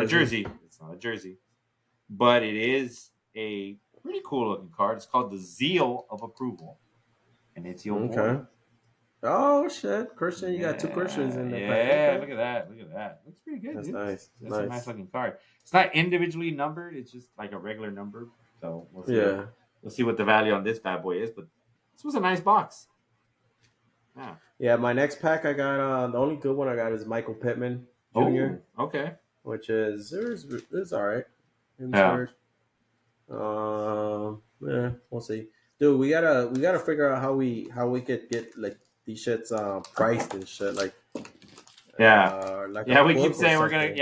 Speaker 1: jersey. It's not a jersey, but it is a pretty cool looking card. It's called the Zeal of Approval, and it's your boy.
Speaker 2: Oh shit, Christian! You got 2 Christians in there.
Speaker 1: Yeah, look at that. Looks pretty good.
Speaker 2: That's
Speaker 1: dude.
Speaker 2: nice.
Speaker 1: That's a nice looking card. It's not individually numbered. It's just like a regular number. So we'll see. We'll see what the value on this bad boy is. But this was a nice box.
Speaker 2: Yeah. My next pack I got. The only good one I got is Michael Pittman Jr.
Speaker 1: Oh, okay.
Speaker 2: Which is it's all right. We'll see, dude. We gotta figure out how we could get like these shits priced and shit. Like
Speaker 1: we keep saying we're gonna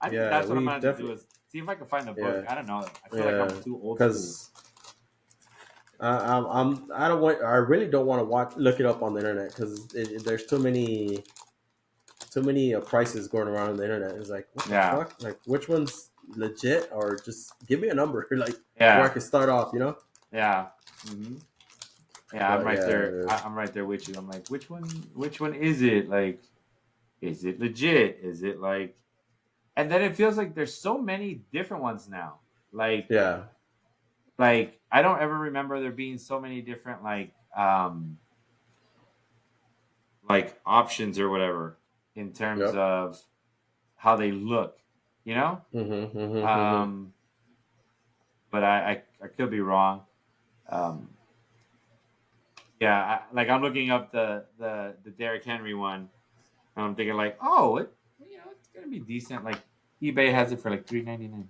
Speaker 1: I think that's what I'm gonna do is see if I can find the book. I don't know. I feel like I'm too old
Speaker 2: because I really don't want to look it up on the internet because there's too many prices going around on the internet. It's like what the fuck? Like which one's legit, or just give me a number like where I can start off,
Speaker 1: I'm right there. I'm right there with you. I'm like, which one is it? Like, is it legit? Is it like, and then it feels like there's so many different ones now. Like, like I don't ever remember there being so many different like options or whatever in terms of how they look, but I could be wrong. I'm looking up the Derrick Henry one, and I'm thinking like, it's gonna be decent. Like eBay has it for like $3.99.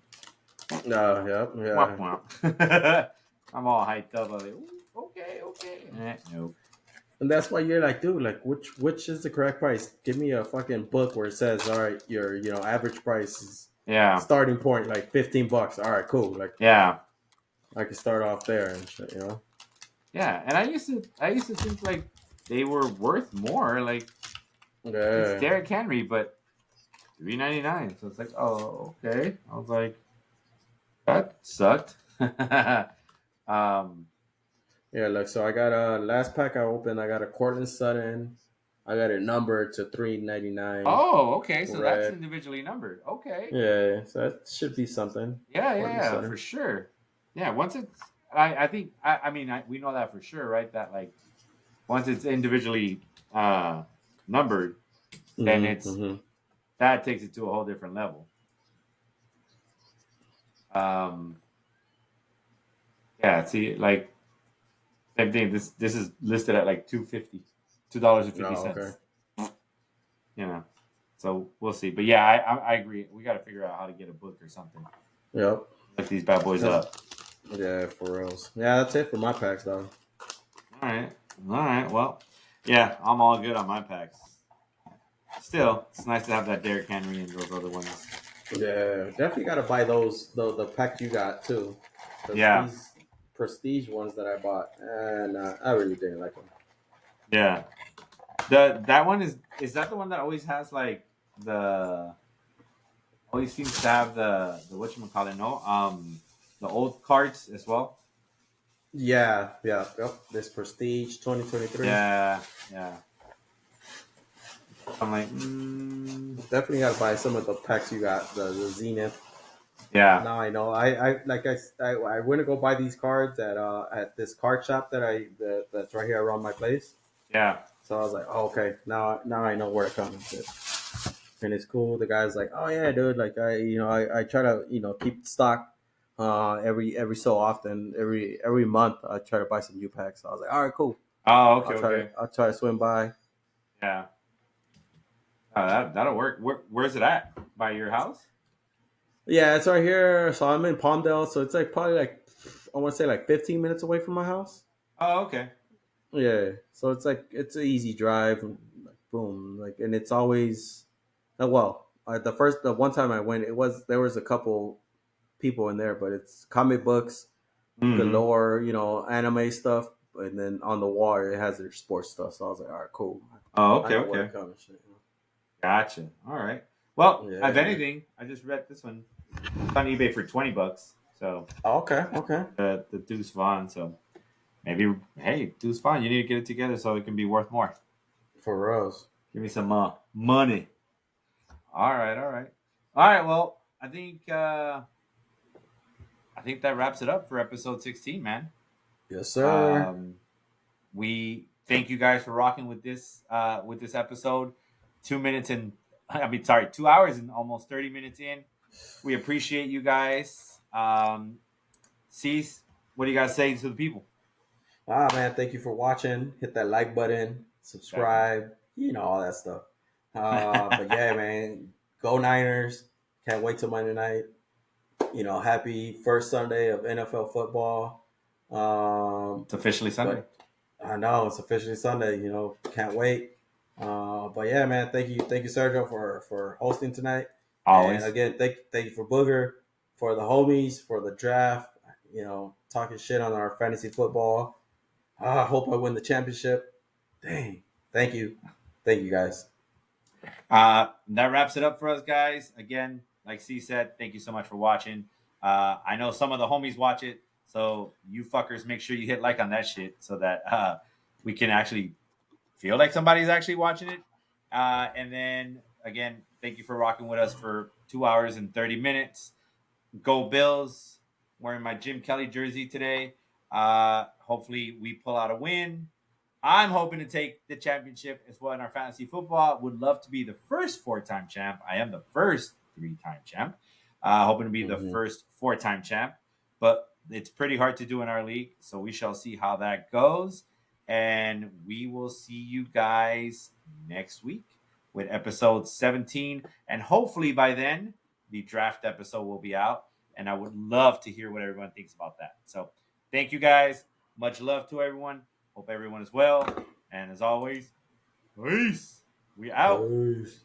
Speaker 1: I'm all hyped up. I'm like, okay. Nope.
Speaker 2: And that's why you're like, dude, like which is the correct price? Give me a fucking book where it says, all right, your average price is starting point like $15. All right, cool. Like I can start off there and shit,
Speaker 1: Yeah, and I used to think like they were worth more. Like it's Derrick Henry, but $3.99. So it's like, oh, okay. I was like, that sucked. um,
Speaker 2: Yeah, look, so I got a last pack I opened. I got a Cortland Sutton. I got it numbered to 399.
Speaker 1: oh, okay. So that's
Speaker 2: Red.
Speaker 1: individually numbered. Okay.
Speaker 2: Yeah, so that should be something. Cortland
Speaker 1: Yeah, for
Speaker 2: Sutton.
Speaker 1: sure. Yeah, once it's, I think, I mean, we know that for sure, right? That like once it's individually numbered, then it's
Speaker 2: Mm-hmm.
Speaker 1: that takes it to a whole different level. Um, yeah. See, like same thing. This is listed at like $2.50,
Speaker 2: Oh, okay.
Speaker 1: $2.50. You know, so we'll see. But yeah, I agree. We got to figure out how to get a book or something.
Speaker 2: Yep.
Speaker 1: Look these bad boys
Speaker 2: That's,
Speaker 1: up.
Speaker 2: yeah, for reals. Yeah, that's it for my packs, though.
Speaker 1: All right. All right. Well, yeah, I'm all good on my packs. Still, it's nice to have that Derrick Henry and those other ones.
Speaker 2: Yeah, definitely got to buy those the pack you got too. Because
Speaker 1: Yeah.
Speaker 2: these prestige ones that I bought, and I really didn't like them.
Speaker 1: Yeah. That one is that the one that always has like the always seems to have the whatchamacallit, no? The old cards as well.
Speaker 2: Yeah, yeah, yep. This prestige 2023.
Speaker 1: Yeah, yeah. I'm like,
Speaker 2: Definitely got to buy some of the packs you got. The Zenith.
Speaker 1: yeah,
Speaker 2: Now I know. I went to go buy these cards at this card shop that's right here around my place.
Speaker 1: yeah.
Speaker 2: So I was like, oh, okay, now I know where to come and shit. And it's cool. The guy's like, oh yeah, dude. Like I try to keep stock. Every so often, every month, I try to buy some new packs. So I was like, all right, cool.
Speaker 1: Oh, okay, okay.
Speaker 2: I'll try to swim by.
Speaker 1: Yeah. That'll work. Where's it at? By your house?
Speaker 2: Yeah, it's right here. So I'm in Palmdale. So it's like probably like I want to say like 15 minutes away from my house.
Speaker 1: Oh, okay.
Speaker 2: Yeah, so it's like it's an easy drive, and like, boom, like, and it's always well. The one time I went, there was a couple people in there, but it's comic books
Speaker 1: Mm-hmm.
Speaker 2: galore, anime stuff, and then on the wall it has their sports stuff. So I was like, all right, cool.
Speaker 1: Oh,
Speaker 2: I
Speaker 1: okay,
Speaker 2: know where to
Speaker 1: okay.
Speaker 2: come and shit.
Speaker 1: Gotcha. All right. Well, if
Speaker 2: Yeah.
Speaker 1: anything, I just read this one. It's on eBay for $20. So
Speaker 2: Okay. Okay.
Speaker 1: the Deuce Vaughn. So maybe, hey, Deuce Vaughn, you need to get it together so it can be worth more.
Speaker 2: For us.
Speaker 1: Give me some money. All right, all right, all right. Well, I think that wraps it up for episode 16, man.
Speaker 2: Yes, sir.
Speaker 1: Um, we thank you guys for rocking with this episode. 2 minutes and I mean, sorry, 2 hours and almost 30 minutes in. We appreciate you guys. Cease, what do you guys say to the people?
Speaker 2: Man, thank you for watching. Hit that like button,
Speaker 1: Definitely.
Speaker 2: subscribe, all that stuff. But yeah, man, go Niners. Can't wait till Monday night. Happy first Sunday of NFL football.
Speaker 1: It's officially Sunday.
Speaker 2: But I know it's officially Sunday. Can't wait. But yeah, man, thank you, Sergio, for hosting tonight. And
Speaker 1: Always.
Speaker 2: again, thank you for Booger, for the homies, for the draft. Talking shit on our fantasy football. I hope I win the championship. Dang. Thank you, guys.
Speaker 1: That wraps it up for us, guys. Again, like C said, thank you so much for watching. I know some of the homies watch it, so you fuckers make sure you hit like on that shit so that we can actually feel like somebody's actually watching it. And then again, thank you for rocking with us for 2 hours and 30 minutes. Go Bills! Wearing my Jim Kelly jersey today. Hopefully, we pull out a win. I'm hoping to take the championship as well in our fantasy football. Would love to be the first four-time champ. I am the first three-time champ. Hoping to be the
Speaker 2: Mm-hmm.
Speaker 1: first four-time champ, but it's pretty hard to do in our league. So we shall see how that goes, and we will see you guys next week with episode 17, and hopefully by then the draft episode will be out. And I would love to hear what everyone thinks about that. So thank you guys. Much love to everyone. Hope everyone is well. And as always, peace. We out.
Speaker 2: Peace.